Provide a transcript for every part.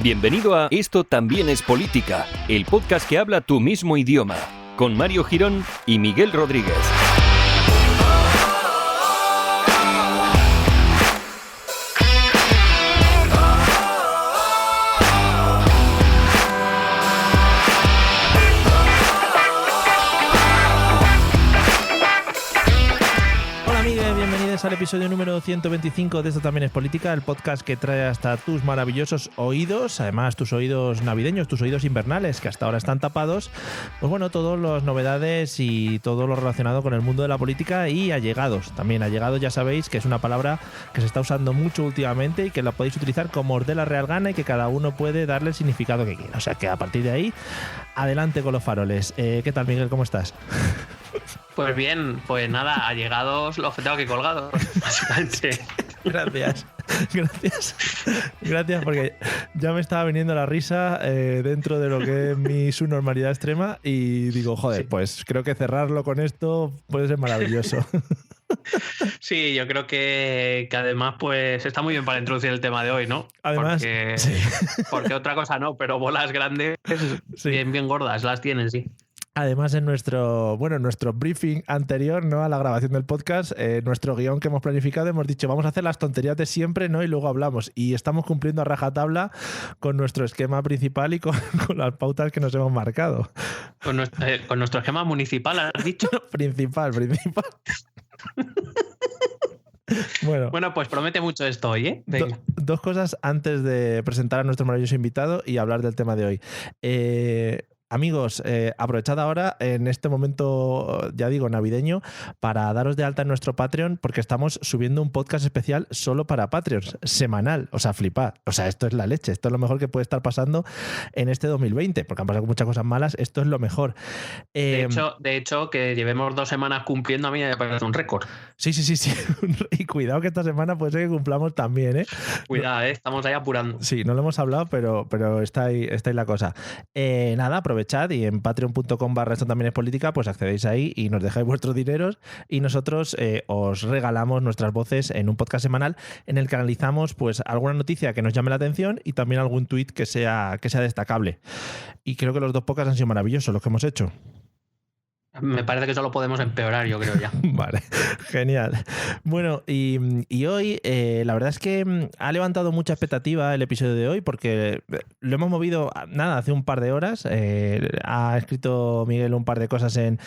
Bienvenido a Esto también es política, el podcast que habla tu mismo idioma, con Mario Girón y Miguel Rodríguez. Al episodio número 125 de Esto también es política, el podcast que trae hasta tus maravillosos oídos, además tus oídos navideños, tus oídos invernales que hasta ahora están tapados, pues bueno, todas las novedades y todo lo relacionado con el mundo de la política y allegados. También allegados, ya sabéis que es una palabra que se está usando mucho últimamente y que la podéis utilizar como os dé la real gana y que cada uno puede darle el significado que quiera. O sea que a partir de ahí, adelante con los faroles. ¿Qué tal, Miguel? ¿Cómo estás? Pues bien, pues nada, allegados los que tengo aquí colgados, básicamente. Gracias porque ya me estaba viniendo la risa dentro de lo que es mi subnormalidad extrema y digo, joder, pues creo que cerrarlo con esto puede ser maravilloso. Sí, yo creo que además pues está muy bien para introducir el tema de hoy, ¿no? Además, porque otra cosa no, pero bolas grandes, sí. bien gordas las tienen, sí. Además, en nuestro briefing anterior, ¿no?, a la grabación del podcast, nuestro guión que hemos planificado, hemos dicho, vamos a hacer las tonterías de siempre, ¿no? Y luego hablamos. Y estamos cumpliendo a rajatabla con nuestro esquema principal y con las pautas que nos hemos marcado. Con nuestro esquema municipal, ¿has dicho? Principal. Bueno, pues promete mucho esto hoy, ¿eh? Venga. Dos cosas antes de presentar a nuestro maravilloso invitado y hablar del tema de hoy. Amigos, aprovechad ahora en este momento, ya digo, navideño, para daros de alta en nuestro Patreon, porque estamos subiendo un podcast especial solo para Patreons, semanal. O sea, flipad. O sea, esto es la leche. Esto es lo mejor que puede estar pasando en este 2020, porque han pasado muchas cosas malas. Esto es lo mejor. De hecho, que llevemos 2 semanas cumpliendo a mí me parece un récord. Sí. Y cuidado que esta semana puede ser que cumplamos también, ¿eh? Cuidado, estamos ahí apurando. Sí, no lo hemos hablado, pero está ahí la cosa. Nada, aprovechad y en patreon.com/esto también es política, pues accedéis ahí y nos dejáis vuestros dineros y nosotros os regalamos nuestras voces en un podcast semanal en el que analizamos pues alguna noticia que nos llame la atención y también algún tuit que sea destacable. Y creo que los 2 podcasts han sido maravillosos los que hemos hecho. Me parece que solo podemos empeorar, yo creo ya. Vale, genial. Bueno, y hoy la verdad es que ha levantado mucha expectativa el episodio de hoy porque lo hemos movido, hace un par de horas. Ha escrito Miguel un par de cosas en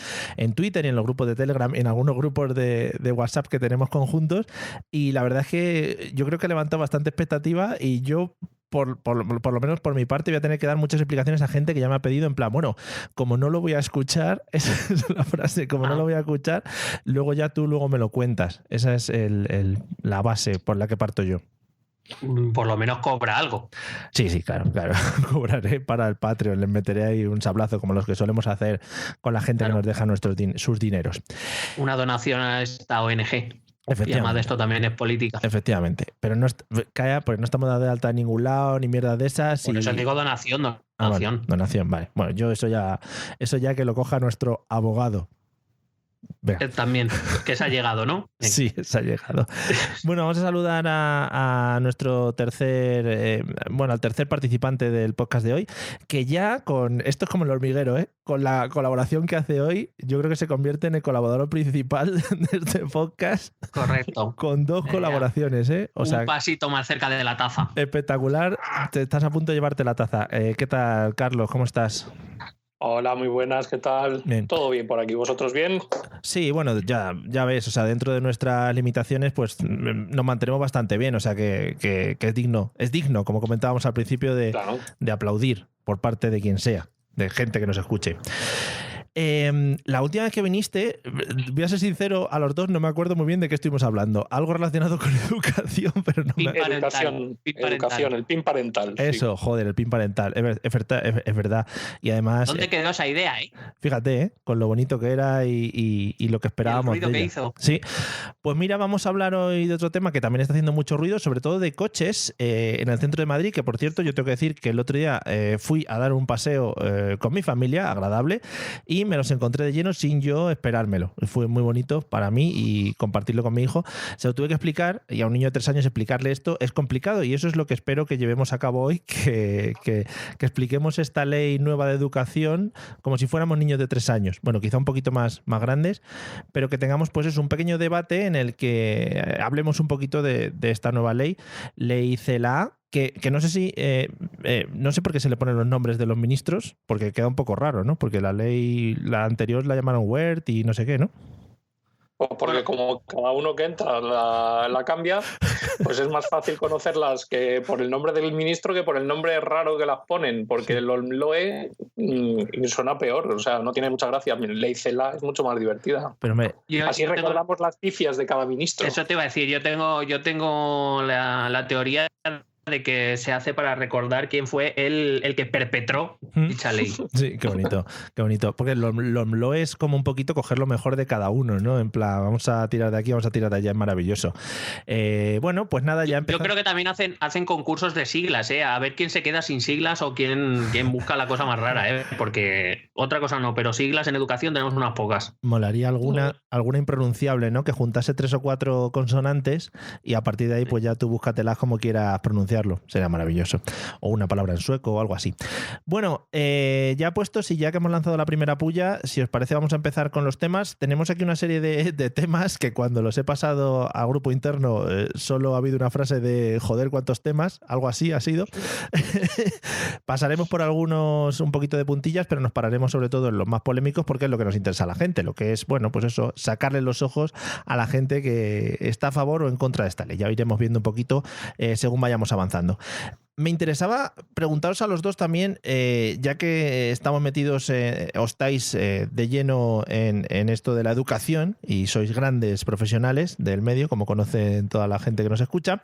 Twitter y en los grupos de Telegram, en algunos grupos de WhatsApp que tenemos conjuntos y la verdad es que yo creo que ha levantado bastante expectativa y yo... Por lo menos por mi parte voy a tener que dar muchas explicaciones a gente que ya me ha pedido en plan, bueno, como no lo voy a escuchar, esa es la frase, como no lo voy a escuchar, luego me lo cuentas. Esa es la base por la que parto yo. Por lo menos cobra algo. Sí, claro. Cobraré para el Patreon, les meteré ahí un sablazo como los que solemos hacer con la gente que nos deja sus dineros. Una donación a esta ONG. Y además de esto también es política. Efectivamente. Pero no estamos dando de alta en ningún lado, ni mierda de esas. Por eso digo donación. Bueno, donación, vale. Bueno, yo eso ya que lo coja nuestro abogado. También, que se ha llegado, ¿no? Sí, se ha llegado. Bueno, vamos a saludar a nuestro al tercer participante del podcast de hoy, que ya esto es como el hormiguero, con la colaboración que hace hoy, yo creo que se convierte en el colaborador principal de este podcast. Correcto. Con 2 colaboraciones, O sea, un pasito más cerca de la taza. Espectacular. Te estás a punto de llevarte la taza. ¿Qué tal, Carlos? ¿Cómo estás? Hola, muy buenas, ¿qué tal? Bien. ¿Todo bien por aquí? ¿Vosotros bien? Sí, bueno, ya ves, o sea, dentro de nuestras limitaciones, pues nos mantenemos bastante bien, o sea que es digno, como comentábamos al principio, de aplaudir por parte de quien sea, de gente que nos escuche. La última vez que viniste, voy a ser sincero, a los dos no me acuerdo muy bien de qué estuvimos hablando. Algo relacionado con educación, pero no me... Educación, el PIN parental. Eso, sí. Joder, el PIN parental. Es verdad. Y además... ¿Dónde quedó esa idea, Fíjate, con lo bonito que era y lo que esperábamos. ¿El ruido que hizo? Sí. Pues mira, vamos a hablar hoy de otro tema que también está haciendo mucho ruido, sobre todo de coches en el centro de Madrid, que por cierto, yo tengo que decir que el otro día fui a dar un paseo con mi familia, agradable, y y me los encontré de lleno sin yo esperármelo. Fue muy bonito para mí y compartirlo con mi hijo. Se lo tuve que explicar, y a un niño de 3 años explicarle esto es complicado, y eso es lo que espero que llevemos a cabo hoy, que expliquemos esta ley nueva de educación como si fuéramos niños de 3 años. Bueno, quizá un poquito más grandes, pero que tengamos pues eso, un pequeño debate en el que hablemos un poquito de esta nueva ley CELA, que no sé si no sé por qué se le ponen los nombres de los ministros, porque queda un poco raro, ¿no? Porque la anterior la llamaron WERT y no sé qué, ¿no? Porque como cada uno que entra la cambia, pues es más fácil conocerlas que por el nombre del ministro que por el nombre raro que las ponen, porque el LOE suena peor, o sea, no tiene mucha gracia. Ley CELA es mucho más divertida. Pero así recordamos las pifias de cada ministro. Eso te iba a decir, yo tengo la teoría de que se hace para recordar quién fue el que perpetró dicha ley. Sí, qué bonito, qué bonito. Porque lo es como un poquito coger lo mejor de cada uno, ¿no? En plan, vamos a tirar de aquí, vamos a tirar de allá, es maravilloso. Bueno, pues nada, ya empezamos. Yo creo que también hacen concursos de siglas, a ver quién se queda sin siglas o quién busca la cosa más rara, porque otra cosa no, pero siglas en educación tenemos unas pocas. Molaría alguna impronunciable, ¿no? Que juntase 3 o 4 consonantes y a partir de ahí pues ya tú búscatelas como quieras pronunciarlo. Sería maravilloso. O una palabra en sueco o algo así. Bueno, ya puestos y ya que hemos lanzado la primera puya, si os parece vamos a empezar con los temas. Tenemos aquí una serie de temas que cuando los he pasado a grupo interno solo ha habido una frase de joder cuántos temas, algo así ha sido. Pasaremos por algunos un poquito de puntillas, pero nos pararemos sobre todo en los más polémicos porque es lo que nos interesa a la gente, lo que es, bueno, pues eso, sacarle los ojos a la gente que está a favor o en contra de esta ley. Ya iremos viendo un poquito según vayamos avanzando. Me interesaba preguntaros a los dos también, ya que estamos metidos o estáis de lleno en esto de la educación y sois grandes profesionales del medio, como conocen toda la gente que nos escucha,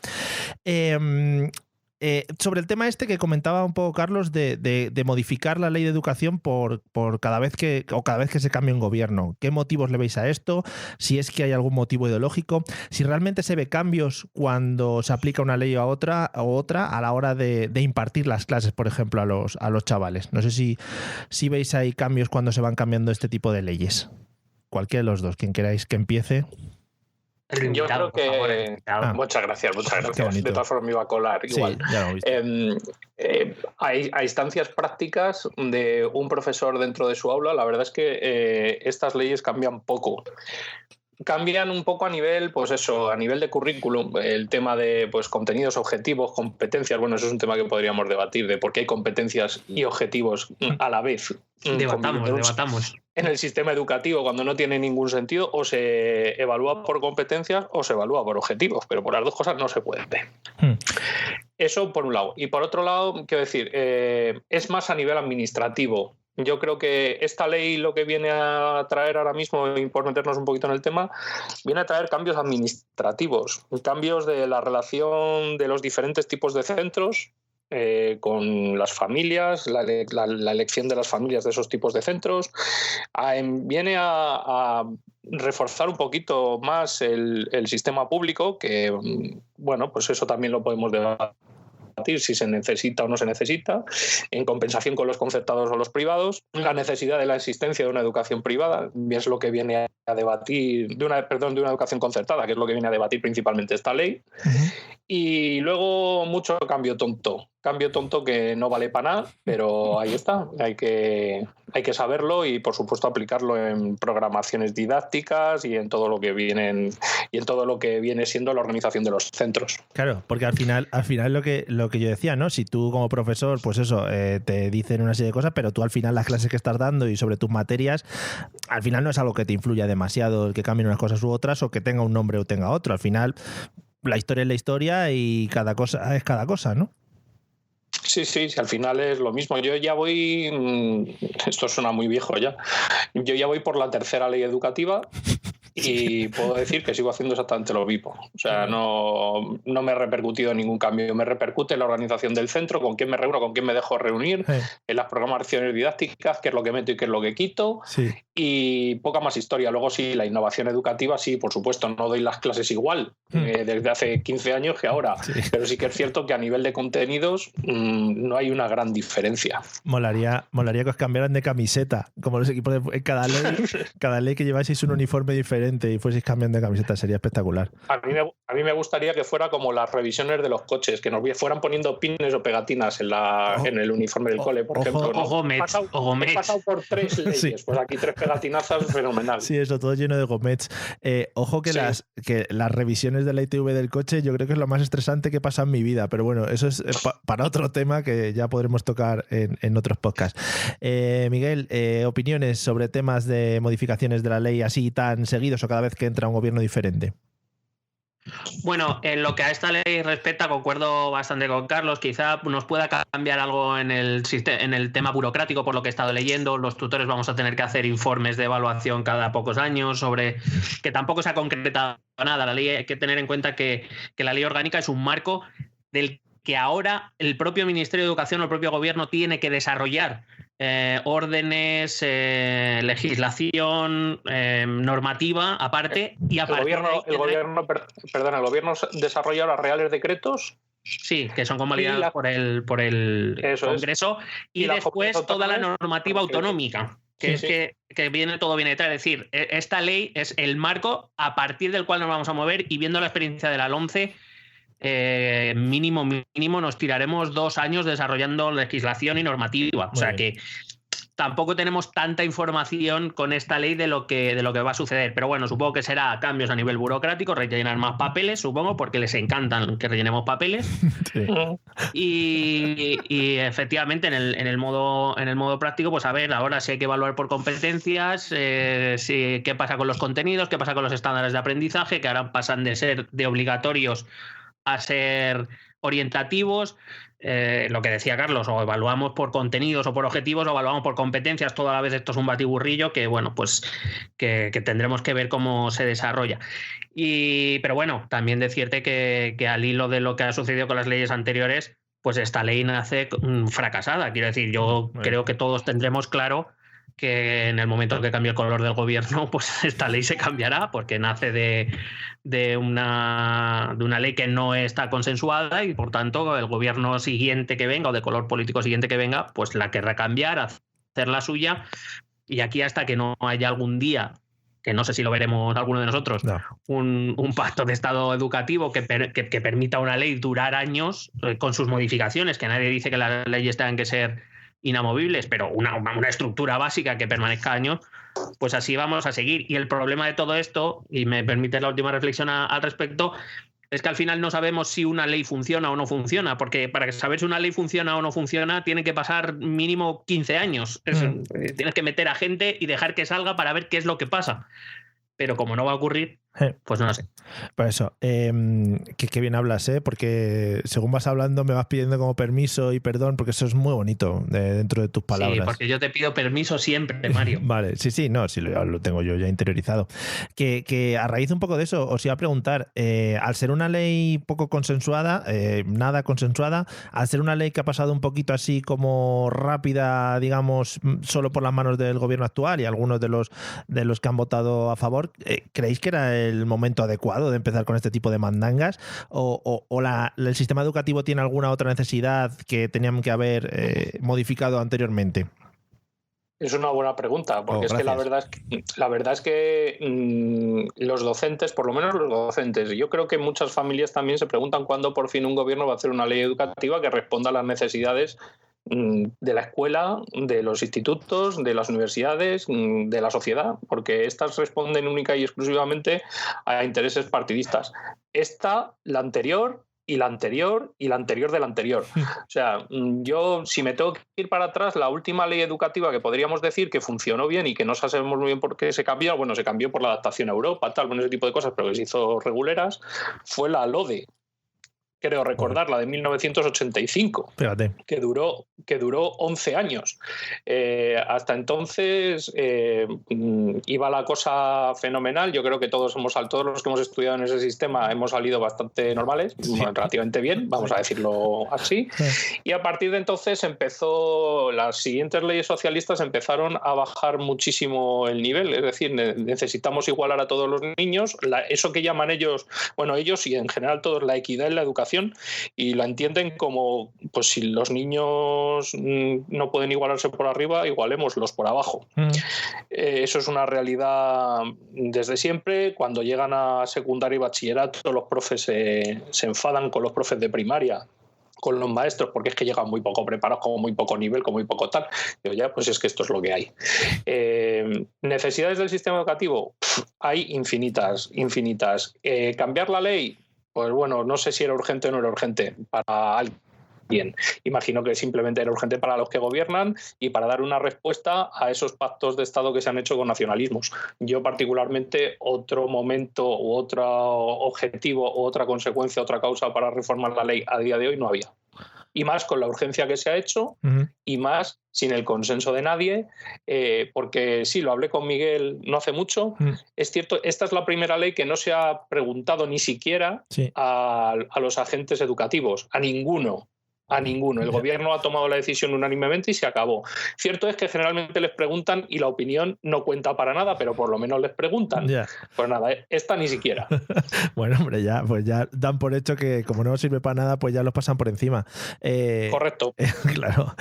sobre el tema este que comentaba un poco Carlos de modificar la ley de educación por cada vez que se cambie un gobierno. ¿Qué motivos le veis a esto? Si es que hay algún motivo ideológico, si realmente se ve cambios cuando se aplica una ley a otra a la hora de impartir las clases, por ejemplo, a los chavales. No sé si veis ahí cambios cuando se van cambiando este tipo de leyes. Cualquiera de los dos, quien queráis que empiece. Yo creo que... Muchas gracias. De todas formas me iba a colar igual. Sí, ya lo he visto. A instancias prácticas de un profesor dentro de su aula, la verdad es que estas leyes cambian poco. Cambian un poco a nivel, pues eso, a nivel de currículum, el tema de pues contenidos, objetivos, competencias. Bueno, eso es un tema que podríamos debatir, de por qué hay competencias y objetivos a la vez. Debatamos. En el sistema educativo, cuando no tiene ningún sentido, o se evalúa por competencias o se evalúa por objetivos, pero por las dos cosas no se puede. Eso por un lado. Y por otro lado, quiero decir, es más a nivel administrativo. Yo creo que esta ley lo que viene a traer ahora mismo, y por meternos un poquito en el tema, viene a traer cambios administrativos, cambios de la relación de los diferentes tipos de centros con las familias, la elección de las familias de esos tipos de centros. Viene a reforzar un poquito más el sistema público, que, bueno, pues eso también lo podemos debatir, si se necesita o no se necesita, en compensación con los concertados o los privados, la necesidad de la existencia de una educación privada, es lo que viene a debatir, de una educación concertada, que es lo que viene a debatir principalmente esta ley. Y luego mucho cambio tonto que no vale para nada, pero ahí está, hay que saberlo y por supuesto aplicarlo en programaciones didácticas y en todo lo que viene siendo la organización de los centros. Claro, porque al final lo que yo decía, ¿no? Si tú como profesor, pues eso, te dicen una serie de cosas, pero tú al final las clases que estás dando y sobre tus materias, al final no es algo que te influya demasiado el que cambien unas cosas u otras o que tenga un nombre o tenga otro. Al final la historia es la historia y cada cosa es cada cosa, ¿no? Sí, al final es lo mismo. Yo ya voy, esto suena muy viejo ya, yo ya voy por la tercera ley educativa y puedo decir que sigo haciendo exactamente lo mismo. O sea, no me ha repercutido ningún cambio. Me repercute en la organización del centro, con quién me reúno, con quién me dejo reunir, en las programaciones didácticas, qué es lo que meto y qué es lo que quito, y poca más historia. Luego sí, la innovación educativa, sí, por supuesto, no doy las clases igual desde hace 15 años que ahora, pero sí que es cierto que a nivel de contenidos no hay una gran diferencia. Molaría que os cambiaran de camiseta, como los equipos de cada ley que llevaseis un uniforme diferente y fueseis cambiando de camiseta, sería espectacular. A mí me gustaría que fuera como las revisiones de los coches, que nos fueran poniendo pines o pegatinas en el uniforme del cole, por ejemplo. He pasado por 3 leyes, pues aquí 3 pegatinazas, fenomenal. Sí, eso, todo lleno de gomets. Ojo que las revisiones de la ITV del coche yo creo que es lo más estresante que pasa en mi vida, pero bueno, eso es para otro tema que ya podremos tocar en otros podcasts. Miguel, opiniones sobre temas de modificaciones de la ley así tan seguidos o cada vez que entra un gobierno diferente. Bueno, en lo que a esta ley respecta, concuerdo bastante con Carlos. Quizá nos pueda cambiar algo en el tema burocrático, por lo que he estado leyendo. Los tutores vamos a tener que hacer informes de evaluación cada pocos años, sobre que tampoco se ha concretado nada. La ley, hay que tener en cuenta que la ley orgánica es un marco del que ahora el propio Ministerio de Educación o el propio Gobierno tiene que desarrollar órdenes, legislación, normativa aparte, y el gobierno desarrolla los reales decretos. Sí, que son convalidados por el Congreso, y después toda la normativa autonómica, que viene todo bien detrás. Es decir, esta ley es el marco a partir del cual nos vamos a mover, y viendo la experiencia de la LOMCE, mínimo nos tiraremos 2 años desarrollando legislación y normativa. O sea que tampoco tenemos tanta información con esta ley de lo que va a suceder. Pero bueno, supongo que será cambios a nivel burocrático, rellenar más papeles, supongo, porque les encantan que rellenemos papeles. Sí. Y efectivamente en el modo práctico, pues a ver, ahora sí hay que evaluar por competencias, qué pasa con los contenidos, qué pasa con los estándares de aprendizaje, que ahora pasan de ser de obligatorios a ser orientativos. Lo que decía Carlos, o evaluamos por contenidos o por objetivos, o evaluamos por competencias. Todo a la vez esto es un batiburrillo que, bueno, pues que tendremos que ver cómo se desarrolla. Pero bueno, también decirte que al hilo de lo que ha sucedido con las leyes anteriores, pues esta ley nace fracasada. Quiero decir, yo creo que todos tendremos claro que en el momento que cambie el color del gobierno, pues esta ley se cambiará, porque nace de una ley que no está consensuada, y por tanto el gobierno siguiente que venga, o de color político siguiente que venga, pues la querrá cambiar, hacer la suya. Y aquí, hasta que no haya algún día, que no sé si lo veremos alguno de nosotros, un pacto de Estado educativo que permita una ley durar años con sus modificaciones, que nadie dice que las leyes tengan que ser inamovibles, pero una estructura básica que permanezca años, pues así vamos a seguir. Y el problema de todo esto, y me permite la última reflexión al respecto, es que al final no sabemos si una ley funciona o no funciona, porque para saber si una ley funciona o no funciona tiene que pasar mínimo 15 años. Tienes que meter a gente y dejar que salga para ver qué es lo que pasa. Pero como no va a ocurrir, pues no lo sé. Por eso, que bien hablas, porque según vas hablando me vas pidiendo como permiso y perdón, porque eso es muy bonito dentro de tus palabras. Sí, porque yo te pido permiso siempre, Mario. Vale, sí, no, sí, lo tengo yo ya interiorizado. Que a raíz un poco de eso os iba a preguntar, al ser una ley poco consensuada, nada consensuada, al ser una ley que ha pasado un poquito así como rápida, digamos, solo por las manos del gobierno actual y algunos de los que han votado a favor, ¿creéis que era el momento adecuado de empezar con este tipo de mandangas? ¿O el sistema educativo tiene alguna otra necesidad que tenían que haber modificado anteriormente? Es una buena pregunta, porque es que la verdad es que los docentes, por lo menos los docentes, yo creo que muchas familias también se preguntan cuándo por fin un gobierno va a hacer una ley educativa que responda a las necesidades de la escuela, de los institutos, de las universidades, de la sociedad, porque estas responden única y exclusivamente a intereses partidistas. Esta, la anterior, y la anterior, y la anterior de la anterior. O sea, yo, si me tengo que ir para atrás, la última ley educativa que podríamos decir que funcionó bien y que no sabemos muy bien por qué se cambió, bueno, se cambió por la adaptación a Europa, tal, bueno, ese tipo de cosas, pero que se hizo reguleras, fue la LODE. creo recordar, la de 1985, fíjate, que duró 11 años. Hasta entonces iba la cosa fenomenal. Yo creo que todos los que hemos estudiado en ese sistema hemos salido bastante normales, relativamente bien, vamos a decirlo así. Y a partir de entonces las siguientes leyes socialistas empezaron a bajar muchísimo el nivel, es decir, necesitamos igualar a todos los niños, eso que llaman ellos y en general todos, la equidad en la educación, y la entienden como, pues si los niños no pueden igualarse por arriba, igualémoslos por abajo. Eso es una realidad desde siempre. Cuando llegan a secundaria y bachillerato, los profes se enfadan con los profes de primaria, con los maestros, porque es que llegan muy poco preparados, con muy poco nivel, con muy poco tal. Digo, ya, pues es que esto es lo que hay. ¿Necesidades del sistema educativo? Hay infinitas. ¿Cambiar la ley? Pues bueno, no sé si era urgente o no era urgente para alguien. Imagino que simplemente era urgente para los que gobiernan y para dar una respuesta a esos pactos de Estado que se han hecho con nacionalismos. Yo particularmente, otro momento u otro objetivo u otra consecuencia, otra causa para reformar la ley a día de hoy no había. Y más con la urgencia que se ha hecho, y más sin el consenso de nadie, porque sí, lo hablé con Miguel no hace mucho. Es cierto, esta es la primera ley que no se ha preguntado ni siquiera a los agentes educativos, a ninguno. El gobierno ha tomado la decisión unánimemente y se acabó. Cierto es que generalmente les preguntan y la opinión no cuenta para nada, pero por lo menos les preguntan. Pues nada, esta ni siquiera. Bueno, hombre, pues ya dan por hecho que como no sirve para nada, pues ya los pasan por encima. Correcto. Claro.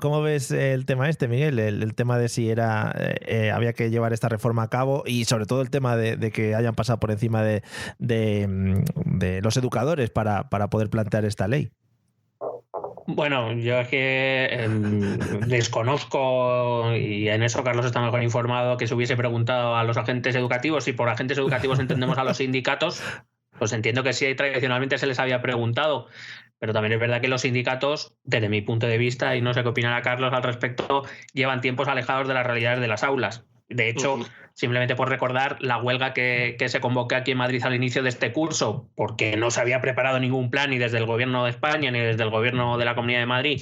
¿Cómo ves el tema Miguel? El tema de si había que llevar esta reforma a cabo, y sobre todo el tema de que hayan pasado por encima de los educadores para poder plantear esta ley. Bueno, yo es que desconozco, y en eso Carlos está mejor informado, que se hubiese preguntado a los agentes educativos. Si por agentes educativos entendemos a los sindicatos, pues entiendo que sí, tradicionalmente se les había preguntado. Pero también es verdad que los sindicatos, desde mi punto de vista, y no sé qué opinará Carlos al respecto, llevan tiempos alejados de las realidades de las aulas. De hecho, simplemente por recordar la huelga que se convocó aquí en Madrid al inicio de este curso, porque no se había preparado ningún plan ni desde el Gobierno de España ni desde el Gobierno de la Comunidad de Madrid,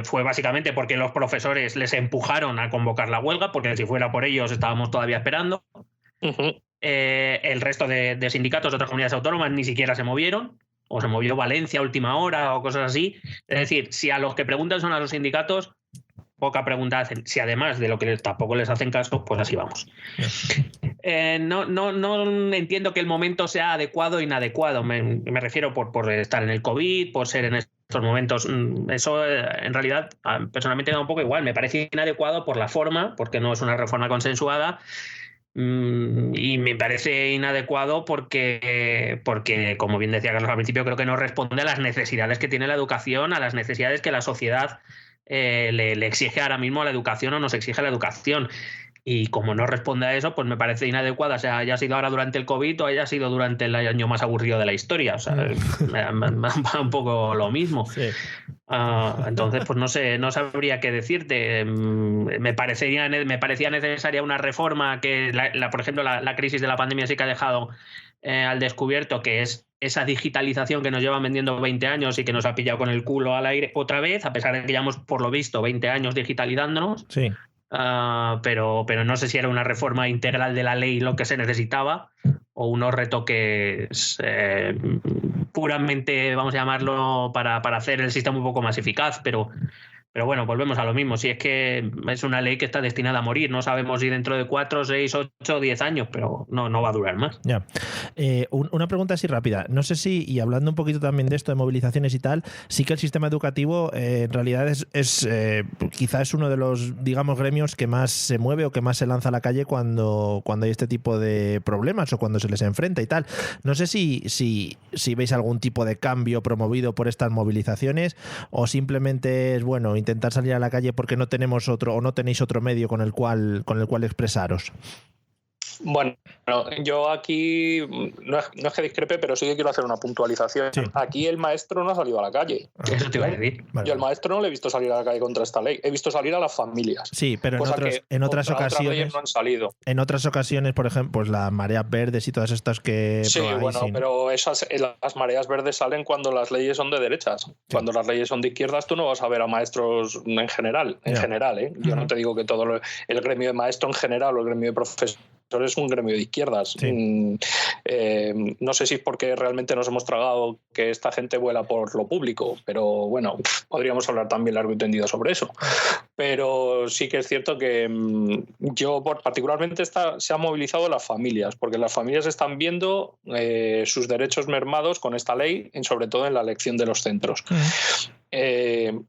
fue básicamente porque los profesores les empujaron a convocar la huelga, porque si fuera por ellos estábamos todavía esperando. El resto de sindicatos de otras comunidades autónomas ni siquiera se movieron, o se movió Valencia a última hora o cosas así. Es decir, si a los que preguntan son a los sindicatos, poca pregunta hacen. Si además de lo que tampoco les hacen caso, pues así vamos. No entiendo que el momento sea adecuado o inadecuado. Me refiero por estar en el COVID, por ser en estos momentos. Eso en realidad personalmente me da un poco igual. Me parece inadecuado por la forma, porque no es una reforma consensuada. Y me parece inadecuado porque, como bien decía Carlos al principio, creo que no responde a las necesidades que tiene la educación, a las necesidades que la sociedad le exige ahora mismo a la educación o nos exige a la educación. Y como no responde a eso, pues me parece inadecuada, sea haya sido ahora durante el COVID o haya sido durante el año más aburrido de la historia. O sea, me da un poco lo mismo. Sí. Entonces, pues no sabría qué decirte. Me parecía necesaria una reforma que, por ejemplo, la crisis de la pandemia sí que ha dejado al descubierto, que es esa digitalización que nos llevan vendiendo 20 años y que nos ha pillado con el culo al aire otra vez, a pesar de que llevamos, por lo visto, 20 años digitalizándonos. Sí. Pero no sé si era una reforma integral de la ley lo que se necesitaba o unos retoques puramente, vamos a llamarlo, para hacer el sistema un poco más eficaz, pero bueno, volvemos a lo mismo. Si es que es una ley que está destinada a morir, no sabemos si dentro de 4, 6, 8, 10 años, pero no va a durar más. Ya. Una pregunta así rápida. No sé si, y hablando un poquito también de esto, de movilizaciones y tal, sí que el sistema educativo en realidad quizá es uno de los, digamos, gremios que más se mueve o que más se lanza a la calle cuando hay este tipo de problemas o cuando se les enfrenta y tal. No sé si veis algún tipo de cambio promovido por estas movilizaciones o simplemente es, bueno, intentar salir a la calle porque no tenemos otro o no tenéis otro medio con el cual expresaros. Bueno, yo aquí no es que discrepe, pero sí que quiero hacer una puntualización. Sí. Aquí el maestro no ha salido a la calle. Eso te iba a decir. Vale. Yo al maestro no le he visto salir a la calle contra esta ley. He visto salir a las familias. Sí, pero en otras ocasiones no han salido. En otras ocasiones, por ejemplo, pues las mareas verdes y todas estas que... Sí, bueno, pero las mareas verdes salen cuando las leyes son de derechas. Sí. Cuando las leyes son de izquierdas, tú no vas a ver a maestros en general. Yo no te digo que todo el gremio de maestro en general o el gremio de profesores es un gremio de izquierdas. Sí. No sé si es porque realmente nos hemos tragado que esta gente vuela por lo público, pero bueno, podríamos hablar también largo y tendido sobre eso. Pero sí que es cierto que particularmente se han movilizado las familias, porque las familias están viendo sus derechos mermados con esta ley, sobre todo en la elección de los centros.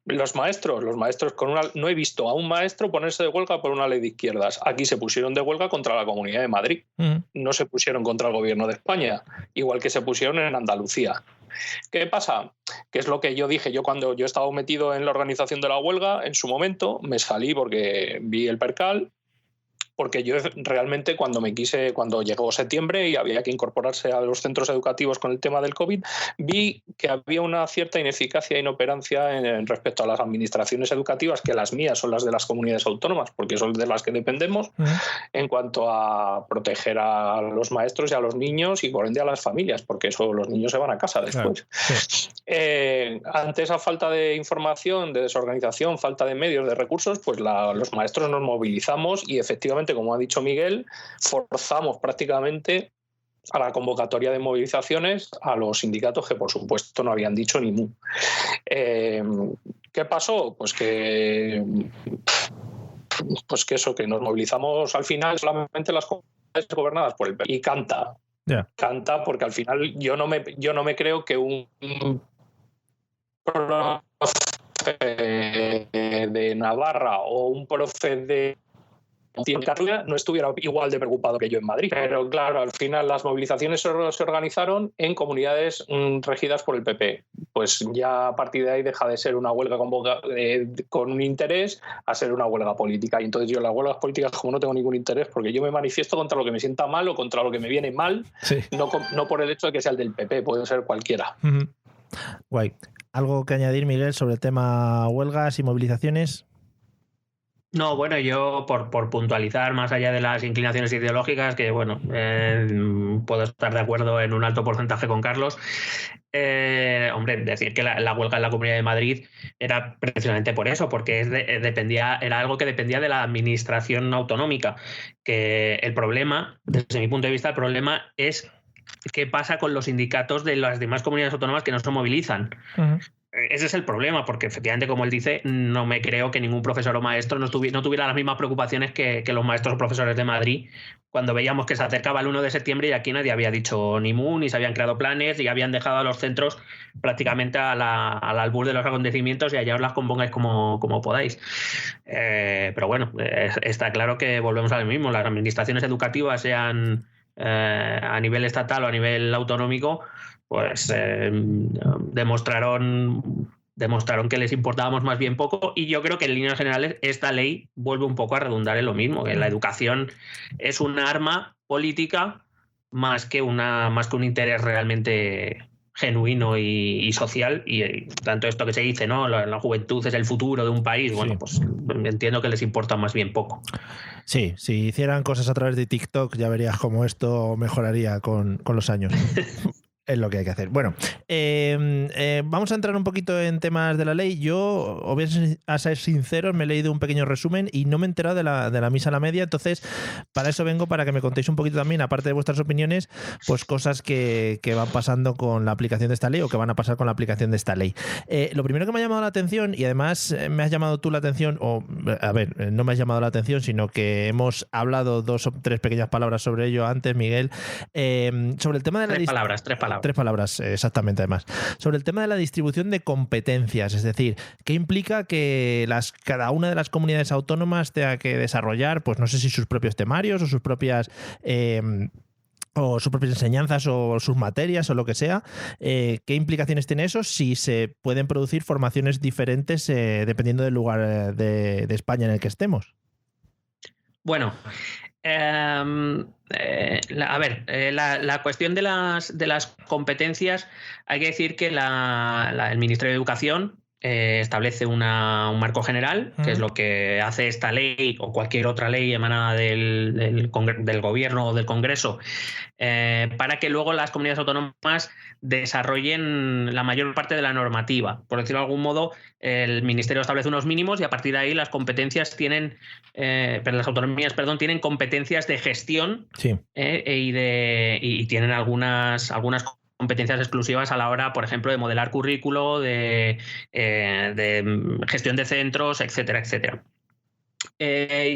Los maestros no he visto a un maestro ponerse de huelga por una ley de izquierdas. Aquí se pusieron de huelga contra la Comunidad de Madrid. No se pusieron contra el gobierno de España, igual que se pusieron en Andalucía. ¿Qué pasa? Que es lo que yo dije. Yo cuando yo estaba metido en la organización de la huelga, en su momento me salí porque vi el percal, porque yo realmente cuando llegó septiembre y había que incorporarse a los centros educativos con el tema del COVID, vi que había una cierta ineficacia e inoperancia respecto a las administraciones educativas, que las mías son las de las comunidades autónomas, porque son de las que dependemos, en cuanto a proteger a los maestros y a los niños y por ende a las familias, porque eso los niños se van a casa después. Claro. Sí. Ante esa falta de información, de desorganización, falta de medios, de recursos, pues los maestros nos movilizamos y efectivamente, como ha dicho Miguel, forzamos prácticamente a la convocatoria de movilizaciones a los sindicatos que por supuesto no habían dicho ni mu. ¿Qué pasó? Pues que nos movilizamos al final solamente las comunidades gobernadas por el PP. Y canta. Yeah. Canta porque al final yo no me creo que un profe de Navarra o un profe de Cataluña no estuviera igual de preocupado que yo en Madrid. Pero claro, al final las movilizaciones se organizaron en comunidades regidas por el PP. Pues ya a partir de ahí deja de ser una huelga con un interés a ser una huelga política. Y entonces yo en las huelgas políticas, como no tengo ningún interés, porque yo me manifiesto contra lo que me sienta mal o contra lo que me viene mal, sí. no por el hecho de que sea el del PP, puede ser cualquiera. Guay. ¿Algo que añadir, Miguel, sobre el tema huelgas y movilizaciones? No, bueno, yo por puntualizar más allá de las inclinaciones ideológicas, que bueno, puedo estar de acuerdo en un alto porcentaje con Carlos. Decir que la huelga en la Comunidad de Madrid era precisamente por eso, porque era algo que dependía de la administración autonómica. Que el problema, desde mi punto de vista, el problema es qué pasa con los sindicatos de las demás comunidades autónomas que no se movilizan. Uh-huh. Ese es el problema, porque efectivamente, como él dice, no me creo que ningún profesor o maestro no tuviera las mismas preocupaciones que los maestros o profesores de Madrid cuando veíamos que se acercaba el 1 de septiembre y aquí nadie había dicho ni mu, ni se habían creado planes y habían dejado a los centros prácticamente al albur de los acontecimientos y allá os las compongáis como podáis. Pero bueno, está claro que volvemos a lo mismo. Las administraciones educativas, sean a nivel estatal o a nivel autonómico, pues demostraron que les importábamos más bien poco, y yo creo que en líneas generales esta ley vuelve un poco a redundar en lo mismo, que la educación es un arma política más que un interés realmente genuino y social, y tanto esto que se dice, ¿no? La juventud es el futuro de un país, bueno, sí. Pues entiendo que les importa más bien poco. Sí, si hicieran cosas a través de TikTok ya verías cómo esto mejoraría con los años. Es lo que hay que hacer. Bueno, vamos a entrar un poquito en temas de la ley. Yo, a ser sincero, me he leído un pequeño resumen y no me he enterado de la misa a la media. Entonces, para eso vengo, para que me contéis un poquito también, aparte de vuestras opiniones, pues cosas que van pasando con la aplicación de esta ley o que van a pasar con la aplicación de esta ley. Lo primero que me ha llamado la atención, y además me has llamado tú la atención, no me has llamado la atención, sino que hemos hablado 2 o 3 pequeñas palabras sobre ello antes, Miguel, sobre el tema de la Tres palabras, exactamente, además. Sobre el tema de la distribución de competencias, es decir, ¿qué implica que cada una de las comunidades autónomas tenga que desarrollar, pues no sé si sus propios temarios o sus propias enseñanzas o sus materias o lo que sea? ¿Qué implicaciones tiene eso? Si se pueden producir formaciones diferentes dependiendo del lugar de España en el que estemos. Bueno, La cuestión de las competencias, hay que decir que el Ministerio de Educación establece un marco general, que es lo que hace esta ley o cualquier otra ley emanada del gobierno o del Congreso, para que luego las comunidades autónomas desarrollen la mayor parte de la normativa. Por decirlo de algún modo, el Ministerio establece unos mínimos y a partir de ahí las competencias las autonomías tienen competencias de gestión, sí. Y tienen algunas competencias exclusivas a la hora, por ejemplo, de modelar currículo, de gestión de centros, etcétera, etcétera.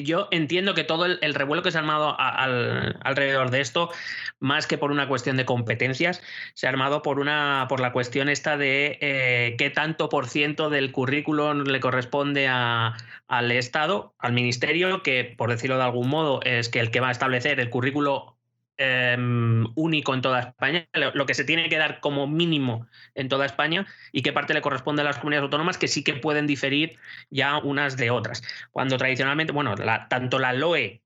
Yo entiendo que todo el revuelo que se ha armado alrededor de esto, más que por una cuestión de competencias, se ha armado por la cuestión esta de qué tanto por ciento del currículo le corresponde al Estado, al Ministerio, que, por decirlo de algún modo, es que el que va a establecer el currículo único en toda España, lo que se tiene que dar como mínimo en toda España, y qué parte le corresponde a las comunidades autónomas, que sí que pueden diferir ya unas de otras. Cuando tradicionalmente, tanto la LOE,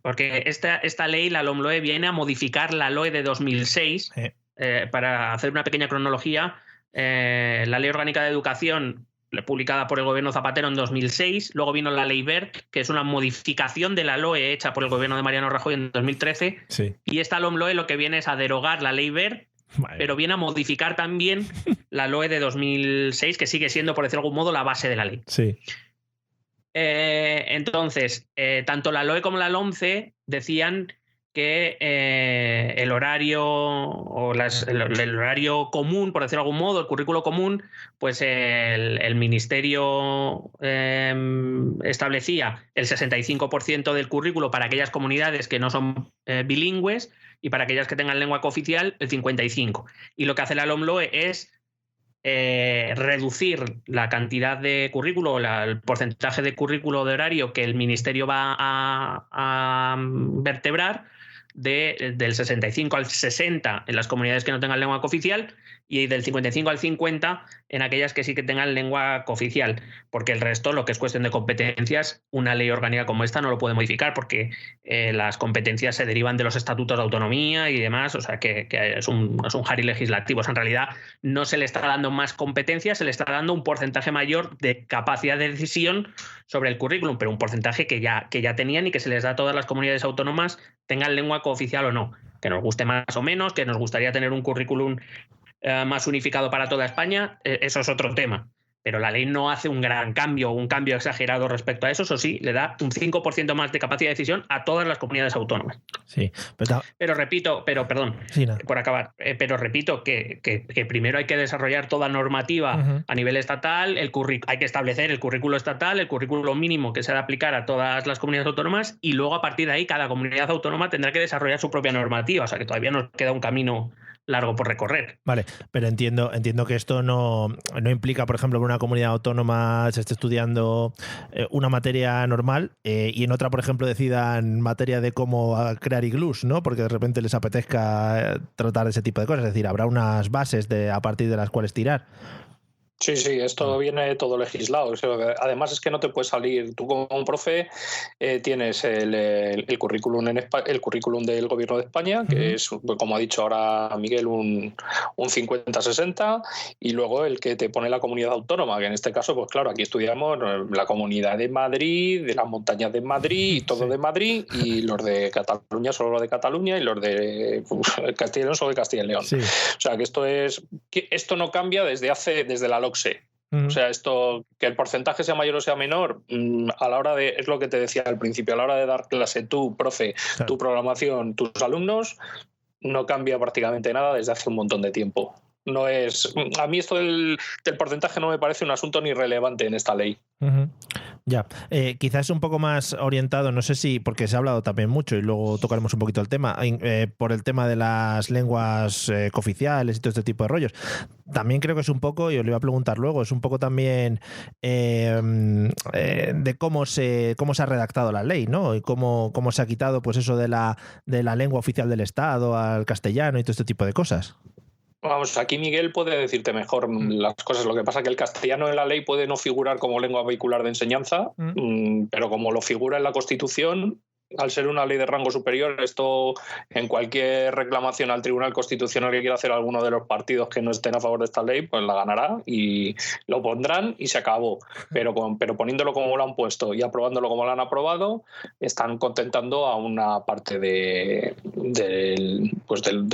porque esta ley, la LOMLOE, viene a modificar la LOE de 2006, para hacer una pequeña cronología. La Ley Orgánica de Educación, publicada por el gobierno Zapatero en 2006, luego vino la Ley Wert, que es una modificación de la LOE hecha por el gobierno de Mariano Rajoy en 2013, sí. Y esta LOMLOE lo que viene es a derogar la Ley Wert, pero viene a modificar también la LOE de 2006, que sigue siendo, por decirlo de algún modo, la base de la ley. Sí. Entonces, tanto la LOE como la LOMCE decían que el horario el horario común, por decirlo de algún modo, el currículo común, pues el Ministerio establecía el 65% del currículo para aquellas comunidades que no son bilingües, y para aquellas que tengan lengua cooficial el 55%. Y lo que hace la LOMLOE es reducir la cantidad de currículo, el porcentaje de currículo de horario que el Ministerio va a vertebrar, del 65 al 60 en las comunidades que no tengan lengua cooficial, y del 55 al 50 en aquellas que sí que tengan lengua cooficial, porque el resto, lo que es cuestión de competencias, una ley orgánica como esta no lo puede modificar, porque las competencias se derivan de los estatutos de autonomía y demás, o sea que es un jari legislativo. O sea, en realidad no se le está dando más competencias, se le está dando un porcentaje mayor de capacidad de decisión sobre el currículum, pero un porcentaje que ya tenían y que se les da a todas las comunidades autónomas, tengan lengua cooficial o no. Que nos guste más o menos, que nos gustaría tener un currículum más unificado para toda España, eso es otro tema. Pero la ley no hace un gran cambio, un cambio exagerado respecto a eso. Eso sí, le da un 5% más de capacidad de decisión a todas las comunidades autónomas. Sí, pero repito, sí, no. Por acabar, pero repito que primero hay que desarrollar toda normativa a nivel estatal, hay que establecer el currículo estatal, el currículo mínimo que se ha de aplicar a todas las comunidades autónomas, y luego a partir de ahí cada comunidad autónoma tendrá que desarrollar su propia normativa. O sea que todavía nos queda un camino largo por recorrer. Vale, pero entiendo que esto no implica, por ejemplo, que una comunidad autónoma se esté estudiando una materia normal y en otra, por ejemplo, decidan materia de cómo crear iglús, ¿no? Porque de repente les apetezca tratar ese tipo de cosas. Es decir, habrá unas bases a partir de las cuales tirar. Sí, esto viene todo legislado. Además es que no te puedes salir. Tú como un profe tienes el currículum el currículum del Gobierno de España, que es, como ha dicho ahora Miguel, un 50-60, y luego el que te pone la comunidad autónoma, que en este caso, pues claro, aquí estudiamos la Comunidad de Madrid, de las montañas de Madrid, y todo de Madrid, y los de Cataluña solo de Cataluña, y los de Castilla y León solo de Castilla y León. Sí. O sea, que esto no cambia desde la LOCSE. O sea, que el porcentaje sea mayor o sea menor, a la hora es lo que te decía al principio, a la hora de dar clase tú, profe, claro, tu programación, tus alumnos, no cambia prácticamente nada desde hace un montón de tiempo. No es, a mí esto del porcentaje no me parece un asunto ni relevante en esta ley. Ya, quizás un poco más orientado, no sé si, porque se ha hablado también mucho y luego tocaremos un poquito el tema, por el tema de las lenguas cooficiales y todo este tipo de rollos. También creo que es un poco, y os lo iba a preguntar luego, es un poco también de cómo se ha redactado la ley, ¿no? Y cómo se ha quitado pues eso de la lengua oficial del Estado al castellano y todo este tipo de cosas. Vamos, aquí Miguel puede decirte mejor las cosas. Lo que pasa es que el castellano en la ley puede no figurar como lengua vehicular de enseñanza, pero como lo figura en la Constitución, al ser una ley de rango superior, esto en cualquier reclamación al Tribunal Constitucional que quiera hacer alguno de los partidos que no estén a favor de esta ley, pues la ganará y lo pondrán y se acabó. Pero poniéndolo como lo han puesto y aprobándolo como lo han aprobado, están contentando a una parte de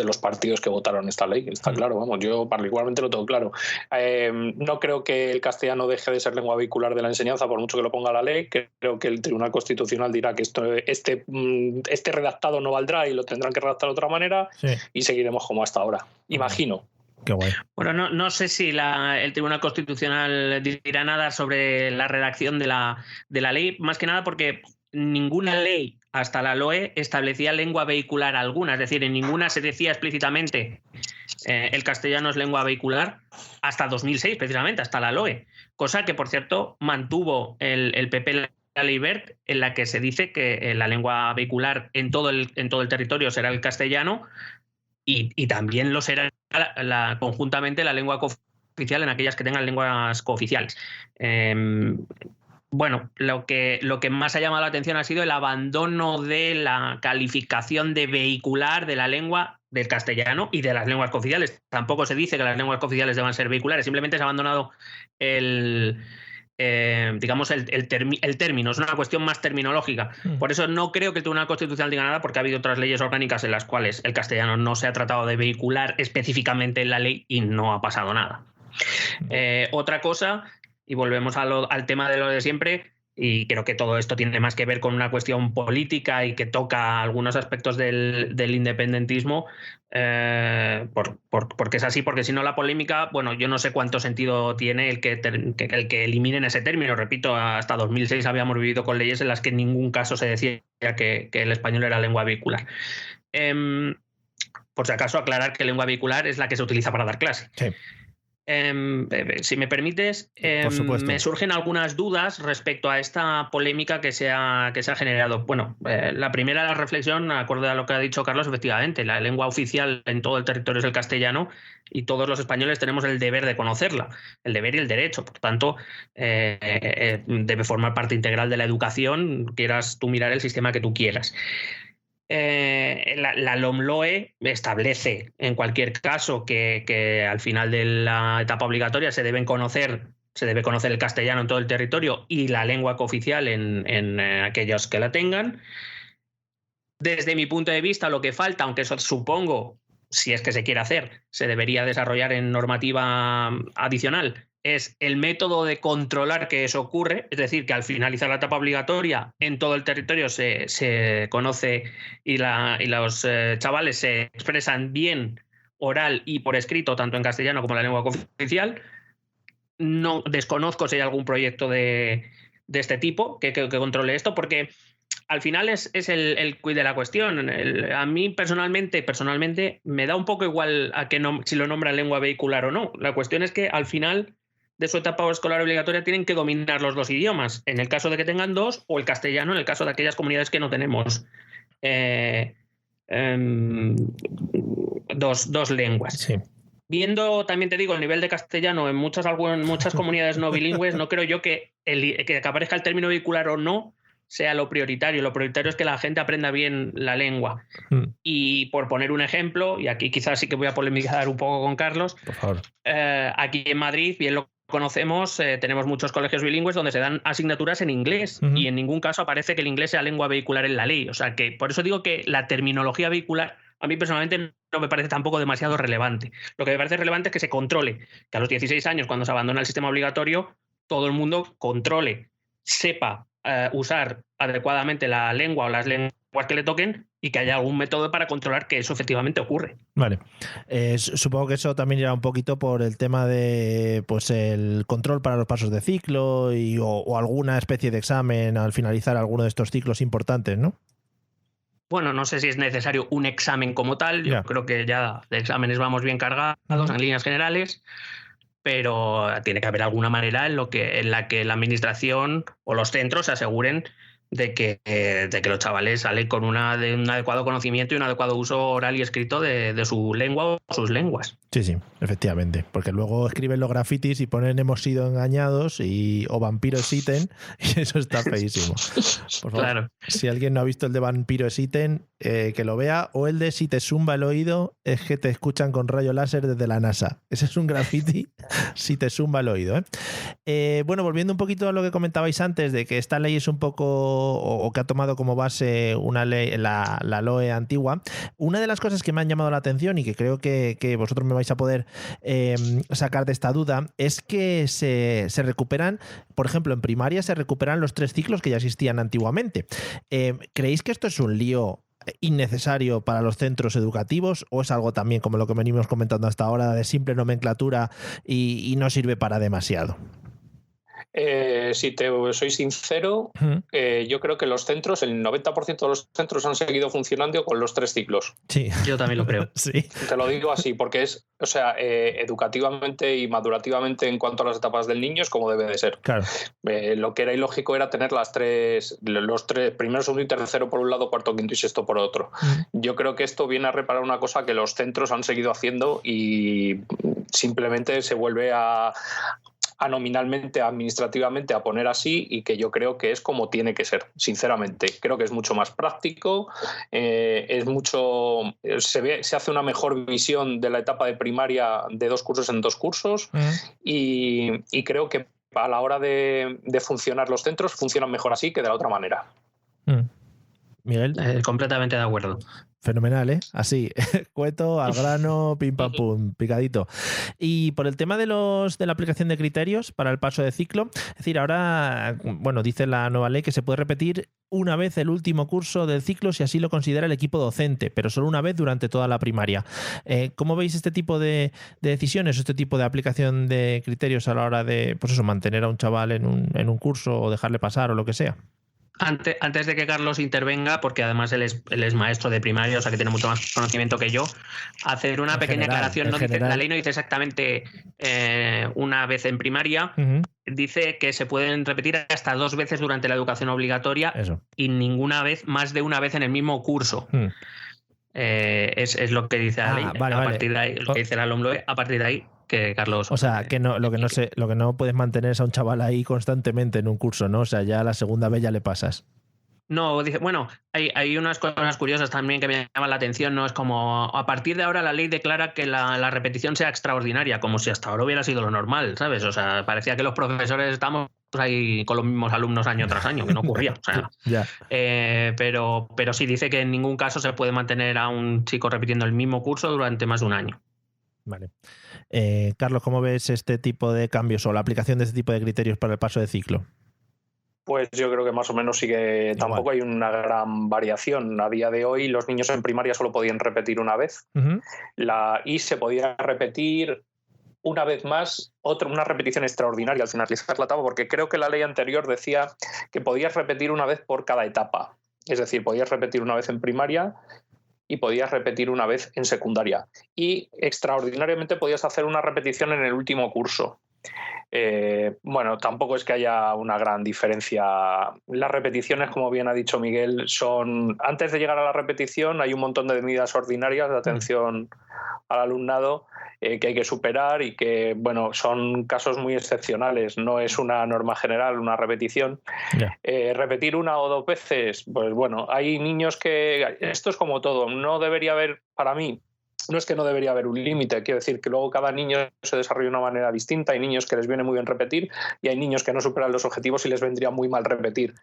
los partidos que votaron esta ley. Está claro, vamos, yo particularmente lo tengo claro. No creo que el castellano deje de ser lengua vehicular de la enseñanza, por mucho que lo ponga la ley. Creo que el Tribunal Constitucional dirá que este redactado no valdrá y lo tendrán que redactar de otra manera, sí. Y seguiremos como hasta ahora. Imagino. Qué guay. Bueno, no sé si el Tribunal Constitucional dirá nada sobre la redacción de la ley, más que nada porque ninguna ley hasta la LOE establecía lengua vehicular alguna, es decir, en ninguna se decía explícitamente el castellano es lengua vehicular hasta 2006, precisamente, hasta la LOE, cosa que, por cierto, mantuvo el PP la ley Wert, en la que se dice que la lengua vehicular en todo el territorio será el castellano y también lo será conjuntamente la lengua cooficial en aquellas que tengan lenguas cooficiales. Bueno, lo que más ha llamado la atención ha sido el abandono de la calificación de vehicular de la lengua del castellano y de las lenguas cooficiales. Tampoco se dice que las lenguas cooficiales deban ser vehiculares, simplemente se ha abandonado el término, es una cuestión más terminológica. Por eso no creo que el Tribunal Constitucional diga nada, porque ha habido otras leyes orgánicas en las cuales el castellano no se ha tratado de vehicular específicamente en la ley y no ha pasado nada. Otra cosa, y volvemos al tema de lo de siempre, y creo que todo esto tiene más que ver con una cuestión política y que toca algunos aspectos del independentismo, porque es así, porque si no la polémica, bueno, yo no sé cuánto sentido tiene el que eliminen ese término. Repito, hasta 2006 habíamos vivido con leyes en las que en ningún caso se decía que el español era lengua vehicular. Por si acaso, aclarar que lengua vehicular es la que se utiliza para dar clase. Sí. Si me permites, me surgen algunas dudas respecto a esta polémica que se ha generado. Bueno, la primera reflexión, acorde a lo que ha dicho Carlos, efectivamente, la lengua oficial en todo el territorio es el castellano y todos los españoles tenemos el deber de conocerla, el deber y el derecho. Por tanto, debe formar parte integral de la educación, quieras tú mirar el sistema que tú quieras. La LOMLOE establece en cualquier caso que al final de la etapa obligatoria se debe conocer el castellano en todo el territorio y la lengua cooficial en aquellos que la tengan. Desde mi punto de vista, lo que falta, aunque eso supongo, si es que se quiere hacer, se debería desarrollar en normativa adicional, es el método de controlar que eso ocurre, es decir, que al finalizar la etapa obligatoria en todo el territorio se conoce y los chavales se expresan bien oral y por escrito, tanto en castellano como en la lengua cooficial. No desconozco si hay algún proyecto de este tipo que controle esto, porque al final es el quid de la cuestión. A mí personalmente me da un poco igual si lo nombran lengua vehicular o no. La cuestión es que al final de su etapa escolar obligatoria tienen que dominar los dos idiomas, en el caso de que tengan dos, o el castellano en el caso de aquellas comunidades que no tenemos dos lenguas. Sí. Viendo, también te digo, el nivel de castellano en muchas comunidades no bilingües, no creo yo que aparezca el término vehicular o no sea lo prioritario. Lo prioritario es que la gente aprenda bien la lengua. Y por poner un ejemplo, y aquí quizás sí que voy a polemizar un poco con Carlos, por favor. Aquí en Madrid, bien lo conocemos, tenemos muchos colegios bilingües donde se dan asignaturas en inglés y en ningún caso aparece que el inglés sea lengua vehicular en la ley. O sea que por eso digo que la terminología vehicular a mí personalmente no me parece tampoco demasiado relevante. Lo que me parece relevante es que se controle, que a los 16 años, cuando se abandona el sistema obligatorio, todo el mundo controle, sepa usar adecuadamente la lengua o las lenguas que le toquen y que haya algún método para controlar que eso efectivamente ocurre. Vale. Supongo que eso también lleva un poquito por el tema de pues el control para los pasos de ciclo o alguna especie de examen al finalizar alguno de estos ciclos importantes, ¿no? Bueno, no sé si es necesario un examen como tal. Yo creo que ya de exámenes vamos bien cargados en líneas generales, pero tiene que haber alguna manera en la que la administración o los centros se aseguren de que los chavales salen con un adecuado conocimiento y un adecuado uso oral y escrito de su lengua o sus lenguas. Sí, efectivamente. Porque luego escriben los grafitis y ponen hemos sido engañados o vampiros existen, y eso está feísimo. Por favor, claro. Si alguien no ha visto el de vampiros existen, que lo vea, o el de si te zumba el oído es que te escuchan con rayo láser desde la NASA. Ese es un grafiti si te zumba el oído. Bueno, volviendo un poquito a lo que comentabais antes de que esta ley es un poco, o que ha tomado como base una ley, la LOE antigua, una de las cosas que me han llamado la atención y que creo que vosotros me vais a poder sacar de esta duda es que se recuperan, por ejemplo, en primaria se recuperan los 3 ciclos que ya existían antiguamente. ¿Creéis que esto es un lío innecesario para los centros educativos o es algo también como lo que venimos comentando hasta ahora de simple nomenclatura y no sirve para demasiado? Si te soy sincero, yo creo que los centros, el 90% de los centros han seguido funcionando con los 3 ciclos. Sí. Yo también lo creo. Sí. Te lo digo así, porque es, o sea, educativamente y madurativamente en cuanto a las etapas del niño es como debe de ser. Claro. Lo que era ilógico era tener los 3, primero, segundo y tercero por un lado, cuarto, quinto y sexto por otro. Yo creo que esto viene a reparar una cosa que los centros han seguido haciendo y simplemente se vuelve a nominalmente, administrativamente a poner así, y que yo creo que es como tiene que ser, sinceramente. Creo que es mucho más práctico, es mucho, se hace una mejor visión de la etapa de primaria de 2 cursos en 2 cursos y creo que a la hora de funcionar los centros funcionan mejor así que de la otra manera. Miguel. Completamente de acuerdo. Fenomenal, ¿eh? Así, cueto, al grano, pim pam pum, picadito. Y por el tema de la aplicación de criterios para el paso de ciclo, es decir, ahora, bueno, dice la nueva ley que se puede repetir una vez el último curso del ciclo si así lo considera el equipo docente, pero solo una vez durante toda la primaria. ¿Cómo veis este tipo de decisiones, este tipo de aplicación de criterios a la hora de, pues eso, mantener a un chaval en un curso o dejarle pasar o lo que sea? Antes de que Carlos intervenga, porque además él es maestro de primaria, o sea que tiene mucho más conocimiento que yo, hacer una pequeña aclaración. La ley no dice exactamente una vez en primaria, dice que se pueden repetir hasta 2 veces durante la educación obligatoria. Eso. Y ninguna vez, más de una vez en el mismo curso. Es lo que dice la ley. Partir de ahí, lo que dice la LOMLOE, a partir de ahí que Carlos... O sea, que no, lo que no puedes mantener es a un chaval ahí constantemente en un curso, ¿no? O sea, ya la segunda vez ya le pasas. No, dice, bueno, hay unas cosas curiosas también que me llaman la atención, ¿no? Es como, a partir de ahora la ley declara que la repetición sea extraordinaria, como si hasta ahora hubiera sido lo normal, ¿sabes? O sea, parecía que los profesores estamos ahí con los mismos alumnos año tras año, que no ocurría. O sea, ya. Pero sí dice que en ningún caso se puede mantener a un chico repitiendo el mismo curso durante más de un año. Vale. Carlos, ¿cómo ves este tipo de cambios o la aplicación de este tipo de criterios para el paso de ciclo? Pues yo creo que más o menos sigue, tampoco hay una gran variación. A día de hoy los niños en primaria solo podían repetir una vez, y se podía repetir una vez más, una repetición extraordinaria al finalizar la etapa, porque creo que la ley anterior decía que podías repetir una vez por cada etapa. Es decir, podías repetir una vez en primaria y podías repetir una vez en secundaria. Y extraordinariamente podías hacer una repetición en el último curso. Bueno, tampoco es que haya una gran diferencia. Las repeticiones, como bien ha dicho Miguel, son, antes de llegar a la repetición hay un montón de medidas ordinarias de atención al alumnado que hay que superar y que, bueno, son casos muy excepcionales, no es una norma general, una repetición. Repetir 1 o 2 veces, pues bueno, hay niños que, esto es como todo, no debería haber, para mí, no es que no debería haber un límite, quiero decir que luego cada niño se desarrolla de una manera distinta, hay niños que les viene muy bien repetir y hay niños que no superan los objetivos y les vendría muy mal repetir.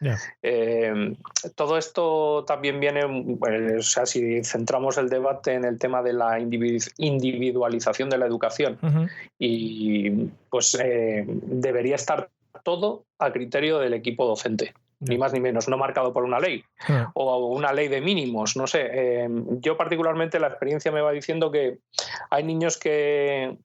Todo esto también viene, o sea, si centramos el debate en el tema de la individualización de la educación, y pues debería estar todo a criterio del equipo docente. Ni más ni menos, no marcado por una ley o una ley de mínimos, no sé. Yo particularmente la experiencia me va diciendo que hay niños que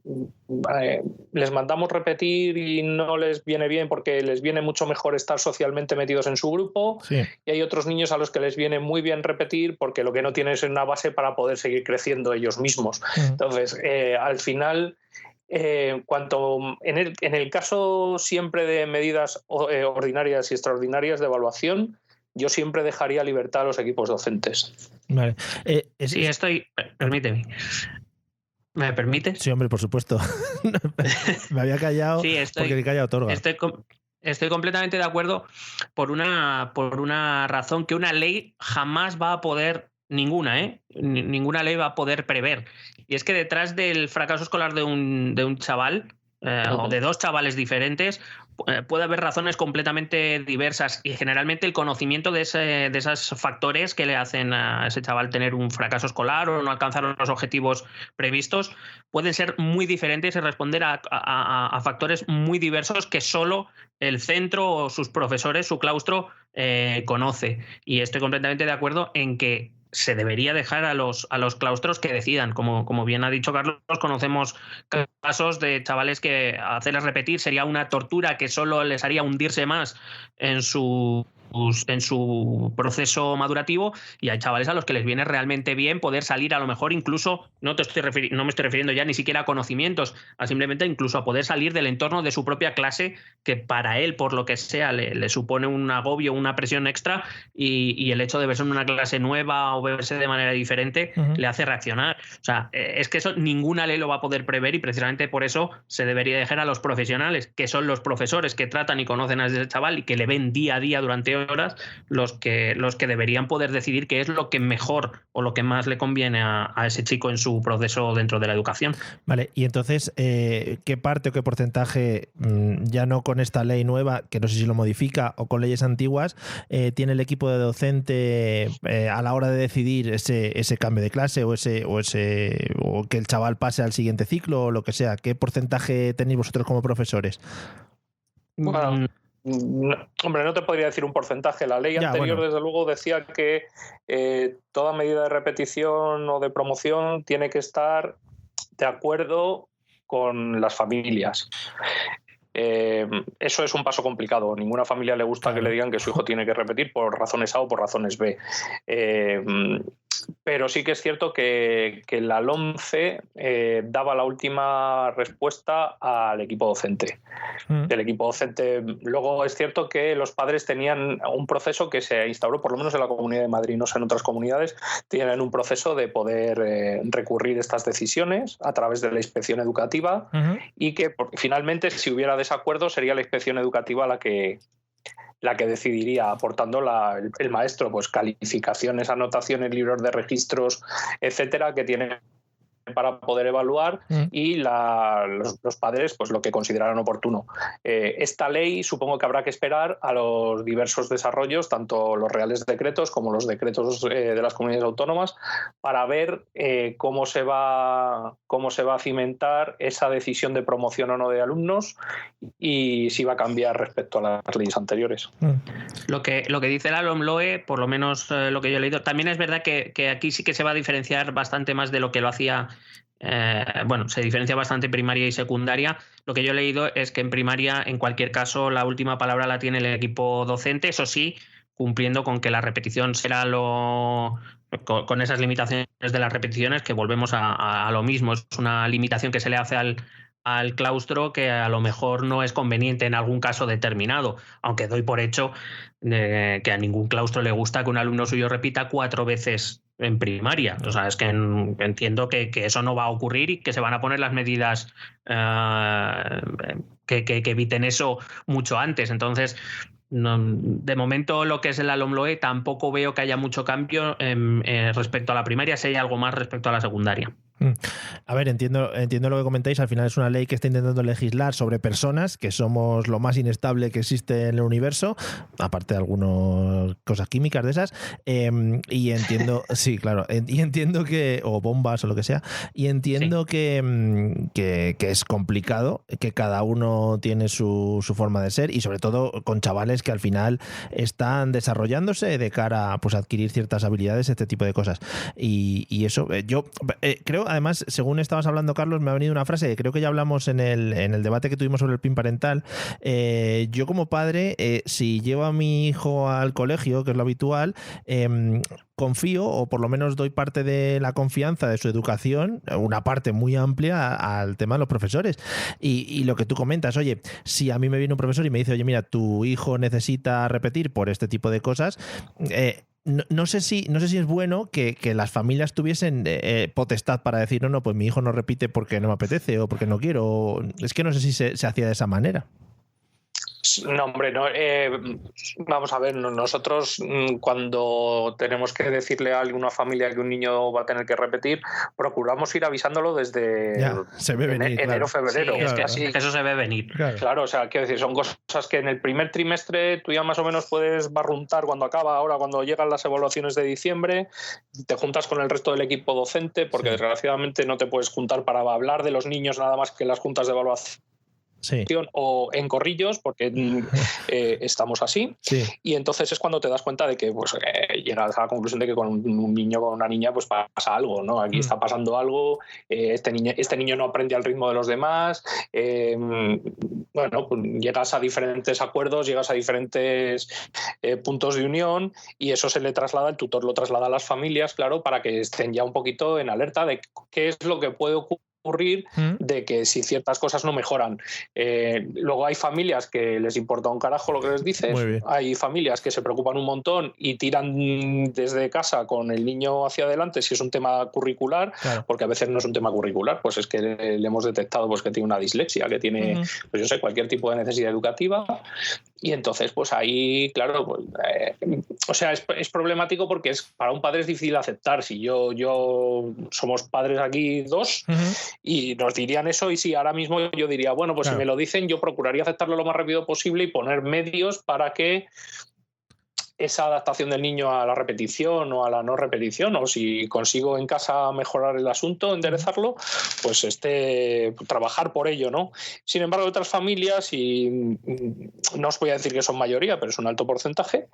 les mandamos repetir y no les viene bien porque les viene mucho mejor estar socialmente metidos en su grupo, y hay otros niños a los que les viene muy bien repetir porque lo que no tienen es una base para poder seguir creciendo ellos mismos. Entonces, al final... en el caso siempre de medidas ordinarias y extraordinarias de evaluación, yo siempre dejaría libertad a los equipos docentes. Vale. Sí, permíteme. ¿Me permites? Sí, hombre, por supuesto. Me había callado porque el calla otorga. Estoy completamente de acuerdo por una razón que una ley jamás va a poder, ninguna ley va a poder prever. Y es que detrás del fracaso escolar de un chaval o de dos chavales diferentes puede haber razones completamente diversas, y generalmente el conocimiento de esos factores que le hacen a ese chaval tener un fracaso escolar o no alcanzar los objetivos previstos pueden ser muy diferentes y responder a factores muy diversos que solo el centro o sus profesores, su claustro, conoce. Y estoy completamente de acuerdo en que se debería dejar a los claustros que decidan. Como bien ha dicho Carlos, conocemos casos de chavales que hacerles repetir sería una tortura que solo les haría hundirse más en su proceso madurativo, y hay chavales a los que les viene realmente bien poder salir, a lo mejor incluso, no me estoy refiriendo ya ni siquiera a conocimientos, a simplemente incluso a poder salir del entorno de su propia clase, que para él, por lo que sea, le supone un agobio, una presión extra, y el hecho de verse en una clase nueva o verse de manera diferente le hace reaccionar. O sea, es que eso ninguna ley lo va a poder prever, y precisamente por eso se debería dejar a los profesionales, que son los profesores que tratan y conocen a ese chaval y que le ven día a día durante horas, los que deberían poder decidir qué es lo que mejor o lo que más le conviene a ese chico en su proceso dentro de la educación. Vale, y entonces, ¿qué parte o qué porcentaje, ya no con esta ley nueva, que no sé si lo modifica, o con leyes antiguas, tiene el equipo de docente a la hora de decidir ese cambio de clase o que el chaval pase al siguiente ciclo o lo que sea? ¿Qué porcentaje tenéis vosotros como profesores? Bueno, hombre, no te podría decir un porcentaje. La ley anterior, desde luego, decía que toda medida de repetición o de promoción tiene que estar de acuerdo con las familias. Eso es un paso complicado. Ninguna familia le gusta que le digan que su hijo tiene que repetir por razones A o por razones B. Pero sí que es cierto que la LOMCE daba la última respuesta al equipo docente. Del equipo docente. Luego es cierto que los padres tenían un proceso que se instauró, por lo menos en la Comunidad de Madrid, no sé en otras comunidades, tienen un proceso de poder recurrir estas decisiones a través de la inspección educativa, y que finalmente, si hubiera desacuerdo, sería la inspección educativa la que decidiría, aportando el maestro pues calificaciones, anotaciones, libros de registros, etcétera, que tienen para poder evaluar, y los padres pues lo que consideraran oportuno. Esta ley supongo que habrá que esperar a los diversos desarrollos, tanto los reales decretos como los decretos de las comunidades autónomas, para ver cómo se va a cimentar esa decisión de promoción o no de alumnos, y si va a cambiar respecto a las leyes anteriores. Lo que dice la LOMLOE, por lo menos lo que yo he leído, también es verdad que aquí sí que se va a diferenciar bastante más de lo que lo hacía. Se diferencia bastante primaria y secundaria. Lo que yo he leído es que en primaria, en cualquier caso, la última palabra la tiene el equipo docente, eso sí, cumpliendo con que la repetición será con esas limitaciones de las repeticiones, que volvemos a lo mismo. Es una limitación que se le hace al claustro, que a lo mejor no es conveniente en algún caso determinado, aunque doy por hecho que a ningún claustro le gusta que un alumno suyo repita 4 veces en primaria. O sea, es que entiendo que eso no va a ocurrir, y que se van a poner las medidas que eviten eso mucho antes. Entonces, de momento, lo que es el LOMLOE, tampoco veo que haya mucho cambio respecto a la primaria, si hay algo más respecto a la secundaria. A ver, entiendo lo que comentáis. Al final es una ley que está intentando legislar sobre personas, que somos lo más inestable que existe en el universo, aparte de algunas cosas químicas de esas, y entiendo, sí, claro, y entiendo que, o bombas o lo que sea, y entiendo que es complicado, que cada uno tiene su forma de ser, y sobre todo con chavales que al final están desarrollándose de cara pues, a adquirir ciertas habilidades, este tipo de cosas. Y eso, yo creo, además, según estabas hablando, Carlos, me ha venido una frase que creo que ya hablamos en el debate que tuvimos sobre el PIN parental. Yo como padre, si llevo a mi hijo al colegio, que es lo habitual, confío, o por lo menos doy parte de la confianza de su educación, una parte muy amplia, al tema de los profesores. Y lo que tú comentas, oye, si a mí me viene un profesor y me dice, oye, mira, tu hijo necesita repetir por este tipo de cosas, no sé si es bueno que las familias tuviesen potestad para decir, no, pues mi hijo no repite porque no me apetece o porque no quiero. Es que no sé si se hacía de esa manera. No, hombre, no. Vamos a ver, nosotros cuando tenemos que decirle a alguna familia que un niño va a tener que repetir, procuramos ir avisándolo desde enero, febrero. Sí, es que eso se ve venir. Claro, o sea, quiero decir, son cosas que en el primer trimestre tú ya más o menos puedes barruntar cuando acaba. Ahora, cuando llegan las evaluaciones de diciembre, te juntas con el resto del equipo docente, porque desgraciadamente no te puedes juntar para hablar de los niños nada más que en las juntas de evaluación. Sí. O en corrillos, porque estamos así, y entonces es cuando te das cuenta de que pues, llegas a la conclusión de que con un niño o con una niña pues pasa algo, ¿no? Aquí está pasando algo, este niño no aprende al ritmo de los demás, bueno, pues llegas a diferentes acuerdos, llegas a diferentes puntos de unión, y eso se le traslada, el tutor lo traslada a las familias, claro, para que estén ya un poquito en alerta de qué es lo que puede ocurrir, de que si ciertas cosas no mejoran. Luego hay familias que les importa un carajo lo que les dices, hay familias que se preocupan un montón y tiran desde casa con el niño hacia adelante si es un tema curricular, porque a veces no es un tema curricular, pues es que le hemos detectado pues que tiene una dislexia, que tiene pues yo sé, cualquier tipo de necesidad educativa, y entonces pues ahí, claro, pues, o sea, es problemático porque para un padre es difícil aceptar. Si yo somos padres aquí dos, y nos dirían eso, y sí, ahora mismo yo diría, bueno, pues si me lo dicen, yo procuraría aceptarlo lo más rápido posible y poner medios para que esa adaptación del niño a la repetición o a la no repetición, o si consigo en casa mejorar el asunto, enderezarlo, pues trabajar por ello, ¿no? Sin embargo, otras familias, y no os voy a decir que son mayoría, pero es un alto porcentaje,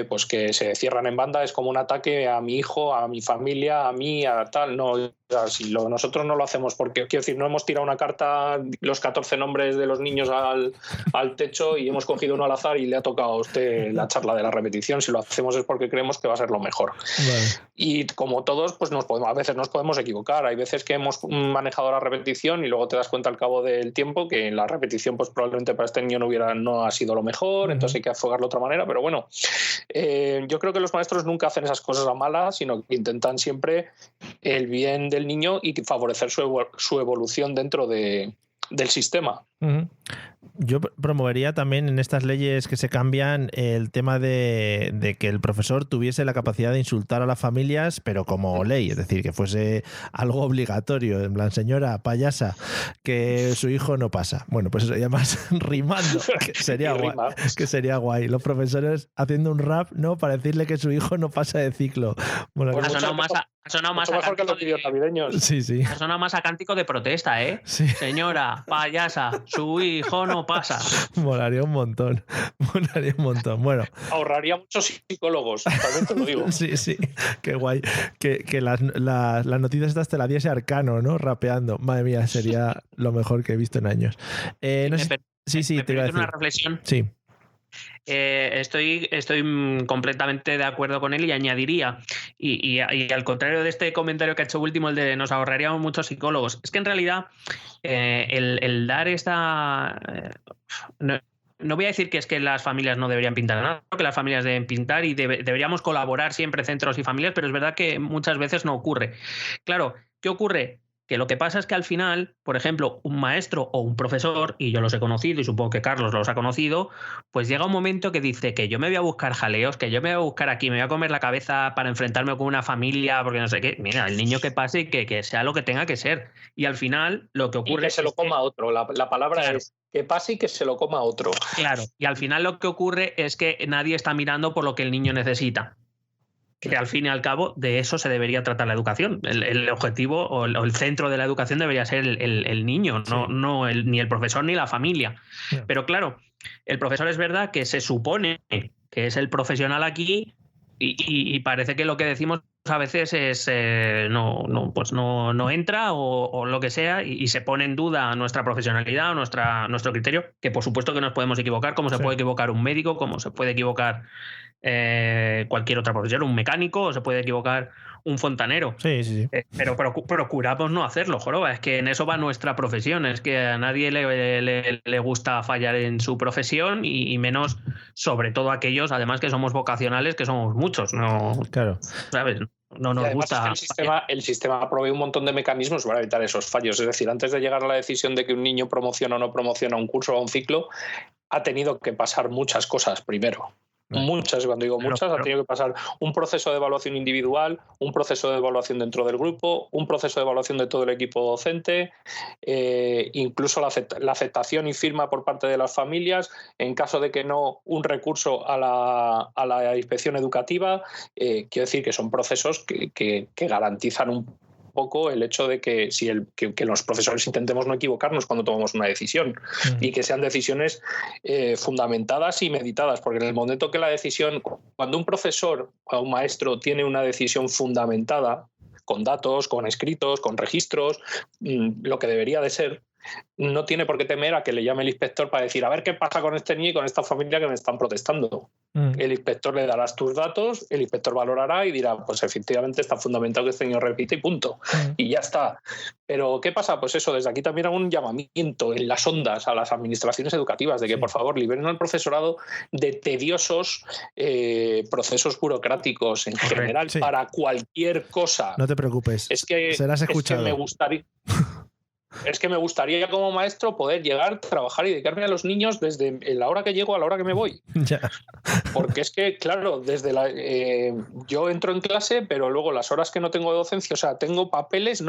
pues que se cierran en banda, es como un ataque a mi hijo, a mi familia, a mí, a tal, no. Si nosotros no lo hacemos porque, quiero decir, no hemos tirado una carta, los 14 nombres de los niños al techo, y hemos cogido uno al azar y le ha tocado a usted la charla de la repetición. Si lo hacemos es porque creemos que va a ser lo mejor. Y como todos, pues a veces nos podemos equivocar. Hay veces que hemos manejado la repetición y luego te das cuenta al cabo del tiempo que la repetición pues probablemente para este niño no ha sido lo mejor, entonces hay que enfocarlo de otra manera. Pero bueno, yo creo que los maestros nunca hacen esas cosas a malas, sino que intentan siempre el bien del niño y favorecer su evolución dentro del sistema. Yo promovería también en estas leyes que se cambian el tema de que el profesor tuviese la capacidad de insultar a las familias, pero como ley, es decir, que fuese algo obligatorio, en plan, señora payasa, que su hijo no pasa. Bueno, pues eso ya más rimando, que sería guay, que sería guay. Los profesores haciendo un rap, ¿no? Para decirle que su hijo no pasa de ciclo. Bueno, pues ha sonado más mejor que los vídeos navideños. Sí. Ha sonado más a cántico de protesta, ¿eh? Sí. Señora payasa, su hijo no pasa. Molaría un montón. Bueno. Ahorraría muchos psicólogos, también te lo digo. Sí. Qué guay. Que las noticias estas te las diese Arcano, ¿no? Rapeando. Madre mía, sería lo mejor que he visto en años. No sé. Sí, te iba a decir. Una reflexión. Sí. Estoy completamente de acuerdo con él, y añadiría, y al contrario de este comentario que ha hecho último, el de nos ahorraríamos muchos psicólogos, es que en realidad el dar esta... No voy a decir que es que las familias no deberían pintar nada, que las familias deben pintar y deberíamos colaborar siempre centros y familias, pero es verdad que muchas veces no ocurre. Claro, ¿qué ocurre? Que lo que pasa es que al final, por ejemplo, un maestro o un profesor, y yo los he conocido y supongo que Carlos los ha conocido, pues llega un momento que dice que yo me voy a buscar jaleos, que yo me voy a buscar aquí, me voy a comer la cabeza para enfrentarme con una familia, porque no sé qué. Mira, el niño que pase y que sea lo que tenga que ser. Y al final lo que ocurre es que se lo coma otro. La palabra es que pase y que se lo coma otro. Claro, y al final lo que ocurre es que nadie está mirando por lo que el niño necesita. Que al fin y al cabo de eso se debería tratar la educación. El objetivo o el centro de la educación debería ser el niño, no ni el profesor ni la familia. Pero claro, el profesor es verdad que se supone que es el profesional aquí, y parece que lo que decimos a veces es no entra o lo que sea y se pone en duda nuestra profesionalidad o nuestro criterio, que por supuesto que nos podemos equivocar, como se puede equivocar un médico, como se puede equivocar cualquier otra profesión, un mecánico, o se puede equivocar un fontanero. Sí. Pero procuramos no hacerlo, joroba. Es que en eso va nuestra profesión. Es que a nadie le gusta fallar en su profesión y menos, sobre todo aquellos, además, que somos vocacionales, que somos muchos. No, claro. ¿Sabes? No nos gusta. Es que el sistema provee un montón de mecanismos para evitar esos fallos. Es decir, antes de llegar a la decisión de que un niño promociona o no promociona un curso o un ciclo, ha tenido que pasar muchas cosas primero. Muchas, cuando digo muchas, ha tenido que pasar un proceso de evaluación individual, un proceso de evaluación dentro del grupo, un proceso de evaluación de todo el equipo docente, incluso la aceptación y firma por parte de las familias, en caso de que no, un recurso a la inspección educativa. Quiero decir que son procesos que garantizan un poco el hecho de que que los profesores intentemos no equivocarnos cuando tomamos una decisión y que sean decisiones fundamentadas y meditadas, porque en el momento que cuando un profesor o un maestro tiene una decisión fundamentada, con datos, con escritos, con registros, lo que debería de ser, no tiene por qué temer a que le llame el inspector para decir, a ver qué pasa con este niño y con esta familia que me están protestando. El inspector le darás tus datos, el inspector valorará y dirá, pues efectivamente está fundamentado que este niño repite y punto. Y ya está. Pero ¿qué pasa? Pues eso, desde aquí también hago un llamamiento en las ondas a las administraciones educativas de que por favor liberen al profesorado de tediosos procesos burocráticos en general para cualquier cosa. No te preocupes, serás escuchado. Es que me gustaría como maestro poder llegar, trabajar y dedicarme a los niños desde la hora que llego a la hora que me voy. Ya. Porque es que, claro, yo entro en clase, pero luego las horas que no tengo de docencia, o sea, tengo papeles,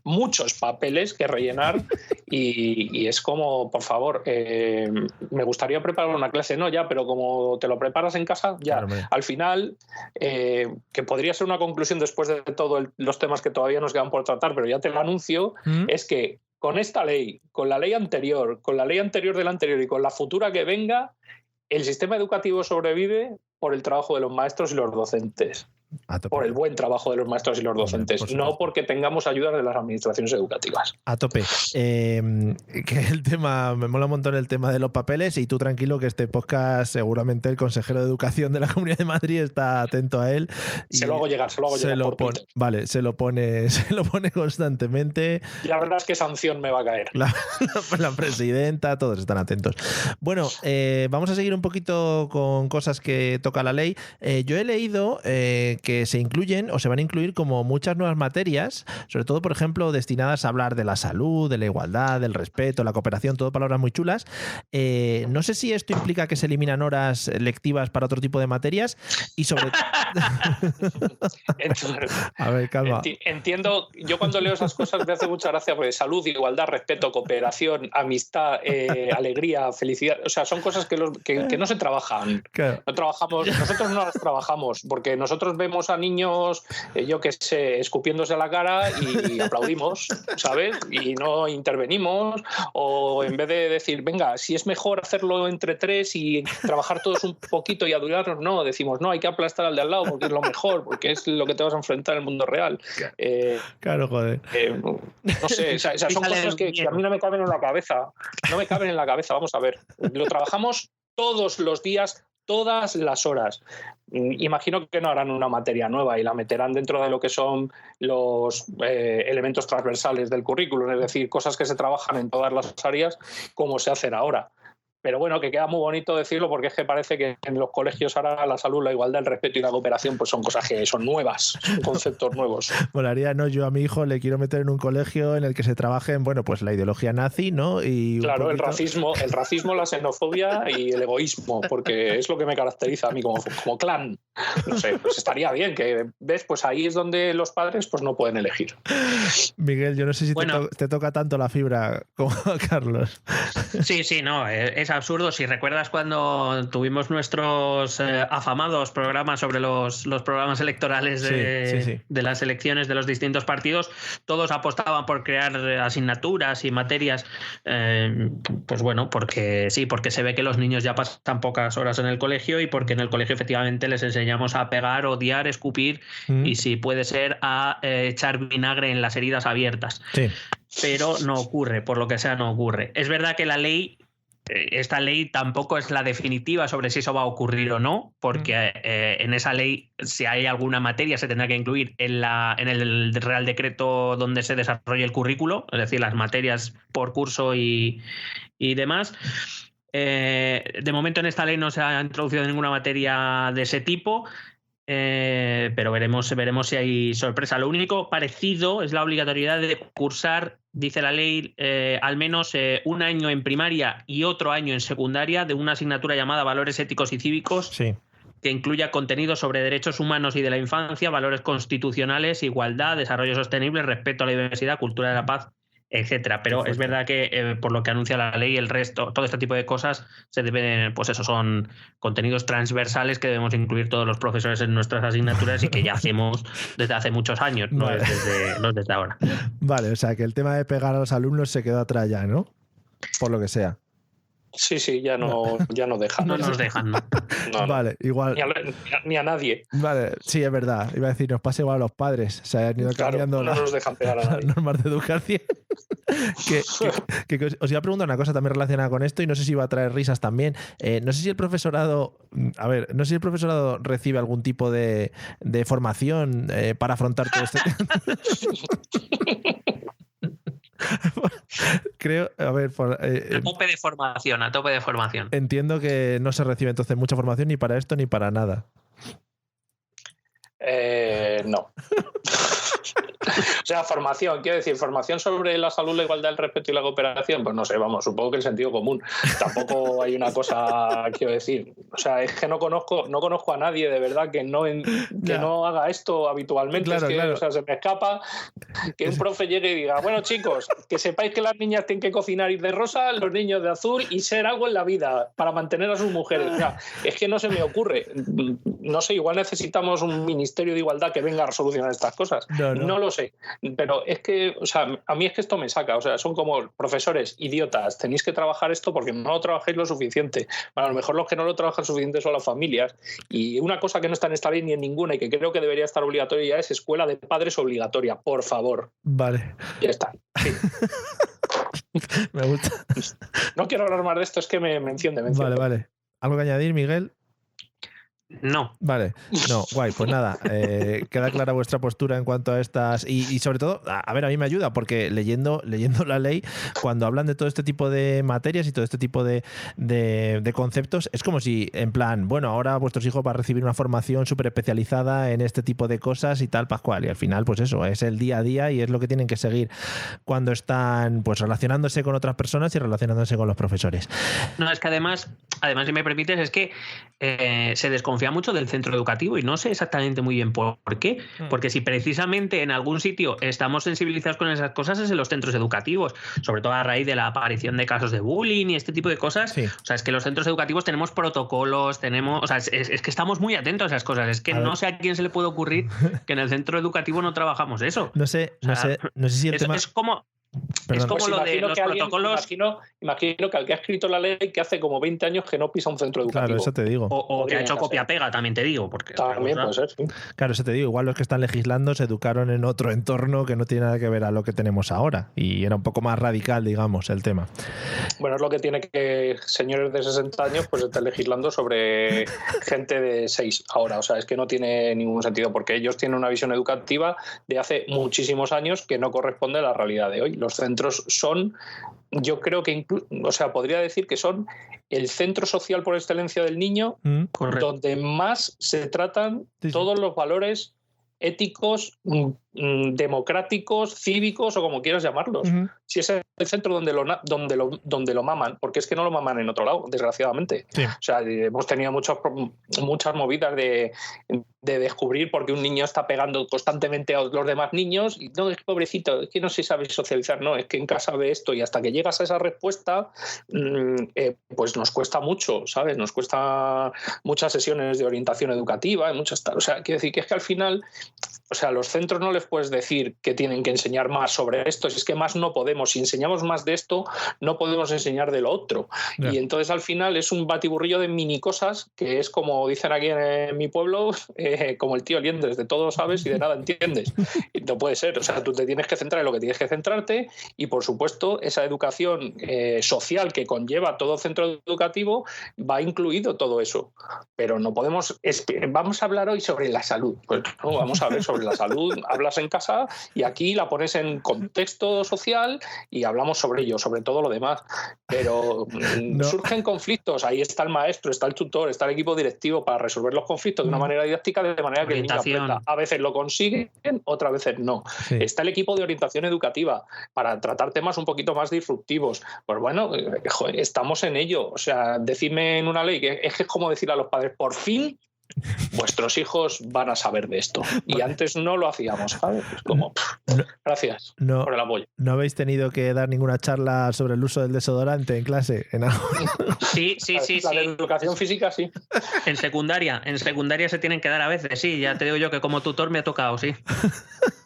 muchos papeles que rellenar y es como, por favor, me gustaría preparar una clase, pero como te lo preparas en casa, ya. Claro, al final, que podría ser una conclusión después de todos los temas que todavía nos quedan por tratar, pero ya te lo anuncio, es que con esta ley, con la ley anterior, con la ley anterior de la anterior y con la futura que venga, el sistema educativo sobrevive por el trabajo de los maestros y los docentes. Por el buen trabajo de los maestros y los docentes, no porque tengamos ayuda de las administraciones educativas. A tope. Que el tema, me mola un montón el tema de los papeles y tú tranquilo que este podcast seguramente el consejero de Educación de la Comunidad de Madrid está atento a él. Se lo hago llegar. Vale, se lo pone constantemente. Y la verdad es que sanción me va a caer. La presidenta, todos están atentos. Bueno, vamos a seguir un poquito con cosas que toca la ley. Yo he leído que se incluyen o se van a incluir como muchas nuevas materias, sobre todo, por ejemplo, destinadas a hablar de la salud, de la igualdad, del respeto, la cooperación, todo palabras muy chulas. No sé si esto implica que se eliminan horas lectivas para otro tipo de materias y sobre... A ver, calma. Entiendo, yo cuando leo esas cosas me hace mucha gracia porque salud, igualdad, respeto, cooperación, amistad, alegría, felicidad, o sea, son cosas que no se trabajan. Claro. No trabajamos, nosotros no las trabajamos porque nosotros vemos a niños, yo qué sé, escupiéndose a la cara y aplaudimos, ¿sabes? Y no intervenimos, o en vez de decir, venga, si es mejor hacerlo entre tres y trabajar todos un poquito y adullarnos, no, decimos, no, hay que aplastar al de al lado porque es lo mejor, porque es lo que te vas a enfrentar en el mundo real. Claro, joder. No sé, o sea, son cosas que a mí no me caben en la cabeza. No me caben en la cabeza, vamos a ver. Lo trabajamos todos los días, todas las horas. Imagino que no harán una materia nueva y la meterán dentro de lo que son los elementos transversales del currículum, es decir, cosas que se trabajan en todas las áreas como se hacen ahora. Pero bueno, que queda muy bonito decirlo porque es que parece que en los colegios ahora la salud, la igualdad, el respeto y la cooperación pues son cosas que son nuevas, son conceptos nuevos. Molaría, ¿no? Yo a mi hijo le quiero meter en un colegio en el que se trabaje en, pues la ideología nazi, ¿no? Y claro, el racismo, la xenofobia y el egoísmo, porque es lo que me caracteriza a mí como clan. No sé, pues estaría bien que, ¿ves? Pues ahí es donde los padres pues no pueden elegir. Miguel, yo no sé si te toca tanto la fibra como a Carlos. Sí, no, es absurdo. Si recuerdas cuando tuvimos nuestros afamados programas sobre los programas electorales de las elecciones de los distintos partidos, todos apostaban por crear asignaturas y materias, pues bueno, porque se ve que los niños ya pasan pocas horas en el colegio y porque en el colegio efectivamente les enseñamos a pegar, odiar, escupir y si puede ser a echar vinagre en las heridas abiertas. Sí. Pero no ocurre, por lo que sea no ocurre. Es verdad que esta ley tampoco es la definitiva sobre si eso va a ocurrir o no, porque en esa ley, si hay alguna materia, se tendrá que incluir en el Real Decreto donde se desarrolle el currículo, es decir, las materias por curso y demás. De momento en esta ley no se ha introducido ninguna materia de ese tipo. Pero veremos si hay sorpresa. Lo único parecido es la obligatoriedad de cursar, dice la ley, al menos un año en primaria y otro año en secundaria de una asignatura llamada Valores Éticos y Cívicos, que incluya contenidos sobre derechos humanos y de la infancia, valores constitucionales, igualdad, desarrollo sostenible, respeto a la diversidad, cultura de la paz, etcétera. Pero es verdad que por lo que anuncia la ley, el resto, todo este tipo de cosas se deben, pues eso, son contenidos transversales que debemos incluir todos los profesores en nuestras asignaturas y que ya hacemos desde hace muchos años, no es desde ahora. Vale, o sea que el tema de pegar a los alumnos se quedó atrás ya, ¿no? Por lo que sea. Sí, ya no dejan. No nos dejan, ¿no? Vale, igual. Ni a nadie. Vale, sí, es verdad. Iba a decir, nos pasa igual a los padres. O sea, han ido cambiando no nos dejan pegar a nadie. Las normas de educación. que os iba a preguntar una cosa también relacionada con esto y no sé si va a traer risas también. No sé si el profesorado recibe algún tipo de formación para afrontar todo esto. Creo, a ver, a tope de formación. Entiendo que no se recibe entonces mucha formación ni para esto ni para nada. No. O sea, formación, quiero decir, formación sobre la salud, la igualdad, el respeto y la cooperación, pues no sé, vamos, supongo que el sentido común. Tampoco hay una cosa, quiero decir, o sea, es que no conozco a nadie de verdad que no haga esto habitualmente. Claro, O sea, se me escapa que un profe llegue y diga, bueno, chicos, que sepáis que las niñas tienen que cocinar ir de rosa, los niños de azul y ser algo en la vida para mantener a sus mujeres. O sea, es que no se me ocurre. No sé, igual necesitamos un ministerio de igualdad que venga a solucionar estas cosas. No lo sé. Pero es que, o sea, a mí es que esto me saca. O sea, son como profesores idiotas. Tenéis que trabajar esto porque no lo trabajáis lo suficiente. Bueno, a lo mejor los que no lo trabajan suficiente son las familias. Y una cosa que no está en esta ley ni en ninguna y que creo que debería estar obligatoria ya es escuela de padres obligatoria. Por favor. Vale. Ya está. Sí. Me gusta. No quiero hablar más de esto, es que me enciende. Vale. ¿Algo que añadir, Miguel? No. Vale, no, guay, pues nada, queda clara vuestra postura en cuanto a estas y sobre todo, a ver, a mí me ayuda porque leyendo la ley, cuando hablan de todo este tipo de materias y todo este tipo de conceptos, es como si, en plan, bueno, ahora vuestros hijos van a recibir una formación súper especializada en este tipo de cosas y tal, Pascual, y al final, pues eso, es el día a día y es lo que tienen que seguir cuando están, pues, relacionándose con otras personas y relacionándose con los profesores. No, es que además, si me permites, es que se desconfía mucho del centro educativo y no sé exactamente muy bien por qué. Porque si precisamente en algún sitio estamos sensibilizados con esas cosas es en los centros educativos, sobre todo a raíz de la aparición de casos de bullying y este tipo de cosas. Sí. O sea, es que los centros educativos tenemos protocolos, o sea, es que estamos muy atentos a esas cosas. Es que no sé a quién se le puede ocurrir que en el centro educativo no trabajamos eso. No sé si el tema... Es como... Perdón. Es como pues lo de los protocolos. Imagino que al que ha escrito la ley que hace como 20 años que no pisa un centro educativo. Claro, eso te digo. O que ha hecho copia-pega, también te digo. Porque también puede ser, sí. Claro, eso te digo. Igual los que están legislando se educaron en otro entorno que no tiene nada que ver a lo que tenemos ahora. Y era un poco más radical, digamos, el tema. Bueno, es lo que tiene que señores de 60 años pues están legislando sobre gente de 6 ahora. O sea, es que no tiene ningún sentido porque ellos tienen una visión educativa de hace muchísimos años que no corresponde a la realidad de hoy. Los centros son, yo creo que podría decir que son el centro social por excelencia del niño, donde más se tratan todos los valores éticos democráticos, cívicos o como quieras llamarlos. Ujú. Si es el centro donde lo maman, porque es que no lo maman en otro lado, desgraciadamente. Sí. O sea, hemos tenido muchas movidas de descubrir por qué un niño está pegando constantemente a los demás niños y no, es que pobrecito, es que no se sabe socializar, no, es que en casa ve esto y hasta que llegas a esa respuesta pues nos cuesta mucho, ¿sabes? Nos cuesta muchas sesiones de orientación educativa y muchas tal. O sea, quiero decir que es que al final, o sea, a los centros no les puedes decir que tienen que enseñar más sobre esto, si es que más no podemos, si enseñamos más de esto no podemos enseñar de lo otro. Ya. Y entonces al final es un batiburrillo de mini cosas que es como dicen aquí en mi pueblo, como el tío Liendres, de todo sabes y de nada entiendes. Y no puede ser, o sea, tú te tienes que centrar en lo que tienes que centrarte y por supuesto esa educación social que conlleva todo centro educativo va incluido todo eso, pero no podemos, vamos a hablar hoy sobre la salud, pues no, vamos a ver sobre la salud, hablas en casa y aquí la pones en contexto social y hablamos sobre ello, sobre todo lo demás, pero No. surgen conflictos, ahí está el maestro, está el tutor, está el equipo directivo para resolver los conflictos de una manera didáctica, de manera que el niño Orientación. aprenda. A veces lo consiguen, otras veces no. Sí. Está el equipo de orientación educativa para tratar temas un poquito más disruptivos. Pues bueno, joder, estamos en ello. O sea, decidme en una ley que es como decir a los padres, por fin vuestros hijos van a saber de esto. Y antes no lo hacíamos, ¿sabes? Es como, gracias No, por el apoyo. ¿no habéis tenido que dar ninguna charla sobre el uso del desodorante en clase? ¿En algo? Sí. La de educación física, sí. En secundaria se tienen que dar a veces, sí. Ya te digo yo que como tutor me ha tocado, sí.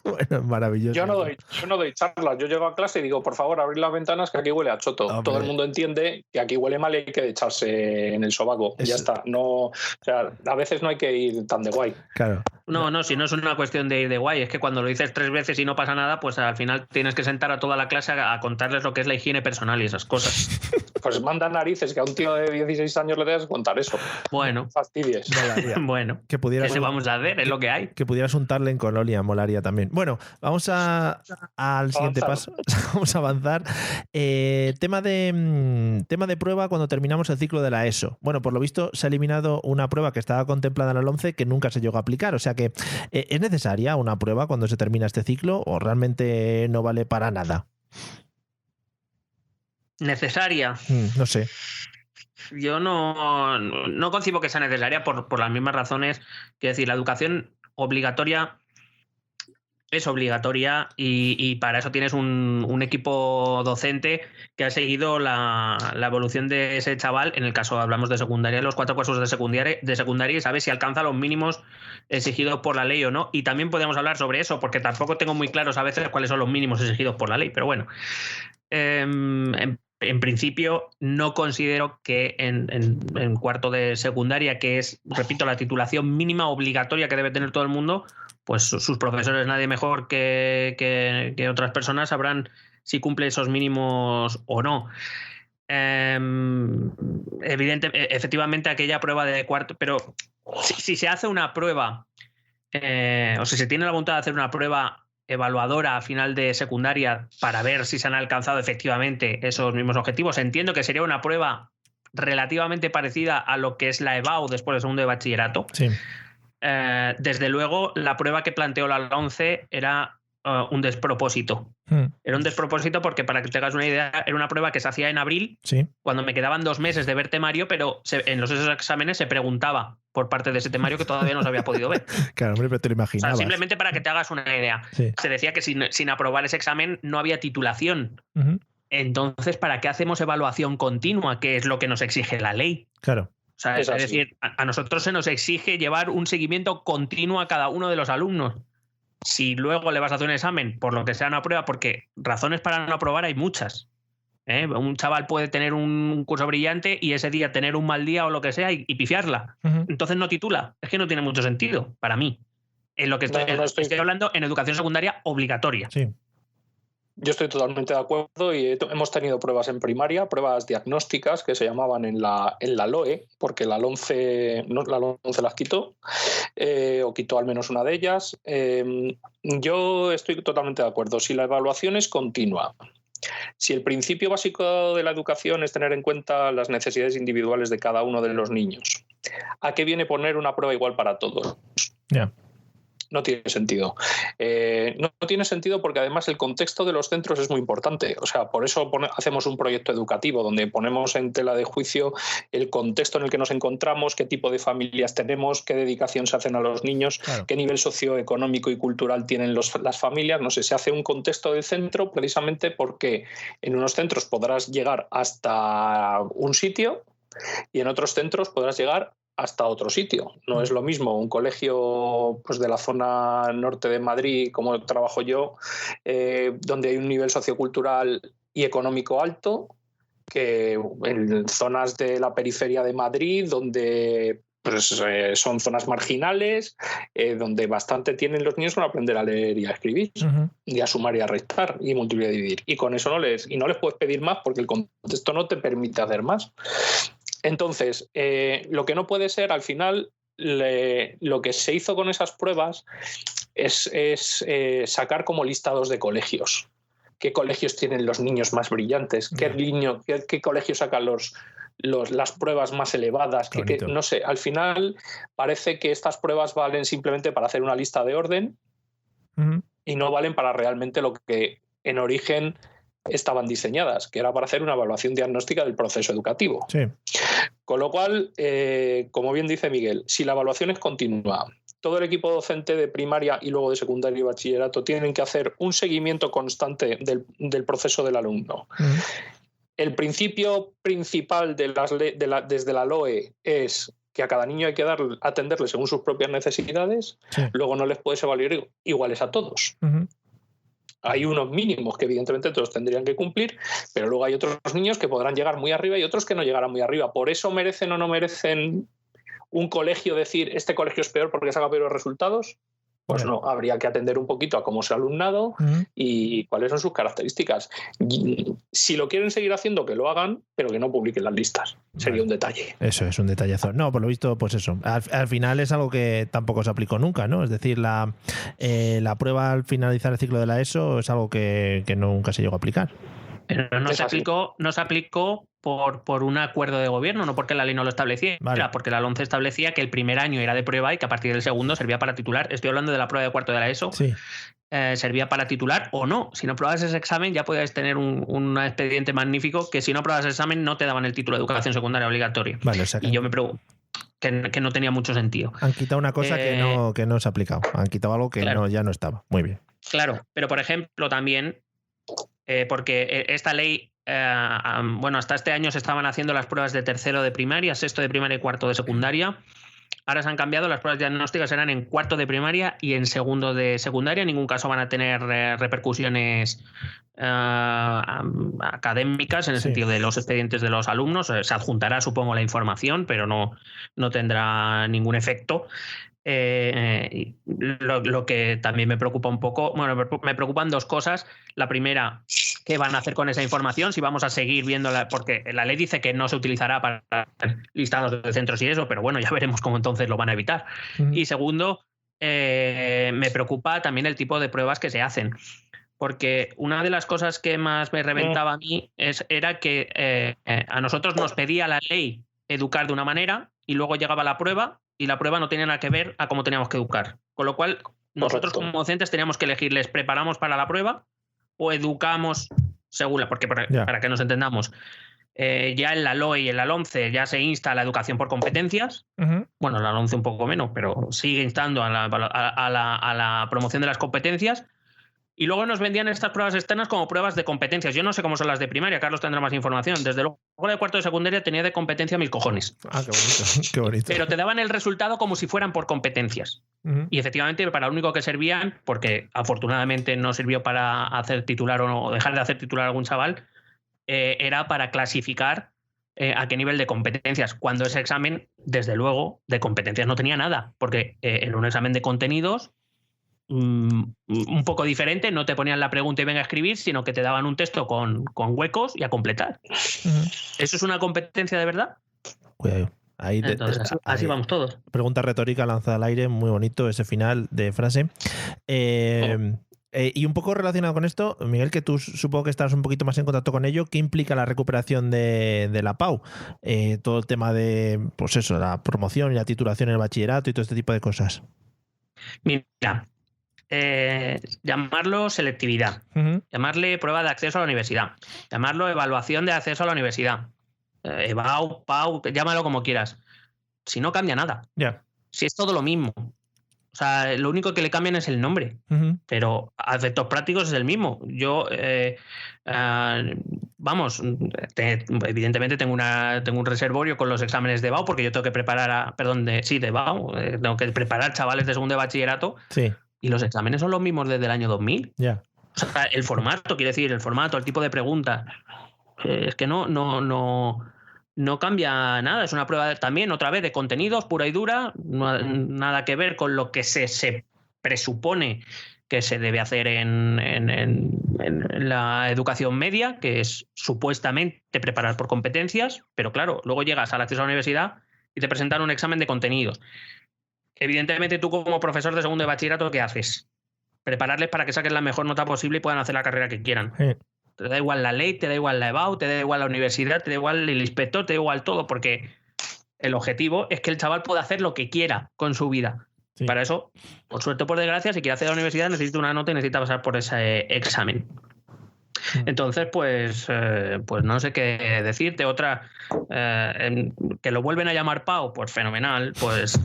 Bueno, maravilloso. Yo no doy charlas. Yo llego a clase y digo, por favor, abrid las ventanas que aquí huele a choto. Hombre. Todo el mundo entiende que aquí huele mal y hay que echarse en el sobaco. Ya está. No, o sea, a veces no hay que ir tan de guay. Claro. No, si no es una cuestión de ir de guay, es que cuando lo dices 3 veces y no pasa nada, pues al final tienes que sentar a toda la clase a contarles lo que es la higiene personal y esas cosas. Pues manda narices que a un tío de 16 años le debes contar eso. Bueno, Fastidies. Molaría. bueno. Que pudieras, ¿Qué le vamos a hacer? Es lo que hay. que pudieras untarle en colonia, molaría también. Bueno, vamos al siguiente paso. Vamos a avanzar. Tema de prueba cuando terminamos el ciclo de la ESO. Bueno, por lo visto se ha eliminado una prueba que estaba contemplada en el 11 que nunca se llegó a aplicar. O sea que ¿es necesaria una prueba cuando se termina este ciclo o realmente no vale para nada? Necesaria. No sé. Yo no concibo que sea necesaria por las mismas razones. Quiero decir, la educación obligatoria es obligatoria y para eso tienes un equipo docente que ha seguido la evolución de ese chaval. En el caso, hablamos de secundaria, los 4 cursos de secundaria y sabe si alcanza los mínimos exigidos por la ley o no. Y también podemos hablar sobre eso, porque tampoco tengo muy claros a veces cuáles son los mínimos exigidos por la ley. Pero bueno, en principio no considero que en cuarto de secundaria, que es, repito, la titulación mínima obligatoria que debe tener todo el mundo, pues sus profesores, nadie mejor que otras personas, sabrán si cumple esos mínimos o no. Efectivamente, aquella prueba de cuarto, pero si se hace una prueba, o si se tiene la voluntad de hacer una prueba evaluadora a final de secundaria para ver si se han alcanzado efectivamente esos mismos objetivos, entiendo que sería una prueba relativamente parecida a lo que es la EBAU después del segundo de bachillerato. Sí. Desde luego, la prueba que planteó la 11 era un despropósito. Era un despropósito porque, para que te hagas una idea, era una prueba que se hacía en abril, Sí. cuando me quedaban 2 meses de ver temario, pero en esos exámenes se preguntaba por parte de ese temario que todavía no se había podido ver. Claro, hombre, pero te lo O sea, imaginabas. simplemente para que te hagas una idea. Sí. Se decía que sin aprobar ese examen no había titulación. Ujú. Entonces, ¿para qué hacemos evaluación continua? Que es lo que nos exige la ley. Claro. O sea, es decir, a nosotros se nos exige llevar un seguimiento continuo a cada uno de los alumnos. Si luego le vas a hacer un examen, por lo que sea una prueba, porque razones para no aprobar hay muchas. Un chaval puede tener un curso brillante y ese día tener un mal día o lo que sea y pifiarla. Ujú. Entonces no titula. Es que no tiene mucho sentido para mí. En lo que estoy hablando en educación secundaria obligatoria. Sí. Yo estoy totalmente de acuerdo y hemos tenido pruebas en primaria, pruebas diagnósticas que se llamaban en la LOE, porque la 11 las quitó, o quitó al menos una de ellas. Yo estoy totalmente de acuerdo. Si la evaluación es continua, si el principio básico de la educación es tener en cuenta las necesidades individuales de cada uno de los niños, ¿a qué viene poner una prueba igual para todos? Yeah. No tiene sentido. No tiene sentido porque además el contexto de los centros es muy importante. O sea, por eso hacemos un proyecto educativo donde ponemos en tela de juicio el contexto en el que nos encontramos, qué tipo de familias tenemos, qué dedicación se hacen a los niños, claro, qué nivel socioeconómico y cultural tienen las familias. No sé, se hace un contexto del centro precisamente porque en unos centros podrás llegar hasta un sitio y en otros centros podrás llegar hasta otro sitio. No es lo mismo un colegio pues, de la zona norte de Madrid, como trabajo yo, donde hay un nivel sociocultural y económico alto, que en zonas de la periferia de Madrid, donde pues, son zonas marginales, donde bastante tienen los niños para aprender a leer y a escribir, y a sumar y a restar y multiplicar y dividir. Y con eso no les puedes pedir más porque el contexto no te permite hacer más. Entonces, lo que no puede ser, al final, lo que se hizo con esas pruebas es sacar como listados de colegios. ¿Qué colegios tienen los niños más brillantes? ¿Qué colegios sacan las pruebas más elevadas? No sé, al final parece que estas pruebas valen simplemente para hacer una lista de orden y no valen para realmente lo que en origen estaban diseñadas, que era para hacer una evaluación diagnóstica del proceso educativo. Sí. Con lo cual, como bien dice Miguel, si la evaluación es continua, todo el equipo docente de primaria y luego de secundaria y bachillerato tienen que hacer un seguimiento constante del proceso del alumno. El principio principal desde la LOE es que a cada niño hay que atenderle según sus propias necesidades, sí. Luego no les puedes evaluar iguales a todos. Hay unos mínimos que evidentemente todos tendrían que cumplir, pero luego hay otros niños que podrán llegar muy arriba y otros que no llegarán muy arriba. ¿Por eso merecen o no merecen un colegio decir este colegio es peor porque saca peores resultados? Pues no, habría que atender un poquito a cómo es el alumnado y cuáles son sus características. Si lo quieren seguir haciendo, que lo hagan, pero que no publiquen las listas. Sería un detalle. Eso es un detallazo. No, por lo visto, pues eso. Al final es algo que tampoco se aplicó nunca, ¿no? Es decir, la prueba al finalizar el ciclo de la ESO es algo que nunca se llegó a aplicar. Pero no se aplicó por un acuerdo de gobierno, no porque la ley no lo establecía, porque la LOMCE establecía que el primer año era de prueba y que a partir del segundo servía para titular. Estoy hablando de la prueba de cuarto de la ESO. Sí. Servía para titular o no. Si no aprobabas ese examen ya podías tener un expediente magnífico que si no aprobabas ese examen no te daban el título de educación secundaria obligatoria. Vale, o sea, y yo me pregunto que no tenía mucho sentido. Han quitado una cosa que no se ha aplicado. Han quitado algo que ya no estaba. Muy bien. Claro, pero por ejemplo también porque esta ley, hasta este año se estaban haciendo las pruebas de tercero de primaria, sexto de primaria y cuarto de secundaria. Ahora se han cambiado, las pruebas diagnósticas serán en cuarto de primaria y en segundo de secundaria. En ningún caso van a tener repercusiones académicas en el sentido de los expedientes de los alumnos. Se adjuntará, supongo, la información, pero no tendrá ningún efecto. Lo que también me preocupa un poco, me preocupan dos cosas. La primera, ¿qué van a hacer con esa información? Si vamos a seguir viéndola, porque la ley dice que no se utilizará para listados de centros y eso, pero bueno, ya veremos cómo entonces lo van a evitar. Y segundo, me preocupa también el tipo de pruebas que se hacen. Porque una de las cosas que más me reventaba a mí era que a nosotros nos pedía la ley educar de una manera y luego llegaba la prueba y la prueba no tenía nada que ver a cómo teníamos que educar. Con lo cual, nosotros como docentes teníamos que elegir, ¿les preparamos para la prueba o educamos según la? Porque para que nos entendamos, ya en la LOE y en la LOMCE ya se insta a la educación por competencias. Bueno, la LOMCE un poco menos, pero sigue instando a la promoción de las competencias. Y luego nos vendían estas pruebas externas como pruebas de competencias. Yo no sé cómo son las de primaria, Carlos tendrá más información. Desde luego, de cuarto de secundaria tenía de competencia mis cojones. Ah, qué bonito, qué bonito. Pero te daban el resultado como si fueran por competencias. Y efectivamente, para lo único que servían, porque afortunadamente no sirvió para hacer titular o dejar de hacer titular a algún chaval, era para clasificar a qué nivel de competencias. Cuando ese examen, desde luego, de competencias no tenía nada, porque era un examen de contenidos un poco diferente, no te ponían la pregunta y venga a escribir, sino que te daban un texto con huecos y a completar. ¿Eso es una competencia de verdad? Cuidado. Entonces, así vamos todos. Pregunta retórica lanzada al aire, muy bonito ese final de frase. Y un poco relacionado con esto, Miguel, que tú supongo que estás un poquito más en contacto con ello, ¿qué implica la recuperación de la PAU? Todo el tema de, pues eso, la promoción y la titulación en el bachillerato y todo este tipo de cosas. Mira, llamarlo selectividad, llamarle prueba de acceso a la universidad, llamarlo evaluación de acceso a la universidad, EBAU, PAU, llámalo como quieras. Si no cambia nada. Si es todo lo mismo. O sea, lo único que le cambian es el nombre, pero a efectos prácticos es el mismo. Yo, evidentemente tengo un reservorio con los exámenes de BAU, porque yo tengo que preparar, de BAU, tengo que preparar chavales de segundo de bachillerato, y los exámenes son los mismos desde el año 2000. O sea, el formato, quiere decir, el tipo de pregunta, es que no cambia nada, es una prueba también, otra vez, de contenidos pura y dura, nada que ver con lo que se presupone que se debe hacer en la educación media, que es supuestamente preparar por competencias, pero claro, luego llegas al acceso a la universidad y te presentan un examen de contenidos. Evidentemente tú como profesor de segundo de bachillerato, ¿qué haces? Prepararles para que saquen la mejor nota posible y puedan hacer la carrera que quieran. Te da igual la ley, te da igual la EBAU, te da igual la universidad, te da igual el inspector, te da igual todo, porque el objetivo es que el chaval pueda hacer lo que quiera con su vida. Para eso, por suerte o por desgracia, si quiere hacer la universidad necesita una nota y necesita pasar por ese examen. Entonces, pues no sé qué decirte. Otra, que lo vuelven a llamar Pau, pues fenomenal. Pues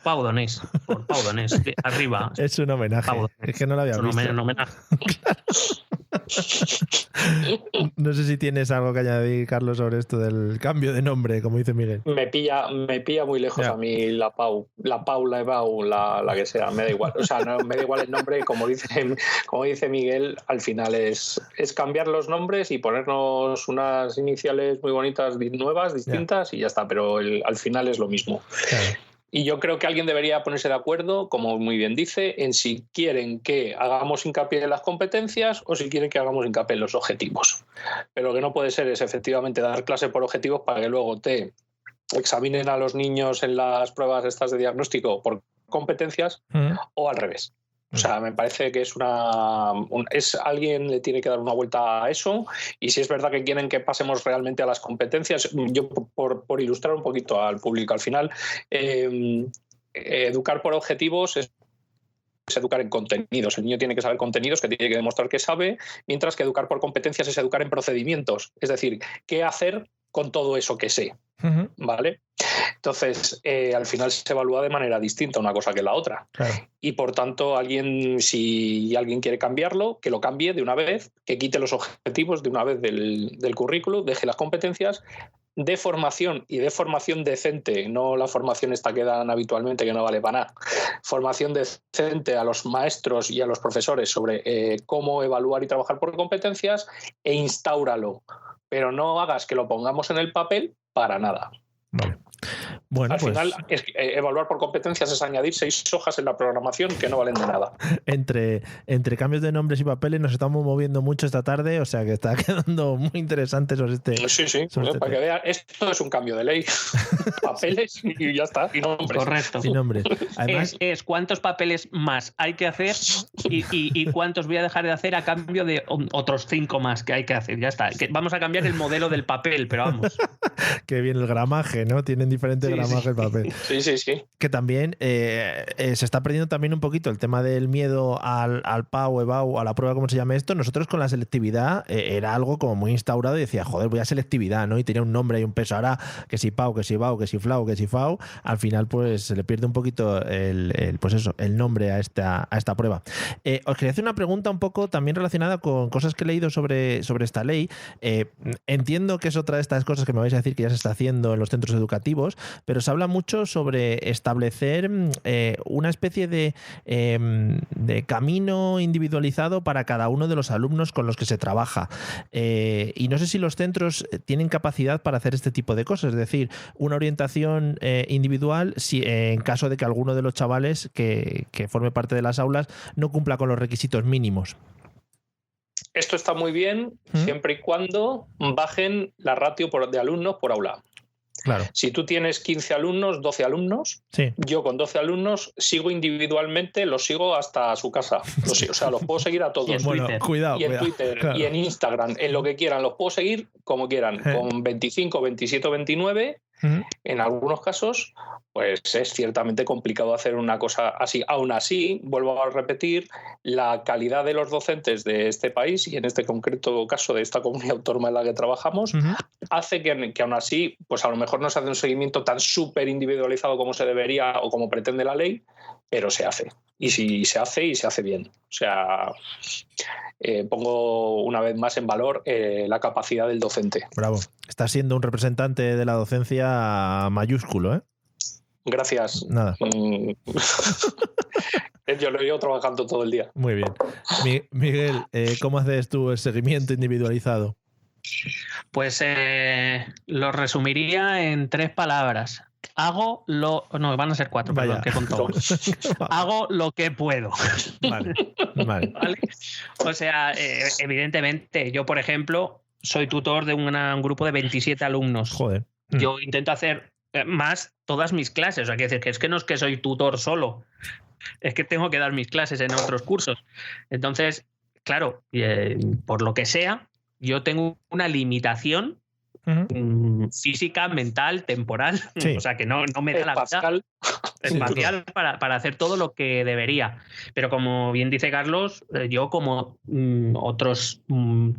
Pau Donés. Por Pau Donés, arriba. Es un homenaje. Es que no lo había visto. Un homenaje. No sé si tienes algo que añadir, Carlos, sobre esto del cambio de nombre, como dice Miguel. Me pilla muy lejos a mí la Pau, la EBAU, la que sea, me da igual. O sea, no me da igual el nombre, como dice Miguel, al final es cambiar los nombres y ponernos unas iniciales muy bonitas, nuevas, distintas, y ya está, pero al final es lo mismo. Y yo creo que alguien debería ponerse de acuerdo, como muy bien dice, en si quieren que hagamos hincapié en las competencias o si quieren que hagamos hincapié en los objetivos. Pero lo que no puede ser es efectivamente dar clase por objetivos para que luego te examinen a los niños en las pruebas estas de diagnóstico por competencias o al revés. O sea, me parece que alguien le tiene que dar una vuelta a eso, y si es verdad que quieren que pasemos realmente a las competencias, yo por ilustrar un poquito al público, al final, educar por objetivos es educar en contenidos. El niño tiene que saber contenidos, que tiene que demostrar que sabe, mientras que educar por competencias es educar en procedimientos, es decir, qué hacer con todo eso que sé. ¿Vale? Entonces, al final se evalúa de manera distinta una cosa que la otra. Y por tanto, si alguien quiere cambiarlo, que lo cambie de una vez, que quite los objetivos de una vez del currículum, deje las competencias de formación, y de formación decente, no la formación esta que dan habitualmente que no vale para nada. Formación decente a los maestros y a los profesores sobre cómo evaluar y trabajar por competencias, e instáuralo. Pero no hagas que lo pongamos en el papel para nada. Vale. Bueno, al final, evaluar por competencias es añadir 6 hojas en la programación que no valen de nada. Entre cambios de nombres y papeles nos estamos moviendo mucho esta tarde, o sea que está quedando muy interesante sobre este. Sí, para que vea, esto es un cambio de ley. Papeles y ya está, y nombres. Correcto. Y nombres. Además, es cuántos papeles más hay que hacer y cuántos voy a dejar de hacer a cambio de otros 5 más que hay que hacer. Ya está. Vamos a cambiar el modelo del papel, pero vamos. Que bien el gramaje, ¿no? Tienen diferentes gramajes el papel. Sí. Que también se está perdiendo también un poquito el tema del miedo al PAU, EBAU, a la prueba, como se llame esto. Nosotros con la selectividad era algo como muy instaurado y decía, joder, voy a selectividad, ¿no? Y tenía un nombre y un peso. Ahora que si PAU, que si EBAU, que si FLAU, que si FAU, al final pues se le pierde un poquito el nombre a esta prueba. Os quería hacer una pregunta un poco también relacionada con cosas que he leído sobre esta ley. Entiendo que es otra de estas cosas que me vais a decir que ya se está haciendo en los centros educativos, pero se habla mucho sobre establecer una especie de camino individualizado para cada uno de los alumnos con los que se trabaja. Y no sé si los centros tienen capacidad para hacer este tipo de cosas, es decir, una orientación individual si en caso de que alguno de los chavales que forme parte de las aulas no cumpla con los requisitos mínimos. Esto está muy bien siempre y cuando bajen la ratio de alumnos por aula. Claro. Si tú tienes 15 alumnos, 12 alumnos, yo con 12 alumnos sigo individualmente, los sigo hasta su casa. Los puedo seguir a todos. Cuidado. Y en Twitter, y en Instagram, en lo que quieran, los puedo seguir como quieran, con 25, 27 o 29, En algunos casos, pues es ciertamente complicado hacer una cosa así. Aún así, vuelvo a repetir, la calidad de los docentes de este país, y en este concreto caso de esta comunidad autónoma en la que trabajamos, hace que aún así, pues a lo mejor no se hace un seguimiento tan súper individualizado como se debería o como pretende la ley, pero se hace. Y si se hace, y se hace bien. O sea, pongo una vez más en valor la capacidad del docente. Bravo. Estás siendo un representante de la docencia mayúsculo, ¿eh? Gracias. Nada. Yo lo llevo trabajando todo el día. Muy bien. Miguel, ¿cómo haces tú el seguimiento individualizado? Pues lo resumiría en 3 palabras. No, van a ser 4, perdón, que he contado. Hago lo que puedo. Vale. ¿Vale? O sea, evidentemente, yo, por ejemplo, soy tutor de un grupo de 27 alumnos. Joder. Yo intento hacer más todas mis clases. O sea, quiero decir que es que no es que soy tutor solo, es que tengo que dar mis clases en otros cursos. Entonces, claro, por lo que sea, yo tengo una limitación física, mental, temporal, o sea que no me da la vida espacial para hacer todo lo que debería. Pero como bien dice Carlos, yo como otros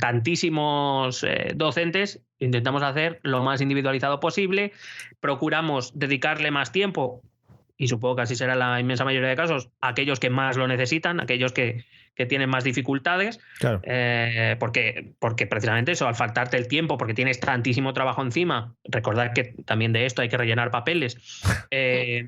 tantísimos docentes intentamos hacer lo más individualizado posible, procuramos dedicarle más tiempo, y supongo que así será la inmensa mayoría de casos, a aquellos que más lo necesitan, aquellos que tienen más dificultades, claro. Porque precisamente eso, al faltarte el tiempo, porque tienes tantísimo trabajo encima, recordad que también de esto hay que rellenar papeles. Que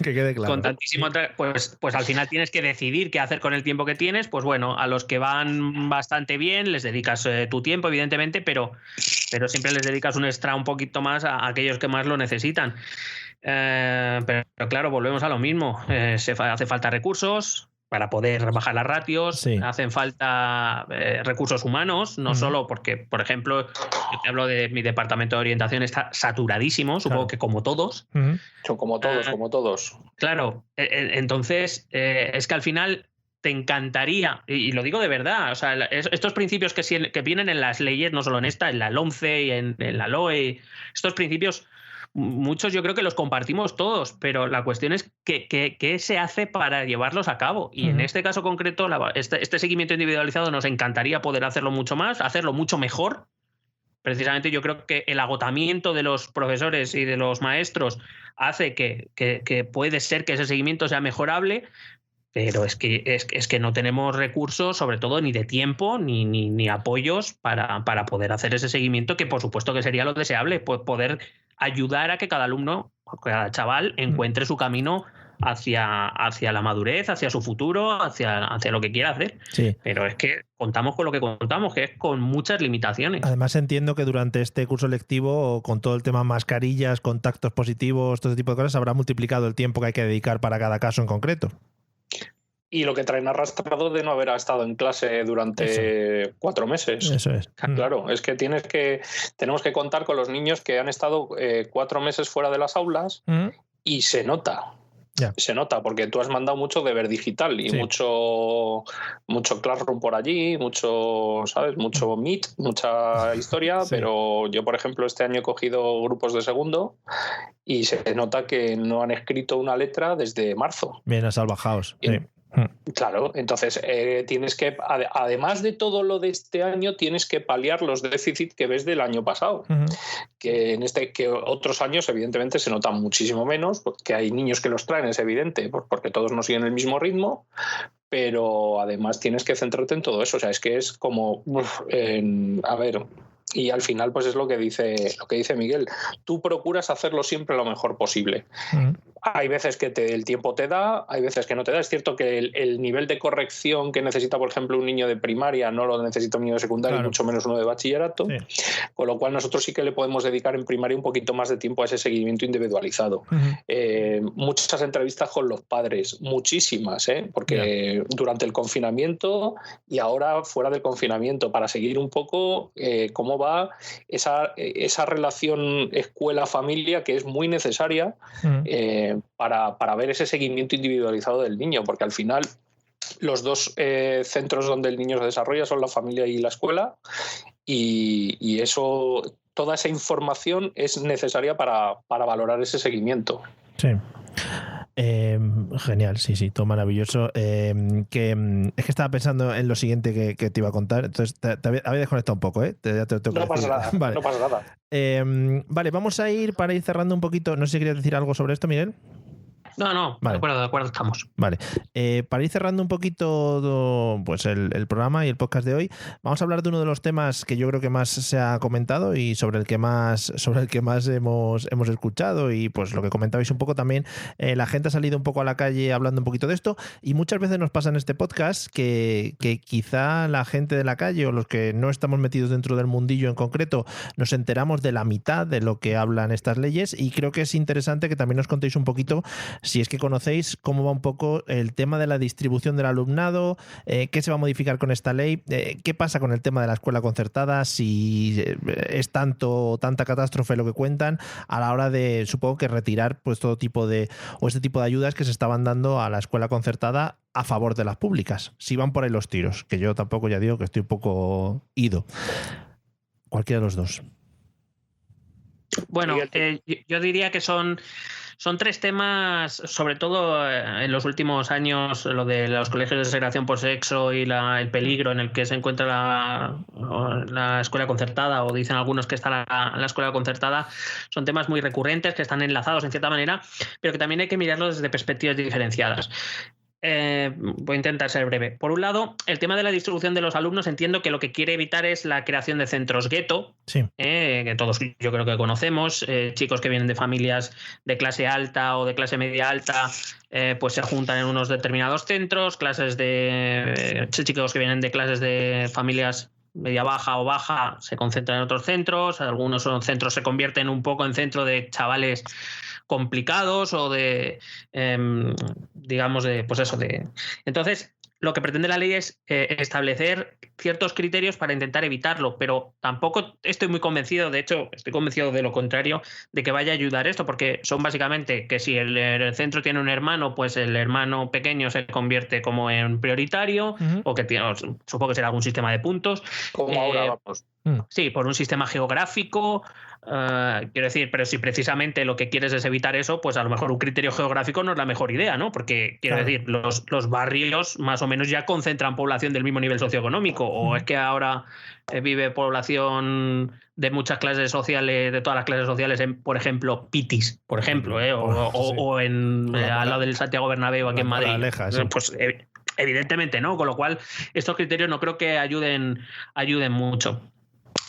quede claro. Con tantísimo pues al final tienes que decidir qué hacer con el tiempo que tienes. Pues bueno, a los que van bastante bien les dedicas tu tiempo, evidentemente, pero siempre les dedicas un extra un poquito más a aquellos que más lo necesitan. Pero claro, volvemos a lo mismo. Hace falta recursos para poder bajar las ratios, hacen falta recursos humanos, no solo porque, por ejemplo, yo te hablo de mi departamento de orientación, está saturadísimo, supongo que como todos. Son como todos. Claro, entonces es que al final te encantaría, y lo digo de verdad, o sea, estos principios que vienen en las leyes, no solo en esta, en la LOMCE y en la LOE, estos principios, muchos yo creo que los compartimos todos, pero la cuestión es qué se hace para llevarlos a cabo. Y en este caso concreto, este seguimiento individualizado nos encantaría poder hacerlo mucho más, hacerlo mucho mejor. Precisamente yo creo que el agotamiento de los profesores y de los maestros hace que puede ser que ese seguimiento sea mejorable, pero es que no tenemos recursos, sobre todo ni de tiempo ni apoyos para poder hacer ese seguimiento, que por supuesto que sería lo deseable, pues poder ayudar a que cada alumno, cada chaval encuentre su camino hacia la madurez, hacia su futuro, hacia lo que quiera hacer. Sí. Pero es que contamos con lo que contamos, que es con muchas limitaciones. Además entiendo que durante este curso lectivo, con todo el tema mascarillas, contactos positivos, todo ese tipo de cosas, habrá multiplicado el tiempo que hay que dedicar para cada caso en concreto. Y lo que traen arrastrado de no haber estado en clase durante 4 meses. Eso es. Claro, es que tenemos que contar con los niños que han estado 4 meses fuera de las aulas y se nota. Yeah. Se nota, porque tú has mandado mucho deber digital y mucho Classroom por allí, mucho Meet, mucha historia, pero yo, por ejemplo, este año he cogido grupos de segundo y se nota que no han escrito una letra desde marzo. Bien salvajaos. Sí. Claro, entonces tienes que, además de todo lo de este año, tienes que paliar los déficits que ves del año pasado, que otros años evidentemente se notan muchísimo menos, porque hay niños que los traen, es evidente, porque todos no siguen el mismo ritmo, pero además tienes que centrarte en todo eso, o sea, es que es como, y al final pues es lo que dice Miguel, tú procuras hacerlo siempre lo mejor posible. Hay veces que el tiempo te da, hay veces que no te da. Es cierto que el nivel de corrección que necesita, por ejemplo, un niño de primaria no lo necesita un niño de secundaria, mucho menos uno de bachillerato, con lo cual nosotros sí que le podemos dedicar en primaria un poquito más de tiempo a ese seguimiento individualizado. Muchas entrevistas con los padres, muchísimas, porque durante el confinamiento y ahora fuera del confinamiento, para seguir un poco cómo va esa relación escuela-familia, que es muy necesaria para ver ese seguimiento individualizado del niño, porque al final los dos centros donde el niño se desarrolla son la familia y la escuela, y eso toda esa información es necesaria para valorar ese seguimiento. Sí. Genial, sí, todo maravilloso. Es que estaba pensando en lo siguiente que te iba a contar, entonces te había desconectado un poco, ¿eh? No pasa nada, vale. No pasa nada. Vale, vamos a ir para ir cerrando un poquito. No sé si querías decir algo sobre esto, Miguel. No, vale. de acuerdo estamos. Vale, para ir cerrando un poquito pues el programa y el podcast de hoy, vamos a hablar de uno de los temas que yo creo que más se ha comentado y sobre el que más hemos escuchado, y pues lo que comentabais un poco también, la gente ha salido un poco a la calle hablando un poquito de esto, y muchas veces nos pasa en este podcast que quizá la gente de la calle o los que no estamos metidos dentro del mundillo en concreto nos enteramos de la mitad de lo que hablan estas leyes, y creo que es interesante que también nos contéis un poquito, si es que conocéis, cómo va un poco el tema de la distribución del alumnado, qué se va a modificar con esta ley, qué pasa con el tema de la escuela concertada, si es tanta catástrofe lo que cuentan a la hora de, supongo que retirar pues todo tipo de, o este tipo de ayudas que se estaban dando a la escuela concertada a favor de las públicas. Si van por ahí los tiros, que yo tampoco, ya digo que estoy un poco ido. Cualquiera de los dos. Bueno, yo diría que son tres temas, sobre todo en los últimos años, lo de los colegios de segregación por sexo y el peligro en el que se encuentra la escuela concertada, o dicen algunos que está la escuela concertada, son temas muy recurrentes, que están enlazados en cierta manera, pero que también hay que mirarlos desde perspectivas diferenciadas. Voy a intentar ser breve. Por un lado, el tema de la distribución de los alumnos, entiendo que lo que quiere evitar es la creación de centros gueto, sí. Que todos yo creo que conocemos, chicos que vienen de familias de clase alta o de clase media alta, pues se juntan en unos determinados centros, chicos que vienen de clases de familias media baja o baja se concentran en otros centros, algunos centros se convierten un poco en centro de chavales complicados o de digamos de pues eso de. Entonces lo que pretende la ley es establecer ciertos criterios para intentar evitarlo, pero tampoco estoy muy convencido, de hecho estoy convencido de lo contrario, de que vaya a ayudar esto, porque son básicamente que si el centro tiene un hermano, pues el hermano pequeño se convierte como en prioritario, o que tiene, supongo que será algún sistema de puntos. Como ahora vamos. Sí, por un sistema geográfico. Quiero decir, pero si precisamente lo que quieres es evitar eso, pues a lo mejor un criterio geográfico no es la mejor idea, ¿no? Porque quiero decir, los barrios más o menos ya concentran población del mismo nivel socioeconómico, o es que ahora vive población de muchas clases sociales, de todas las clases sociales, en, por ejemplo, Pitis, por ejemplo, o en al lado del Santiago Bernabéu, aquí en Madrid. Aleja, sí. Pues evidentemente no, con lo cual estos criterios no creo que ayuden mucho.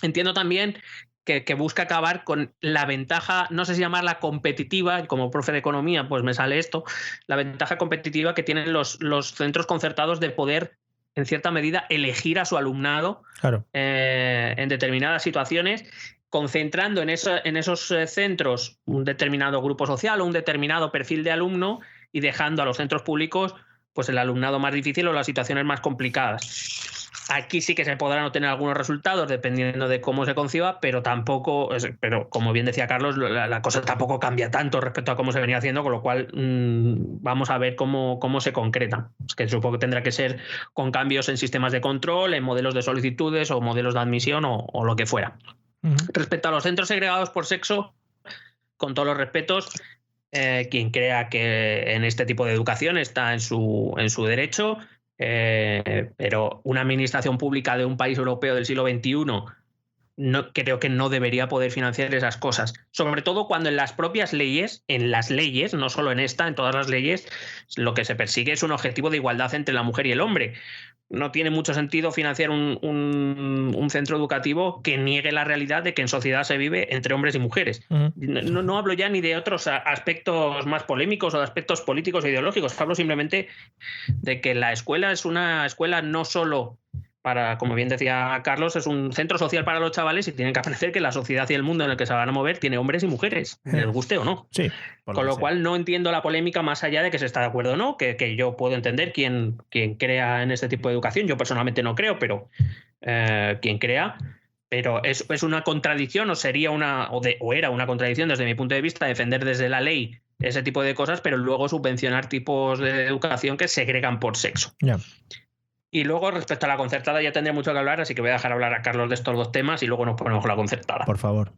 Entiendo también que busca acabar con la ventaja, no sé si llamarla competitiva, como profe de economía pues me sale esto, la ventaja competitiva que tienen los centros concertados de poder, en cierta medida, elegir a su alumnado, claro, en determinadas situaciones, concentrando en esos centros un determinado grupo social o un determinado perfil de alumno, y dejando a los centros públicos pues el alumnado más difícil o las situaciones más complicadas. Aquí sí que se podrán obtener algunos resultados dependiendo de cómo se conciba, pero como bien decía Carlos, la cosa tampoco cambia tanto respecto a cómo se venía haciendo, con lo cual vamos a ver cómo se concreta. Es que supongo que tendrá que ser con cambios en sistemas de control, en modelos de solicitudes o modelos de admisión o lo que fuera. Respecto a los centros segregados por sexo, con todos los respetos, quien crea que en este tipo de educación está en su derecho, pero una administración pública de un país europeo del siglo XXI creo que no debería poder financiar esas cosas, sobre todo cuando en las propias leyes, no solo en esta, en todas las leyes, lo que se persigue es un objetivo de igualdad entre la mujer y el hombre. No tiene mucho sentido financiar un centro educativo que niegue la realidad de que en sociedad se vive entre hombres y mujeres. No hablo ya ni de otros aspectos más polémicos o de aspectos políticos o ideológicos. Hablo simplemente de que la escuela es una escuela no solo para, como bien decía Carlos, es un centro social para los chavales, y tienen que aprender que la sociedad y el mundo en el que se van a mover tiene hombres y mujeres, les guste o no. Sí, con lo cual no entiendo la polémica, más allá de que se está de acuerdo o no, que yo puedo entender quien crea en este tipo de educación. Yo personalmente no creo, pero quien crea. Pero es una contradicción, o era una contradicción desde mi punto de vista, defender desde la ley ese tipo de cosas, pero luego subvencionar tipos de educación que segregan por sexo. Yeah. Y luego, respecto a la concertada, ya tendría mucho que hablar, así que voy a dejar hablar a Carlos de estos dos temas y luego nos ponemos con la concertada. Por favor.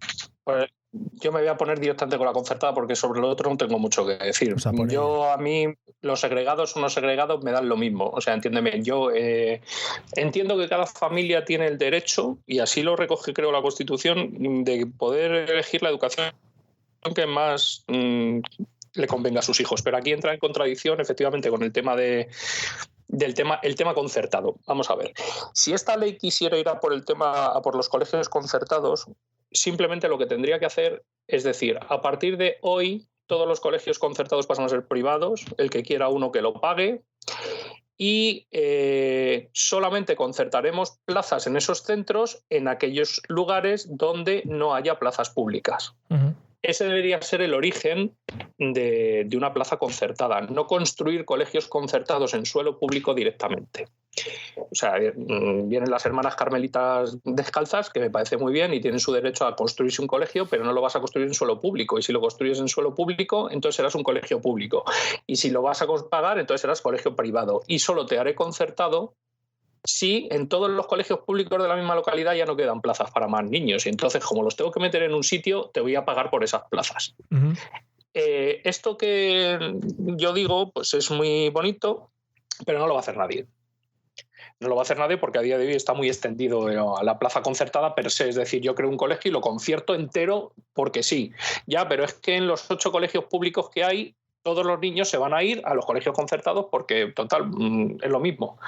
Pues yo me voy a poner directamente con la concertada porque sobre lo otro no tengo mucho que decir. A mí, los segregados o no segregados me dan lo mismo. O sea, entiéndeme, yo entiendo que cada familia tiene el derecho, y así lo recoge, creo, la Constitución, de poder elegir la educación que más le convenga a sus hijos. Pero aquí entra en contradicción, efectivamente, con el tema el tema concertado. Vamos a ver. Si esta ley quisiera ir a por los colegios concertados, simplemente lo que tendría que hacer es decir, a partir de hoy todos los colegios concertados pasan a ser privados, el que quiera uno que lo pague, y solamente concertaremos plazas en esos centros en aquellos lugares donde no haya plazas públicas. Uh-huh. Ese debería ser el origen de una plaza concertada, no construir colegios concertados en suelo público directamente. O sea, vienen las hermanas carmelitas descalzas, que me parece muy bien, y tienen su derecho a construirse un colegio, pero no lo vas a construir en suelo público. Y si lo construyes en suelo público, entonces serás un colegio público. Y si lo vas a pagar, entonces serás colegio privado. Y solo te haré concertado si en todos los colegios públicos de la misma localidad ya no quedan plazas para más niños. Y entonces, como los tengo que meter en un sitio, te voy a pagar por esas plazas. Uh-huh. Esto que yo digo, pues es muy bonito, pero no lo va a hacer nadie. No lo va a hacer nadie porque a día de hoy está muy extendido a la plaza concertada per se. Es decir, yo creo un colegio y lo concierto entero porque sí. Ya, pero es que en los 8 colegios públicos que hay, todos los niños se van a ir a los colegios concertados porque, total, es lo mismo.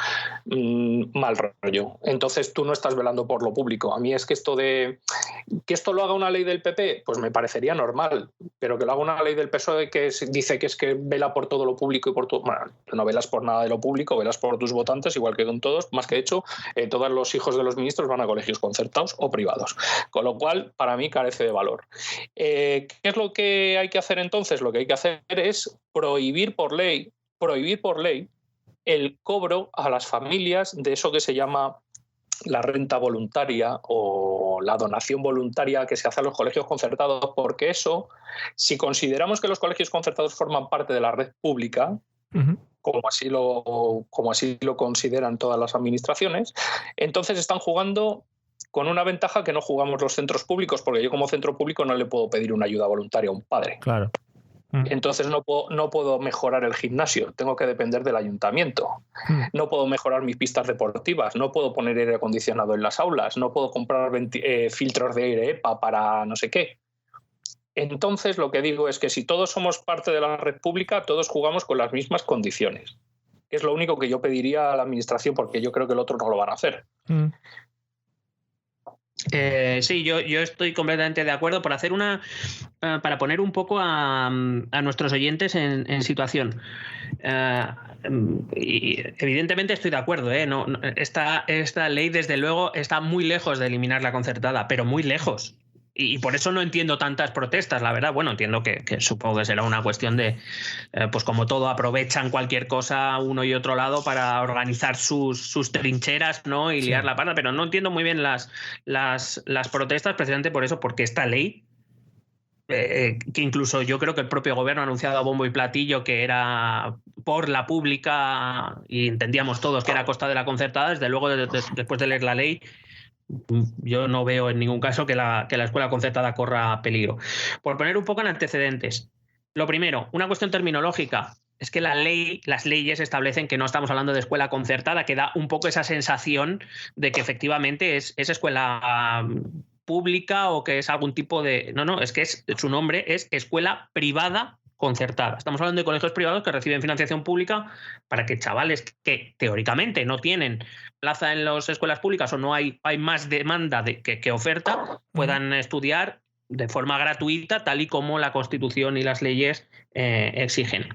Mal rollo. Entonces tú no estás velando por lo público. A mí es que esto lo haga una ley del PP, pues me parecería normal, pero que lo haga una ley del PSOE que dice que es que vela por todo lo público y por todo... Bueno, no velas por nada de lo público, velas por tus votantes, igual que con todos, más que hecho, todos los hijos de los ministros van a colegios concertados o privados. Con lo cual, para mí, carece de valor. ¿Qué es lo que hay que hacer entonces? Lo que hay que hacer es prohibir por ley el cobro a las familias de eso que se llama la renta voluntaria o la donación voluntaria que se hace a los colegios concertados, porque eso, si consideramos que los colegios concertados forman parte de la red pública, uh-huh, como así lo consideran todas las administraciones, entonces están jugando con una ventaja que no jugamos los centros públicos, porque yo como centro público no le puedo pedir una ayuda voluntaria a un padre. Claro. Entonces no puedo mejorar el gimnasio, tengo que depender del ayuntamiento. No puedo mejorar mis pistas deportivas, no puedo poner aire acondicionado en las aulas, no puedo comprar filtros de aire EPA para no sé qué. Entonces lo que digo es que si todos somos parte de la red pública, todos jugamos con las mismas condiciones. Es lo único que yo pediría a la administración, porque yo creo que el otro no lo van a hacer. Sí, yo estoy completamente de acuerdo por hacer para poner un poco a nuestros oyentes en situación. Y evidentemente estoy de acuerdo, no, esta ley desde luego está muy lejos de eliminar la concertada, pero muy lejos. Y por eso no entiendo tantas protestas, la verdad. Bueno, entiendo que supongo que será una cuestión de, pues como todo, aprovechan cualquier cosa uno y otro lado para organizar sus trincheras, ¿no? Y sí, liar la parda, pero no entiendo muy bien las protestas precisamente por eso, porque esta ley, que incluso yo creo que el propio gobierno ha anunciado a bombo y platillo que era por la pública y entendíamos todos que era a costa de la concertada, desde luego después de leer la ley, yo no veo en ningún caso que la escuela concertada corra peligro. Por poner un poco en antecedentes, lo primero, una cuestión terminológica, es que las leyes establecen que no estamos hablando de escuela concertada, que da un poco esa sensación de que efectivamente es escuela pública o que es algún tipo de... No, es que su nombre es escuela privada concertada. Estamos hablando de colegios privados que reciben financiación pública para que chavales que teóricamente no tienen plaza en las escuelas públicas o no hay más demanda que oferta, puedan estudiar de forma gratuita, tal y como la Constitución y las leyes exigen.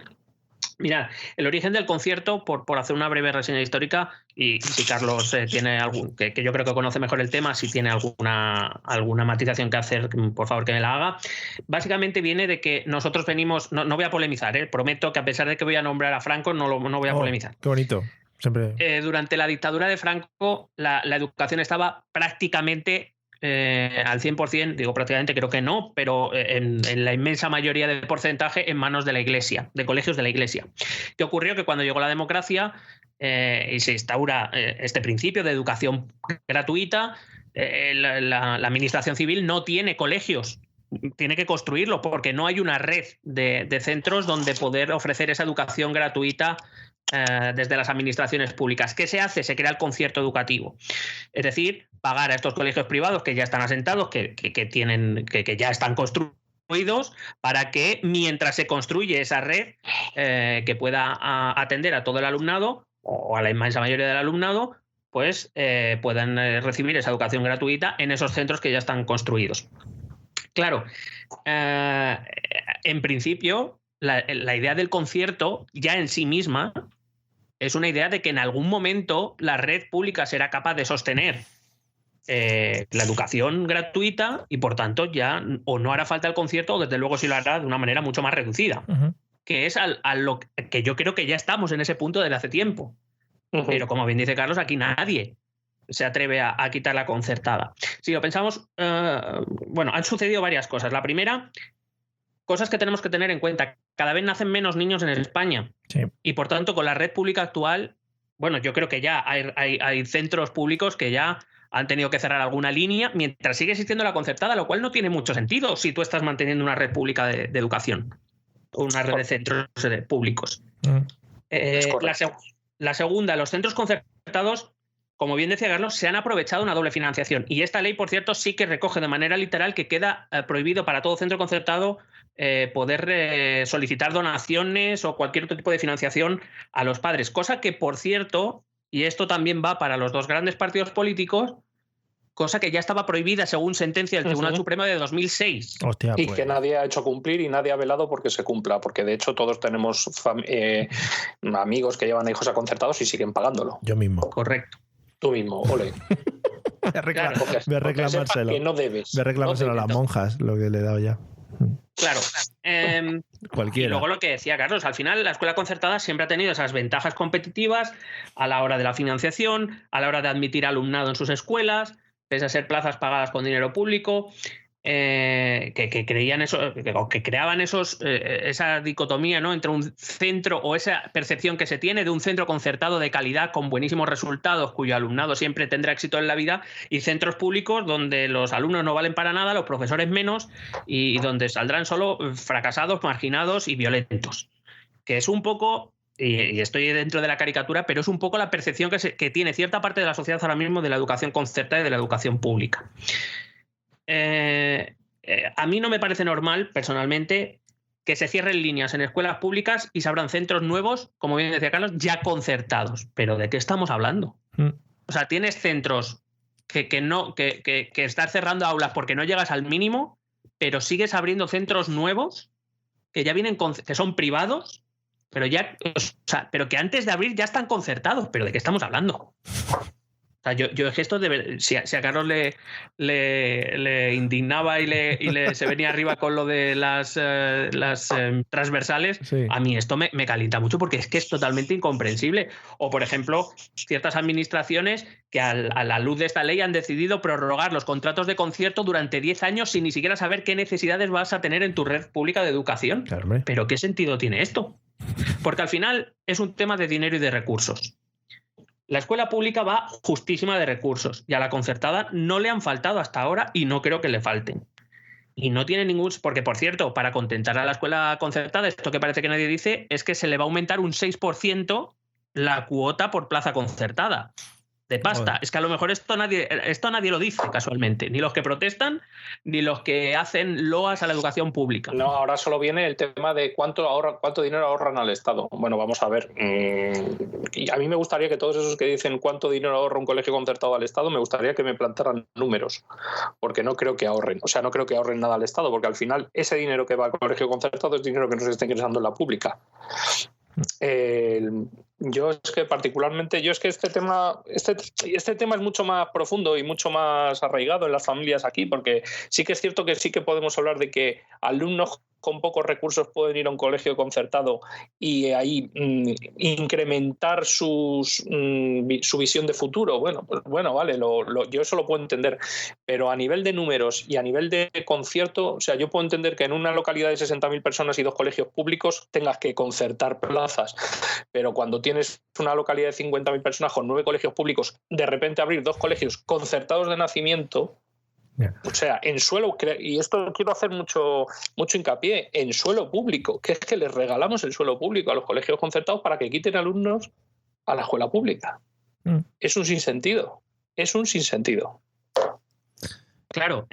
Mirad, el origen del concierto, por hacer una breve reseña histórica, y si Carlos tiene algún, que yo creo que conoce mejor el tema, si tiene alguna matización que hacer, por favor que me la haga. Básicamente viene de que nosotros venimos, no voy a polemizar, prometo que a pesar de que voy a nombrar a Franco, no voy a polemizar. Qué bonito. Siempre. Durante la dictadura de Franco, la educación estaba prácticamente al 100%, digo prácticamente, creo que no, pero en la inmensa mayoría del porcentaje en manos de la Iglesia, de colegios de la Iglesia. ¿Qué ocurrió? Que cuando llegó la democracia, y se instaura este principio de educación gratuita, la administración civil no tiene colegios, tiene que construirlo porque no hay una red de centros donde poder ofrecer esa educación gratuita desde las administraciones públicas. ¿Qué se hace? Se crea el concierto educativo. Es decir, pagar a estos colegios privados que ya están asentados, que ya están construidos, para que mientras se construye esa red que pueda atender a todo el alumnado o a la inmensa mayoría del alumnado, pues puedan recibir esa educación gratuita en esos centros que ya están construidos. Claro, en principio, la idea del concierto ya en sí misma es una idea de que en algún momento la red pública será capaz de sostener la educación gratuita y, por tanto, ya o no hará falta el concierto o, desde luego, sí lo hará de una manera mucho más reducida, que es a lo que yo creo que ya estamos en ese punto desde hace tiempo. Pero, como bien dice Carlos, aquí nadie se atreve a quitar la concertada. Si lo pensamos, han sucedido varias cosas. La primera, cosas que tenemos que tener en cuenta. Cada vez nacen menos niños en España. Sí. Y, por tanto, con la red pública actual, yo creo que ya hay centros públicos que ya han tenido que cerrar alguna línea mientras sigue existiendo la concertada, lo cual no tiene mucho sentido si tú estás manteniendo una red pública de educación o una red de centros públicos. La segunda, los centros concertados, como bien decía Carlos, se han aprovechado una doble financiación. Y esta ley, por cierto, sí que recoge de manera literal que queda prohibido para todo centro concertado poder solicitar donaciones o cualquier otro tipo de financiación a los padres. Cosa que, por cierto, y esto también va para los dos grandes partidos políticos, cosa que ya estaba prohibida según sentencia del Tribunal Supremo de 2006. Hostia, y que nadie ha hecho cumplir y nadie ha velado porque se cumpla, porque de hecho todos tenemos amigos que llevan hijos a concertados y siguen pagándolo. Yo mismo. Correcto. Tú mismo, ole. Voy a reclamárselo. Que no debes. Voy a reclamárselo a las monjas, lo que le he dado ya. Claro. Cualquiera. Y luego lo que decía Carlos, al final la escuela concertada siempre ha tenido esas ventajas competitivas a la hora de la financiación, a la hora de admitir alumnado en sus escuelas, pese a ser plazas pagadas con dinero público, que creían eso, que creaban esa dicotomía, ¿no?, entre un centro, o esa percepción que se tiene de un centro concertado de calidad con buenísimos resultados, cuyo alumnado siempre tendrá éxito en la vida, y centros públicos donde los alumnos no valen para nada, los profesores menos, y donde saldrán solo fracasados, marginados y violentos. Que es un poco, y estoy dentro de la caricatura, pero es un poco la percepción que tiene cierta parte de la sociedad ahora mismo de la educación concertada y de la educación pública. A mí no me parece normal, personalmente, que se cierren líneas en escuelas públicas y se abran centros nuevos, como bien decía Carlos, ya concertados. ¿Pero de qué estamos hablando? O sea, tienes centros que estás cerrando aulas porque no llegas al mínimo, pero sigues abriendo centros nuevos que ya vienen que son privados, pero que antes de abrir ya están concertados. ¿Pero de qué estamos hablando? O sea, yo es que esto si a Carlos le indignaba y se venía arriba con lo de las transversales, sí. A mí esto me calienta mucho porque es que es totalmente incomprensible. O, por ejemplo, ciertas administraciones que a la luz de esta ley han decidido prorrogar los contratos de concierto durante 10 años sin ni siquiera saber qué necesidades vas a tener en tu red pública de educación. Claro. ¿Pero qué sentido tiene esto? Porque al final es un tema de dinero y de recursos. La escuela pública va justísima de recursos y a la concertada no le han faltado hasta ahora y no creo que le falten. Y no tiene ningún... Porque, por cierto, para contentar a la escuela concertada, esto que parece que nadie dice es que se le va a aumentar un 6% la cuota por plaza concertada. De pasta. Joder. Es que a lo mejor esto nadie lo dice casualmente. Ni los que protestan, ni los que hacen loas a la educación pública. No, ahora solo viene el tema de cuánto dinero ahorran al Estado. Bueno, vamos a ver. Y a mí me gustaría que todos esos que dicen cuánto dinero ahorra un colegio concertado al Estado, me gustaría que me plantearan números. Porque no creo que ahorren. O sea, no creo que ahorren nada al Estado, porque al final ese dinero que va al colegio concertado es dinero que no se está ingresando en la pública. Yo es que este tema es mucho más profundo y mucho más arraigado en las familias aquí, porque sí que es cierto que sí que podemos hablar de que alumnos con pocos recursos pueden ir a un colegio concertado y ahí incrementar su visión de futuro. Bueno, vale, yo eso lo puedo entender, pero a nivel de números y a nivel de concierto, o sea, yo puedo entender que en una localidad de 60.000 personas y 2 colegios públicos tengas que concertar plazas, pero cuando tienes una localidad de 50.000 personas con 9 colegios públicos, de repente abrir 2 colegios concertados de nacimiento. O sea, en suelo, y esto quiero hacer mucho hincapié, en suelo público, que es que les regalamos el suelo público a los colegios concertados para que quiten alumnos a la escuela pública. Es un sinsentido. Claro,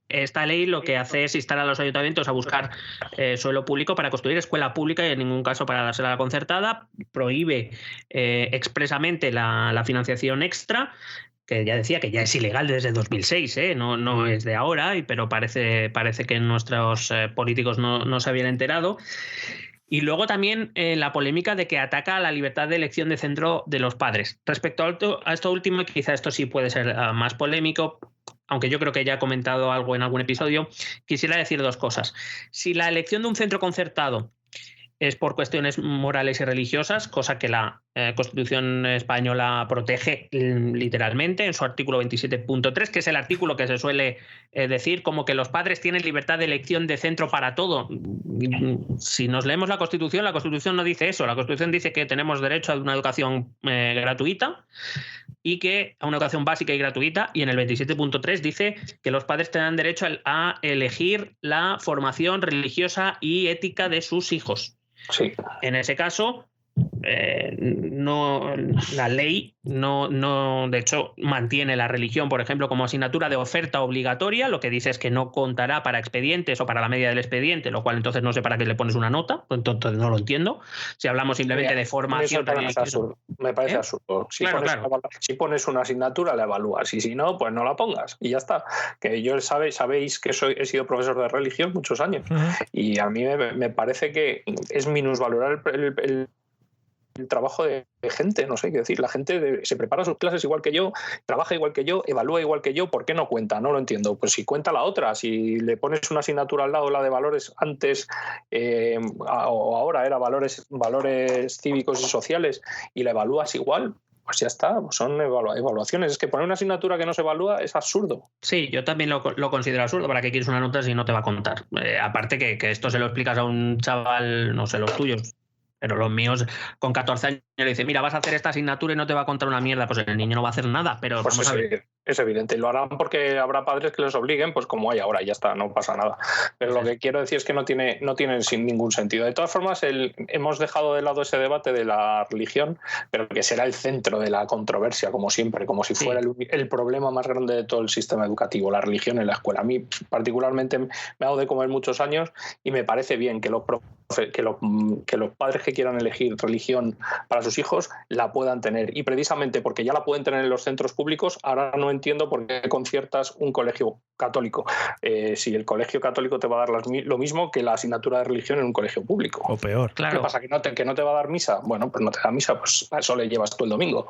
esta ley lo que hace es instar a los ayuntamientos a buscar suelo público para construir escuela pública y en ningún caso para dársela a la concertada. Prohíbe expresamente la financiación extra, que ya decía que ya es ilegal desde 2006, no es de ahora, pero parece que nuestros políticos no se habían enterado. Y luego también la polémica de que ataca a la libertad de elección de centro de los padres. Respecto a esto último, quizá esto sí puede ser más polémico, aunque yo creo que ya he comentado algo en algún episodio, quisiera decir 2 cosas. Si la elección de un centro concertado es por cuestiones morales y religiosas, cosa que la Constitución española protege literalmente en su artículo 27.3, que es el artículo que se suele decir como que los padres tienen libertad de elección de centro para todo. Si nos leemos la Constitución no dice eso. La Constitución dice que tenemos derecho a una educación gratuita y que a una educación básica y gratuita, y en el 27.3 dice que los padres tendrán derecho a elegir la formación religiosa y ética de sus hijos. Sí. En ese caso, la ley no, de hecho, mantiene la religión, por ejemplo, como asignatura de oferta obligatoria. Lo que dice es que no contará para expedientes o para la media del expediente, lo cual entonces no sé para qué le pones una nota, entonces no lo entiendo. Si hablamos simplemente de formación religiosa. Me parece absurdo. Si pones una asignatura, la evalúas, y si no, pues no la pongas y ya está. Que yo sabéis que he sido profesor de religión muchos años, y a mí me parece que es minusvalorar el trabajo de gente, no sé qué decir. La gente se prepara sus clases igual que yo, trabaja igual que yo, evalúa igual que yo. ¿Por qué no cuenta? No lo entiendo. Pues si cuenta la otra, si le pones una asignatura al lado, la de valores antes o ahora era valores cívicos y sociales, y la evalúas igual, pues ya está, son evaluaciones. Es que poner una asignatura que no se evalúa es absurdo. Sí, yo también lo considero absurdo. ¿Para qué quieres una nota si no te va a contar? Aparte que esto se lo explicas a un chaval, no sé, los tuyos, pero los míos con 14 años le dicen, mira, vas a hacer esta asignatura y no te va a contar una mierda. Pues el niño no va a hacer nada, pero pues vamos a ver. Es evidente, y lo harán porque habrá padres que les obliguen, pues como hay ahora, ya está, no pasa nada. Pero lo que quiero decir es que no tiene sin ningún sentido. De todas formas, hemos dejado de lado ese debate de la religión, pero que será el centro de la controversia, como siempre, como si fuera el problema más grande de todo el sistema educativo, la religión en la escuela. A mí particularmente me ha dado de comer muchos años, y me parece bien que los padres que quieran elegir religión para sus hijos la puedan tener, y precisamente porque ya la pueden tener en los centros públicos, ahora no entiendo por qué conciertas un colegio católico. Si el colegio católico te va a dar lo mismo que la asignatura de religión en un colegio público. O peor. Claro. ¿Qué pasa? ¿Que no te va a dar misa? Bueno, pues no te da misa, pues a eso le llevas tú el domingo.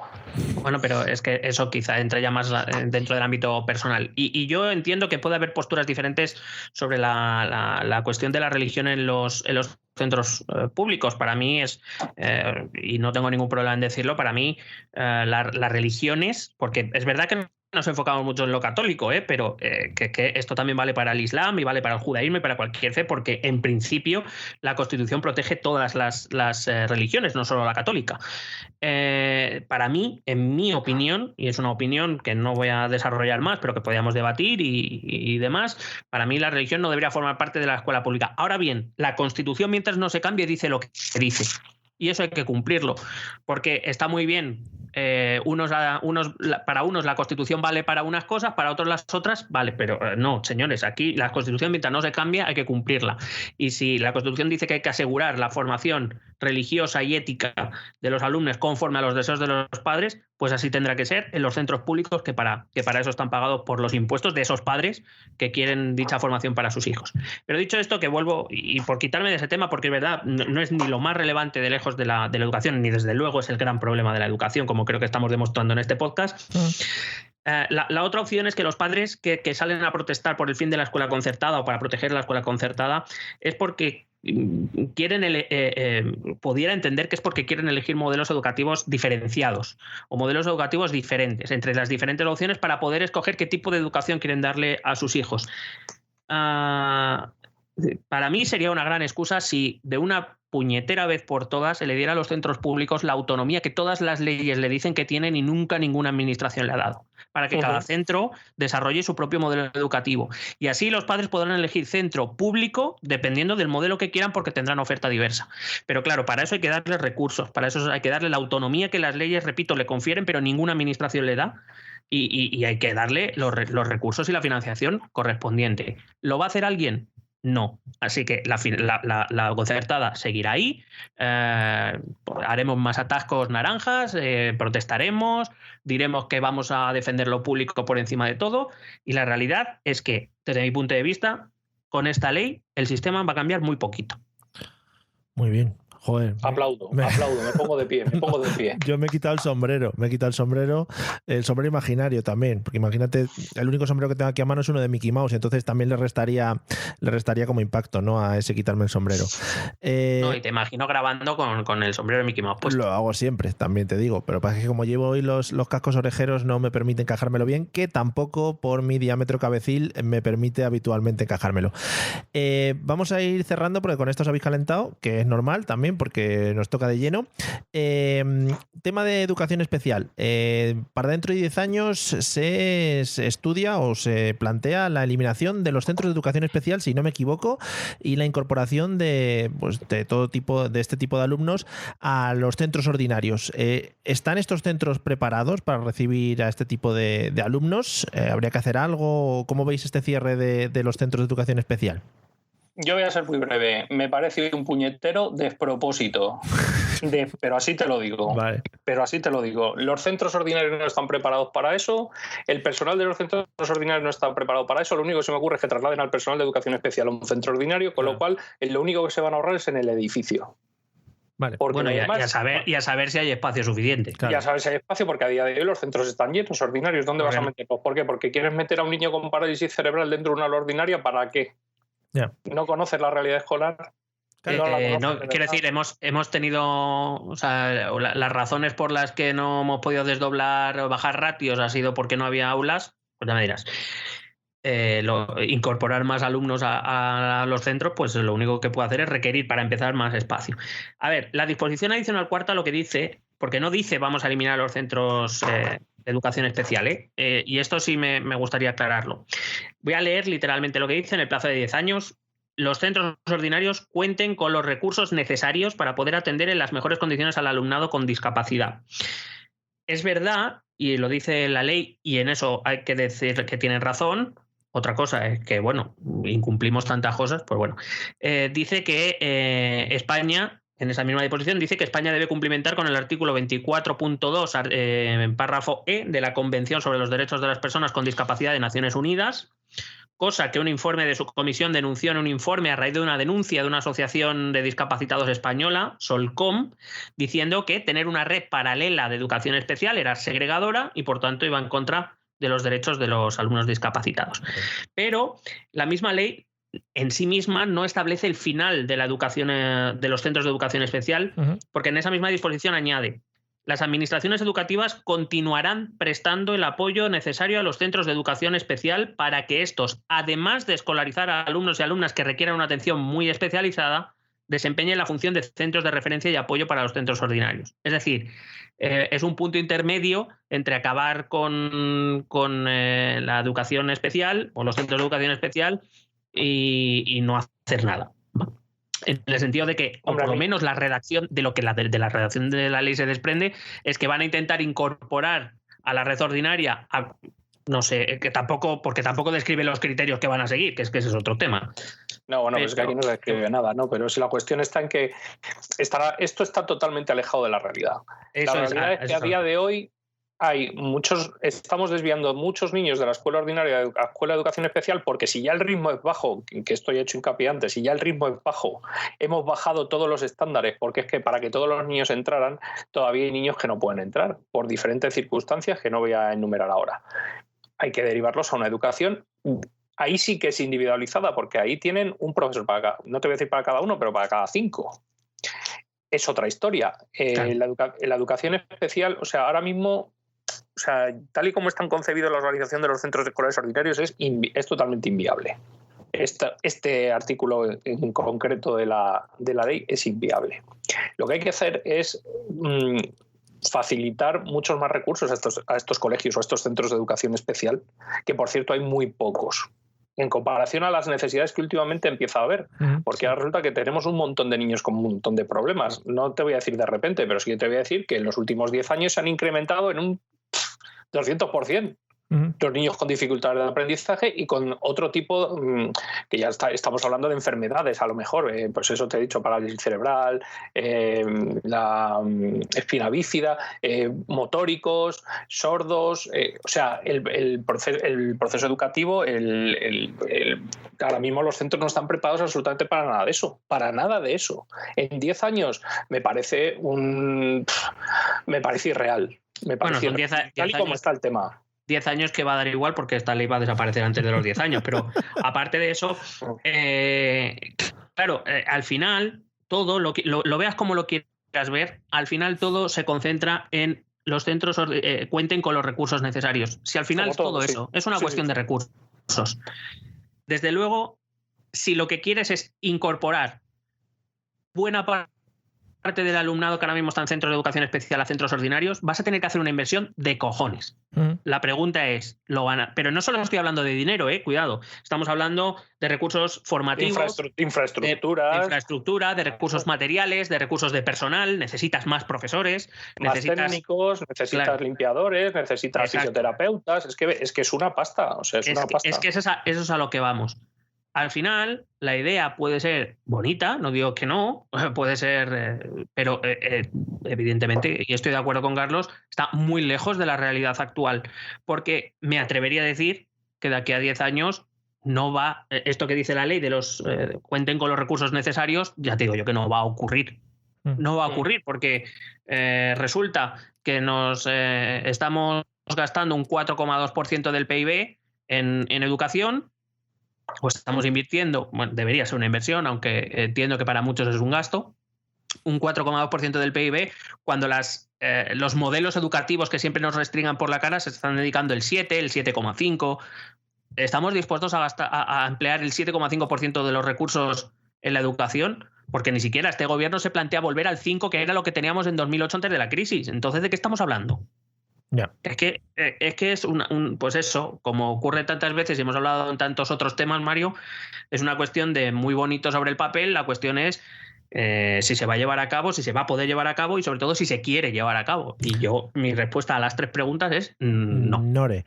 Bueno, pero es que eso quizá entra ya más dentro del ámbito personal. Y yo entiendo que puede haber posturas diferentes sobre la cuestión de la religión en los centros públicos. Para mí es, y no tengo ningún problema en decirlo, para mí las religiones, porque es verdad que nos enfocamos mucho en lo católico, pero que esto también vale para el Islam y vale para el judaísmo y para cualquier fe, porque en principio la Constitución protege todas las religiones, no solo la católica. Para mí, en mi opinión, y es una opinión que no voy a desarrollar más, pero que podríamos debatir y demás, para mí la religión no debería formar parte de la escuela pública. Ahora bien, la Constitución, mientras no se cambie, dice lo que dice. Y eso hay que cumplirlo, porque está muy bien. Para unos la Constitución vale para unas cosas, para otros las otras vale, pero no, señores, aquí la Constitución, mientras no se cambia, hay que cumplirla. Y si la Constitución dice que hay que asegurar la formación religiosa y ética de los alumnos conforme a los deseos de los padres, pues así tendrá que ser en los centros públicos que para eso están pagados por los impuestos de esos padres que quieren dicha formación para sus hijos. Pero dicho esto, que vuelvo, y por quitarme de ese tema, porque es verdad, no es ni lo más relevante de lejos de la educación, ni desde luego es el gran problema de la educación, como creo que estamos demostrando en este podcast. La otra opción es que los padres que salen a protestar por el fin de la escuela concertada o para proteger la escuela concertada es porque quieren pudiera entender que es porque quieren elegir modelos educativos diferenciados o modelos educativos diferentes entre las diferentes opciones para poder escoger qué tipo de educación quieren darle a sus hijos. Para mí sería una gran excusa si de una puñetera vez por todas se le diera a los centros públicos la autonomía que todas las leyes le dicen que tienen y nunca ninguna administración le ha dado, para que cada centro desarrolle su propio modelo educativo. Y así los padres podrán elegir centro público dependiendo del modelo que quieran porque tendrán oferta diversa. Pero claro, para eso hay que darle recursos, para eso hay que darle la autonomía que las leyes, repito, le confieren, pero ninguna administración le da. Y hay que darle los recursos y la financiación correspondiente. ¿Lo va a hacer alguien? No. Así que la concertada seguirá ahí, haremos más atascos naranjas, protestaremos, diremos que vamos a defender lo público por encima de todo, y la realidad es que, desde mi punto de vista, con esta ley el sistema va a cambiar muy poquito. Muy bien. Joder. Aplaudo, me pongo de pie. Yo me he quitado el sombrero, el sombrero imaginario también, porque imagínate, el único sombrero que tengo aquí a mano es uno de Mickey Mouse, entonces también le restaría como impacto, ¿no? A ese quitarme el sombrero. No, y te imagino grabando con el sombrero de Mickey Mouse puesto. Lo hago siempre, también te digo, pero pasa que como llevo hoy los cascos orejeros no me permite encajármelo bien, que tampoco por mi diámetro cabecil me permite habitualmente encajármelo. Vamos a ir cerrando porque con esto os habéis calentado, que es normal también, porque nos toca de lleno. Tema de educación especial. Para dentro de 10 años se estudia o se plantea la eliminación de los centros de educación especial, si no me equivoco, y la incorporación de todo tipo, de este tipo de alumnos a los centros ordinarios. ¿Están estos centros preparados para recibir a este tipo de alumnos? ¿Habría que hacer algo? ¿Cómo veis este cierre de los centros de educación especial? Yo voy a ser muy breve. Me parece un puñetero despropósito. Pero así te lo digo. Vale. Pero así te lo digo. Los centros ordinarios no están preparados para eso. El personal de los centros ordinarios no está preparado para eso. Lo único que se me ocurre es que trasladen al personal de educación especial a un centro ordinario, con lo cual lo único que se van a ahorrar es en el edificio. Vale. Bueno, y a saber si hay espacio suficiente. Claro. Ya sabes si hay espacio, porque a día de hoy los centros están llenos, ordinarios. ¿Dónde vas a meterlos? ¿Por qué? Porque quieres meter a un niño con parálisis cerebral dentro de una aula ordinaria. ¿Para qué? Yeah. ¿No conoces la realidad escolar? No, quiero decir, hemos tenido, o sea, las razones por las que no hemos podido desdoblar o bajar ratios ha sido porque no había aulas, pues ya me dirás. Incorporar más alumnos a los centros, pues lo único que puede hacer es requerir, para empezar, más espacio. A ver, la disposición adicional cuarta lo que dice, porque no dice vamos a eliminar los centros de educación especial, y esto sí me gustaría aclararlo. Voy a leer literalmente lo que dice: en el plazo de 10 años, los centros ordinarios cuenten con los recursos necesarios para poder atender en las mejores condiciones al alumnado con discapacidad. Es verdad, y lo dice la ley, y en eso hay que decir que tienen razón. Otra cosa es que, bueno, incumplimos tantas cosas, pues bueno. Dice que España, en esa misma disposición, dice que España debe cumplimentar con el artículo 24.2, en párrafo E, de la Convención sobre los Derechos de las Personas con Discapacidad de Naciones Unidas, cosa que un informe de su comisión denunció en un informe a raíz de una denuncia de una asociación de discapacitados española, Solcom, diciendo que tener una red paralela de educación especial era segregadora y, por tanto, iba en contra de los derechos de los alumnos discapacitados. Pero la misma ley en sí misma no establece el final de la educación de los centros de educación especial, porque en esa misma disposición añade: las administraciones educativas continuarán prestando el apoyo necesario a los centros de educación especial para que estos, además de escolarizar a alumnos y alumnas que requieran una atención muy especializada, desempeñen la función de centros de referencia y apoyo para los centros ordinarios. Es decir, es un punto intermedio entre acabar con la educación especial o los centros de educación especial y no hacer nada. En el sentido de que, o por lo menos la redacción de lo que de la redacción de la ley se desprende, es que van a intentar incorporar a la red ordinaria no sé, porque tampoco describe los criterios que van a seguir, que ese es otro tema. No, bueno, pues es que aquí no se describe nada, ¿no? Pero si la cuestión está en que esto está totalmente alejado de la realidad. La realidad es que a día de hoy estamos desviando muchos niños de la escuela ordinaria a la escuela de educación especial, porque si ya el ritmo es bajo, que esto ya he hecho hincapié antes, si ya el ritmo es bajo, hemos bajado todos los estándares, porque es que para que todos los niños entraran, todavía hay niños que no pueden entrar, por diferentes circunstancias que no voy a enumerar ahora. Hay que derivarlos a una educación. Ahí sí que es individualizada, porque ahí tienen un profesor no te voy a decir para cada uno, pero para cada 5. Es otra historia. Claro. La educación especial, o sea, ahora mismo, o sea, tal y como están concebidos la organización de los centros escolares ordinarios, es totalmente inviable. Este artículo en concreto de la ley es inviable. Lo que hay que hacer es facilitar muchos más recursos a estos colegios o a estos centros de educación especial, que por cierto hay muy pocos, en comparación a las necesidades que últimamente empieza a haber, porque ahora resulta que tenemos un montón de niños con un montón de problemas. No te voy a decir de repente, pero sí que te voy a decir que en los últimos 10 años se han incrementado en un 200%. Los niños con dificultades de aprendizaje y con otro tipo, que ya estamos hablando de enfermedades, a lo mejor, pues eso te he dicho, parálisis cerebral, la espina bífida, motóricos, sordos, o sea, el proceso educativo, ahora mismo los centros no están preparados absolutamente para nada de eso. En 10 años me parece irreal. Me parece irreal, tal y como está el tema. 10 años que va a dar igual porque esta ley va a desaparecer antes de los 10 años, pero aparte de eso, claro, al final todo, lo veas como lo quieras ver, al final todo se concentra en los centros cuenten con los recursos necesarios. Si al final es todo eso, es una cuestión de recursos. Desde luego, si lo que quieres es incorporar buena parte del alumnado que ahora mismo está en centros de educación especial a centros ordinarios, vas a tener que hacer una inversión de cojones. La pregunta es, pero no solo estoy hablando de dinero, cuidado, estamos hablando de recursos formativos, infraestructura, de recursos materiales, de recursos de personal, necesitas más profesores, técnicos, necesitas limpiadores, necesitas fisioterapeutas, es que es una pasta, o sea, una pasta. Es que eso es a lo que vamos. Al final, la idea puede ser bonita, no digo que no, puede ser, pero evidentemente, y estoy de acuerdo con Carlos, está muy lejos de la realidad actual, porque me atrevería a decir que de aquí a 10 años no va, esto que dice la ley de los cuenten con los recursos necesarios, ya te digo yo que no va a ocurrir. No va a ocurrir porque resulta que nos estamos gastando un 4,2% del PIB en educación. Pues estamos invirtiendo, bueno, debería ser una inversión, aunque entiendo que para muchos es un gasto, un 4,2% del PIB, cuando los modelos educativos que siempre nos restringan por la cara se están dedicando el 7, el 7,5%. ¿Estamos dispuestos a emplear el 7,5% de los recursos en la educación? Porque ni siquiera este gobierno se plantea volver al 5%, que era lo que teníamos en 2008 antes de la crisis. Entonces, ¿de qué estamos hablando? Yeah. Es que es pues eso, como ocurre tantas veces y hemos hablado en tantos otros temas, Mario, es una cuestión de muy bonito sobre el papel. La cuestión es si se va a llevar a cabo, si se va a poder llevar a cabo y sobre todo si se quiere llevar a cabo. Y mi respuesta a las 3 preguntas es no. Nore,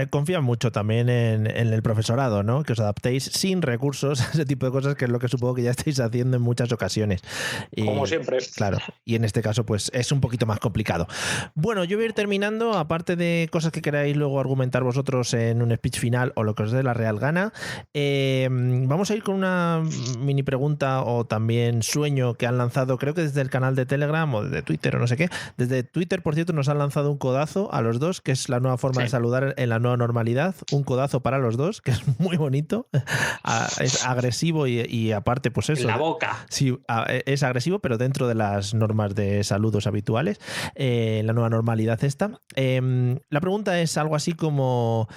confía mucho también en el profesorado, ¿no? Que os adaptéis sin recursos, ese tipo de cosas, que es lo que supongo que ya estáis haciendo en muchas ocasiones. Como siempre. Claro, y en este caso pues es un poquito más complicado. Bueno, yo voy a ir terminando, aparte de cosas que queráis luego argumentar vosotros en un speech final o lo que os dé la real gana. Vamos a ir con una mini pregunta o también sueño que han lanzado, creo que desde el canal de Telegram o desde Twitter o no sé qué. Desde Twitter, por cierto, nos han lanzado un codazo a los dos, que es la nueva forma de saludar en la nueva normalidad. Un codazo para los dos, que es muy bonito. Es agresivo y aparte, pues eso. En la boca. Sí, es agresivo, pero dentro de las normas de saludos habituales. La nueva normalidad esta. La pregunta es algo así como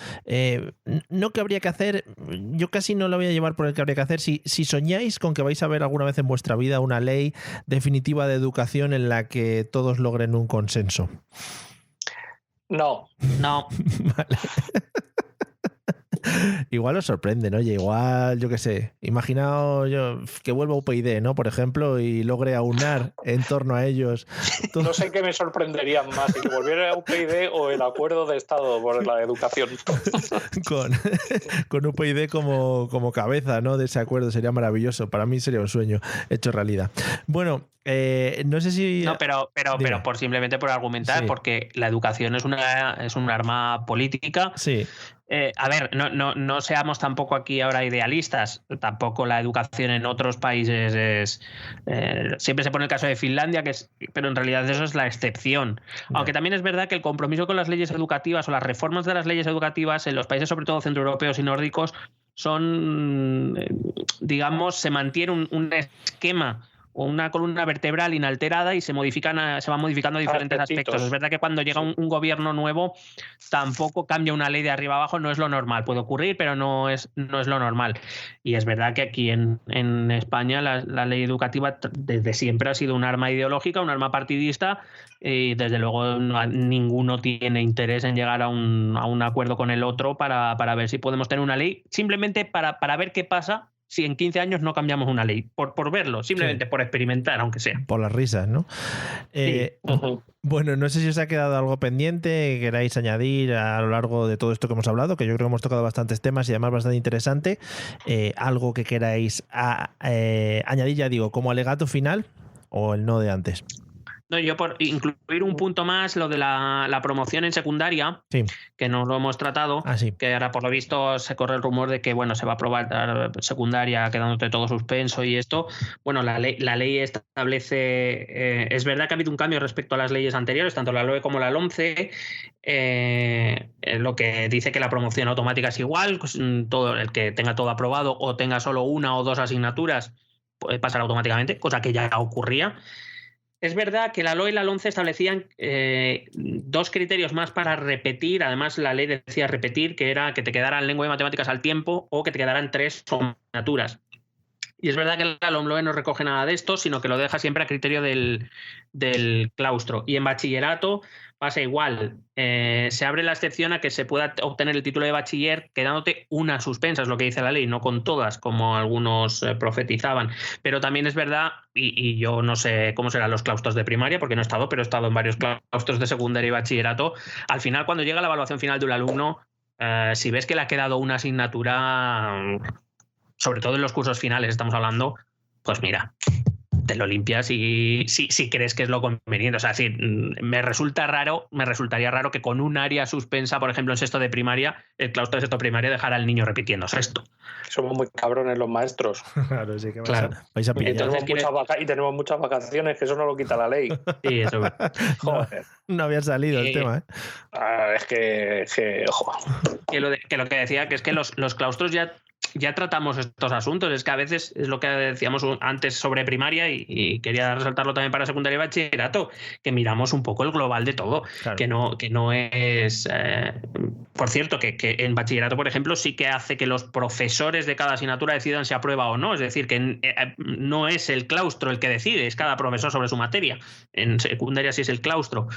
no que habría que hacer, yo casi no lo voy a llevar por el que habría que hacer. Si soñáis con que vais a ver alguna vez en vuestra vida una ley definitiva de educación en la que todos logren un consenso. No. Vale. Igual os sorprenden, oye, igual, yo qué sé, imaginaos yo que vuelva UPyD, ¿no? Por ejemplo, y logre aunar en torno a ellos. No sé qué me sorprenderían más, si volviera a UPyD o el acuerdo de Estado por la educación. Con UPyD como cabeza, ¿no? De ese acuerdo, sería maravilloso. Para mí sería un sueño hecho realidad. Bueno, no sé si... No, pero simplemente por argumentar, sí. Porque la educación es un arma política. Sí. A ver, no seamos tampoco aquí ahora idealistas. Tampoco la educación en otros países es... siempre se pone el caso de Finlandia, pero en realidad eso es la excepción. Aunque también es verdad que el compromiso con las leyes educativas o las reformas de las leyes educativas en los países, sobre todo centroeuropeos y nórdicos, son, digamos, se mantiene un esquema o una columna vertebral inalterada y se van modificando diferentes aspectos. Es verdad que cuando llega un gobierno nuevo tampoco cambia una ley de arriba abajo, no es lo normal. Puede ocurrir, pero no es lo normal. Y es verdad que aquí en España la ley educativa desde siempre ha sido un arma ideológica, un arma partidista, y desde luego ninguno tiene interés en llegar a un acuerdo con el otro para ver si podemos tener una ley, simplemente para ver qué pasa si en 15 años no cambiamos una ley, por verlo, simplemente por experimentar, aunque sea. Por las risas, ¿no? Sí. Bueno, no sé si os ha quedado algo pendiente que queráis añadir a lo largo de todo esto que hemos hablado, que yo creo que hemos tocado bastantes temas y además bastante interesante. Algo que queráis añadir, ya digo, como alegato final o el no de antes. No, yo por incluir un punto más, lo de la promoción en secundaria, sí, que no lo hemos tratado, sí, que ahora por lo visto se corre el rumor de que se va a aprobar secundaria quedándote todo suspenso y esto. Bueno, la ley establece, es verdad que ha habido un cambio respecto a las leyes anteriores, tanto la LOE como la LOMCE, lo que dice que la promoción automática es igual, pues, todo el que tenga todo aprobado o tenga solo una o dos asignaturas puede pasar automáticamente, cosa que ya ocurría. Es verdad que la LOE y la LOMCE establecían dos criterios más para repetir. Además, la ley decía repetir, que era que te quedaran lengua y matemáticas al tiempo o que te quedaran 3 asignaturas. Y es verdad que la LOMLOE no recoge nada de esto, sino que lo deja siempre a criterio del claustro. Y en bachillerato pasa igual. Se abre la excepción a que se pueda obtener el título de bachiller quedándote una suspensa, es lo que dice la ley, no con todas, como algunos profetizaban. Pero también es verdad, y yo no sé cómo serán los claustros de primaria, porque no he estado, pero he estado en varios claustros de secundaria y bachillerato. Al final, cuando llega la evaluación final de un alumno, si ves que le ha quedado una asignatura, sobre todo en los cursos finales estamos hablando, pues mira, te lo limpias y si crees que es lo conveniente. O sea, me resultaría raro que con un área suspensa, por ejemplo, en sexto de primaria, el claustro de sexto de primaria dejara al niño repitiendo sexto. Somos muy cabrones los maestros. Claro, sí que claro. Vais a pillar. Y tenemos muchas vacaciones, que eso no lo quita la ley. Sí, eso. Joder. No había salido el tema, ¿eh? Es que ojo. Que lo que decía, que es que los claustros ya tratamos estos asuntos. Es que a veces es lo que decíamos antes sobre primaria y quería resaltarlo también para secundaria y bachillerato, que miramos un poco el global de todo. Claro. Que no es... por cierto, que en bachillerato, por ejemplo, sí que hace que los profesores de cada asignatura decidan si aprueba o no. Es decir, que no es el claustro el que decide, es cada profesor sobre su materia. En secundaria sí es el claustro,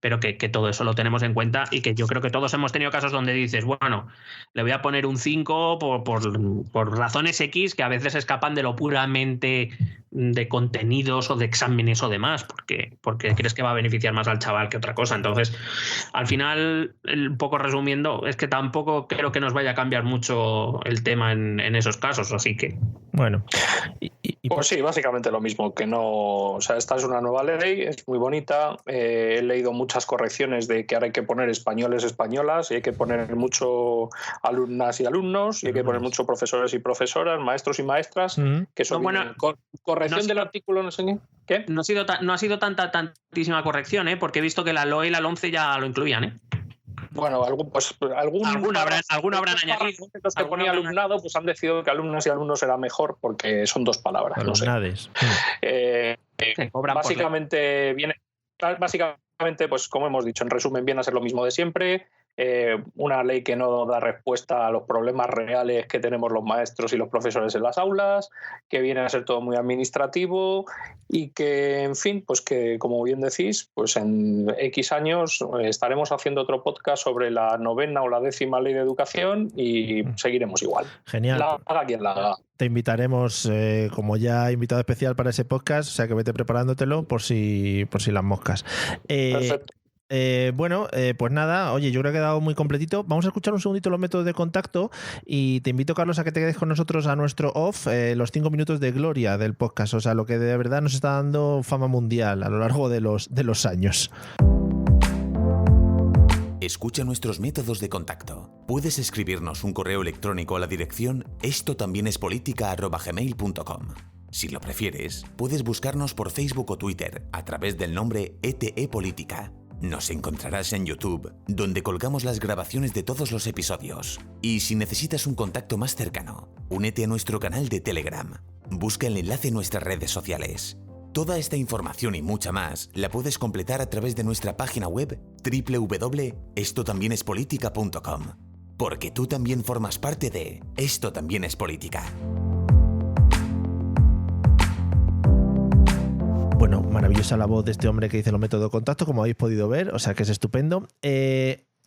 pero que todo eso lo tenemos en cuenta y que yo creo que todos hemos tenido casos donde dices, bueno, le voy a poner un 5 por razones X que a veces escapan de lo puramente de contenidos o de exámenes o demás, porque crees que va a beneficiar más al chaval que otra cosa. Entonces, al final, un poco resumiendo, es que tampoco creo que nos vaya a cambiar mucho el tema en esos casos, así que... Bueno. Pues sí, básicamente lo mismo, que no... O sea, esta es una nueva ley, es muy bonita, he leído muchas correcciones de que ahora hay que poner españoles, españolas, y hay que poner mucho alumnas y alumnos, y hay que poner mucho profesores y profesoras, maestros y maestras, que son corrección del artículo, no sé qué. No ha sido tantísima corrección, porque he visto que la LOE y la LOMCE ya lo incluían, Bueno, alguno habrán añadido. Los que ponía alumnado, pues han decidido que alumnas y alumnos era mejor porque son dos palabras. Alumnades. Básicamente, pues como hemos dicho, en resumen, viene a ser lo mismo de siempre. una ley que no da respuesta a los problemas reales que tenemos los maestros y los profesores en las aulas, que viene a ser todo muy administrativo y que, en fin, pues que, como bien decís, pues en X años estaremos haciendo otro podcast sobre la 9ª o la 10ª ley de educación y seguiremos igual. Genial. La haga quien la haga. Te invitaremos como ya invitado especial para ese podcast, o sea que vete preparándotelo por si las moscas. Perfecto. Pues nada, oye, yo creo que ha quedado muy completito. Vamos a escuchar un segundito los métodos de contacto y te invito, Carlos, a que te quedes con nosotros a nuestro off, los 5 minutos de gloria del podcast, o sea, lo que de verdad nos está dando fama mundial a lo largo de los años. Escucha nuestros métodos de contacto. Puedes escribirnos un correo electrónico a la dirección estotambiénespolitica@gmail.com. Si lo prefieres, puedes buscarnos por Facebook o Twitter a través del nombre ETE Política. Nos encontrarás en YouTube, donde colgamos las grabaciones de todos los episodios. Y si necesitas un contacto más cercano, únete a nuestro canal de Telegram. Busca el enlace en nuestras redes sociales. Toda esta información y mucha más la puedes completar a través de nuestra página web www.estotambiénespolitica.com. Porque tú también formas parte de Esto también es política. Bueno, maravillosa la voz de este hombre que dice los métodos de contacto, como habéis podido ver, o sea que es estupendo.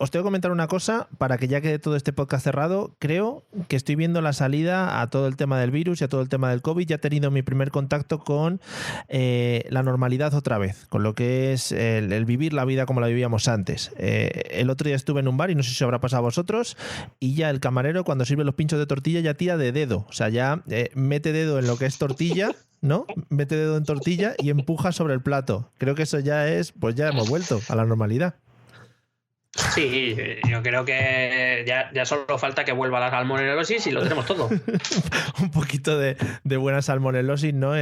Os tengo que comentar una cosa para que ya quede todo este podcast cerrado. Creo que estoy viendo la salida a todo el tema del virus y a todo el tema del COVID. Ya he tenido mi primer contacto con la normalidad otra vez, con lo que es el vivir la vida como la vivíamos antes. El otro día estuve en un bar y no sé si os habrá pasado a vosotros, y ya el camarero cuando sirve los pinchos de tortilla ya tira de dedo. O sea, ya mete dedo en lo que es tortilla, ¿no? Mete dedo en tortilla y empuja sobre el plato. Creo que eso ya es, pues ya hemos vuelto a la normalidad. Sí, yo creo que ya solo falta que vuelva la salmonelosis y lo tenemos todo. Un poquito de buena salmonelosis, ¿no?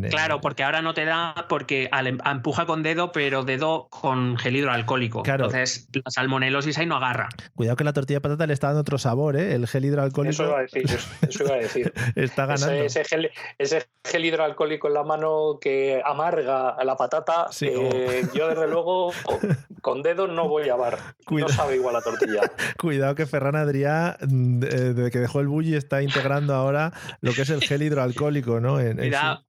Claro, porque ahora no te da, porque empuja con dedo, pero dedo con gel hidroalcohólico. Claro. Entonces la salmonelosis ahí no agarra. Cuidado que la tortilla de patata le está dando otro sabor, ¿eh? El gel hidroalcohólico. Eso iba a decir. Está ganando. Ese gel hidroalcohólico en la mano que amarga a la patata, sí, yo desde luego con dedos no voy a bar. No sabe igual la tortilla. Cuidado que Ferran Adrià, desde que dejó el bulli, está integrando ahora lo que es el gel hidroalcohólico, ¿no?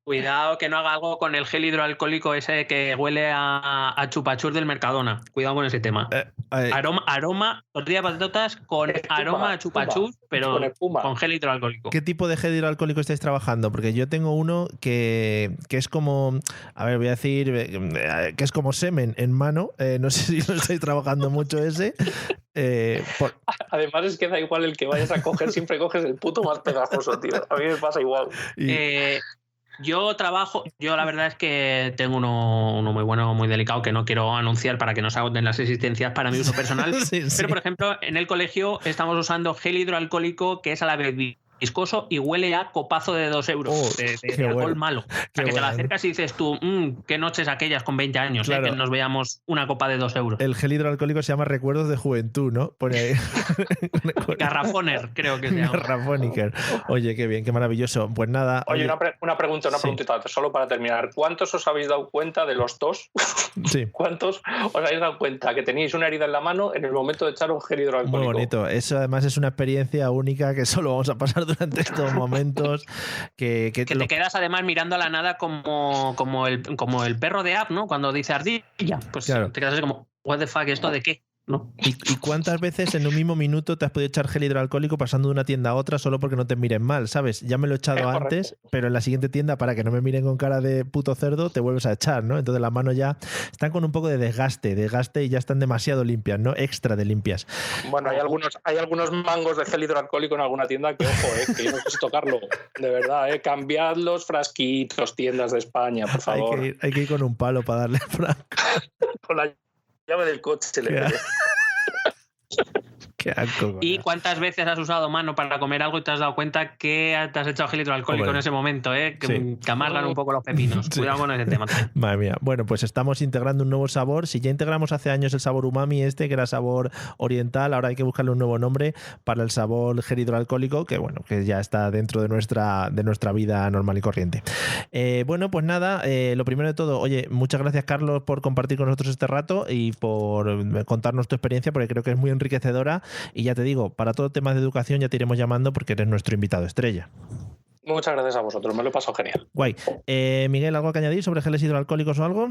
Cuidado que no haga algo con el gel hidroalcohólico ese que huele a chupachur del Mercadona. Cuidado con ese tema. Aroma, tortilla de patatas con espuma, aroma a chupachur, pero con gel hidroalcohólico. ¿Qué tipo de gel hidroalcohólico estáis trabajando? Porque yo tengo uno que es como, a ver, voy a decir, que es como semen en mano. No sé si lo estáis trabajando mucho ese. Además es que da igual el que vayas a coger, siempre coges el puto más pegajoso, tío. A mí me pasa igual. Yo la verdad es que tengo uno muy bueno, muy delicado, que no quiero anunciar para que no se agoten las existencias para mi uso personal. Sí. Pero, por ejemplo, en el colegio estamos usando gel hidroalcohólico que es a la vez viscoso y huele a copazo de 2 euros de alcohol malo. O sea, que te la acercas y dices tú, qué noches aquellas con 20 años, claro, que nos veamos una copa de 2 euros. El gel hidroalcohólico se llama Recuerdos de Juventud, ¿no? Pone ahí. Garrafoner, creo que se llama. Garrafoniker. Oye, qué bien, qué maravilloso. Pues nada. Oye, una preguntita, solo para terminar. ¿Cuántos os habéis dado cuenta de los dos? Sí. ¿Cuántos os habéis dado cuenta que teníais una herida en la mano en el momento de echar un gel hidroalcohólico? Muy bonito. Eso además es una experiencia única que solo vamos a pasar durante estos momentos. Que te quedas además mirando a la nada como el perro de App, ¿no? Cuando dice ardilla. Pues claro, te quedas así como, what the fuck, ¿esto de qué? ¿No? ¿Y cuántas veces en un mismo minuto te has podido echar gel hidroalcohólico pasando de una tienda a otra solo porque no te miren mal, ¿sabes? Ya me lo he echado antes, pero en la siguiente tienda, para que no me miren con cara de puto cerdo, te vuelves a echar, ¿no? Entonces las manos ya están con un poco de desgaste y ya están demasiado limpias, ¿no? Extra de limpias. Bueno, hay algunos mangos de gel hidroalcohólico en alguna tienda que, ojo, que yo no sé tocarlo. De verdad, cambiad los frasquitos, tiendas de España, por favor. Hay que ir con un palo para darle franco. Con la llave del coche le Qué asco, ¿Y cuántas veces has usado mano para comer algo y te has dado cuenta que te has echado gel hidroalcohólico en ese momento? Que amargan un poco los pepinos. Sí. Cuidado con ese tema. Madre mía. Bueno, pues estamos integrando un nuevo sabor. Si ya integramos hace años el sabor umami que era sabor oriental, ahora hay que buscarle un nuevo nombre para el sabor gel hidroalcohólico, que bueno, que ya está dentro de nuestra vida normal y corriente. Bueno, pues nada, lo primero de todo, oye, muchas gracias, Carlos, por compartir con nosotros este rato y por contarnos tu experiencia, porque creo que es muy enriquecedora. Y ya te digo, para todo temas de educación ya te iremos llamando porque eres nuestro invitado estrella. Muchas gracias a vosotros, me lo he pasado genial. Guay. Miguel, ¿algo que añadir sobre geles hidroalcohólicos o algo?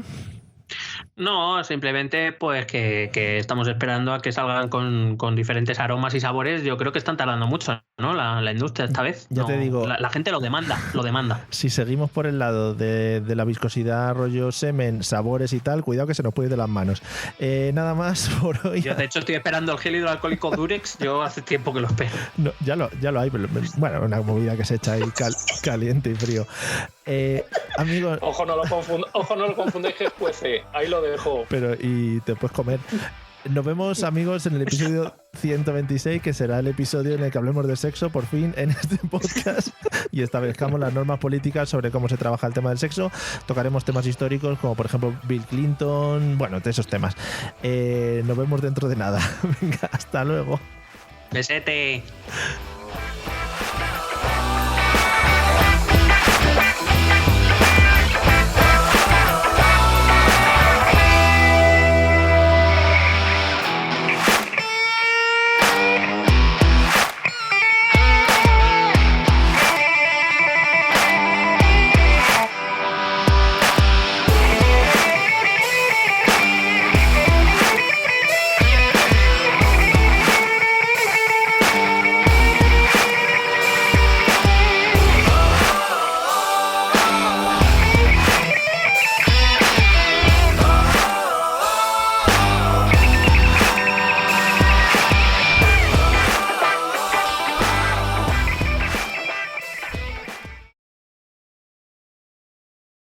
No, simplemente pues que estamos esperando a que salgan con diferentes aromas y sabores. Yo creo que están tardando mucho, ¿no? La industria esta vez. Ya te digo. La gente lo demanda. Si seguimos por el lado de la viscosidad, rollo semen, sabores y tal, cuidado que se nos puede ir de las manos. Nada más por hoy. Yo de hecho estoy esperando el gel hidroalcohólico Durex. Yo hace tiempo que lo espero. No, ya lo hay, pero bueno, una movida que se echa ahí caliente y frío. Amigos, ojo no lo confundáis, que es cuece, ahí lo dejo. Pero y te puedes comer. Nos vemos, amigos, en el episodio 126, que será el episodio en el que hablemos de sexo, por fin, en este podcast, y establezcamos las normas políticas sobre cómo se trabaja el tema del sexo. Tocaremos temas históricos, como por ejemplo Bill Clinton, bueno, de esos temas. Nos vemos dentro de nada. Venga, hasta luego. Besete.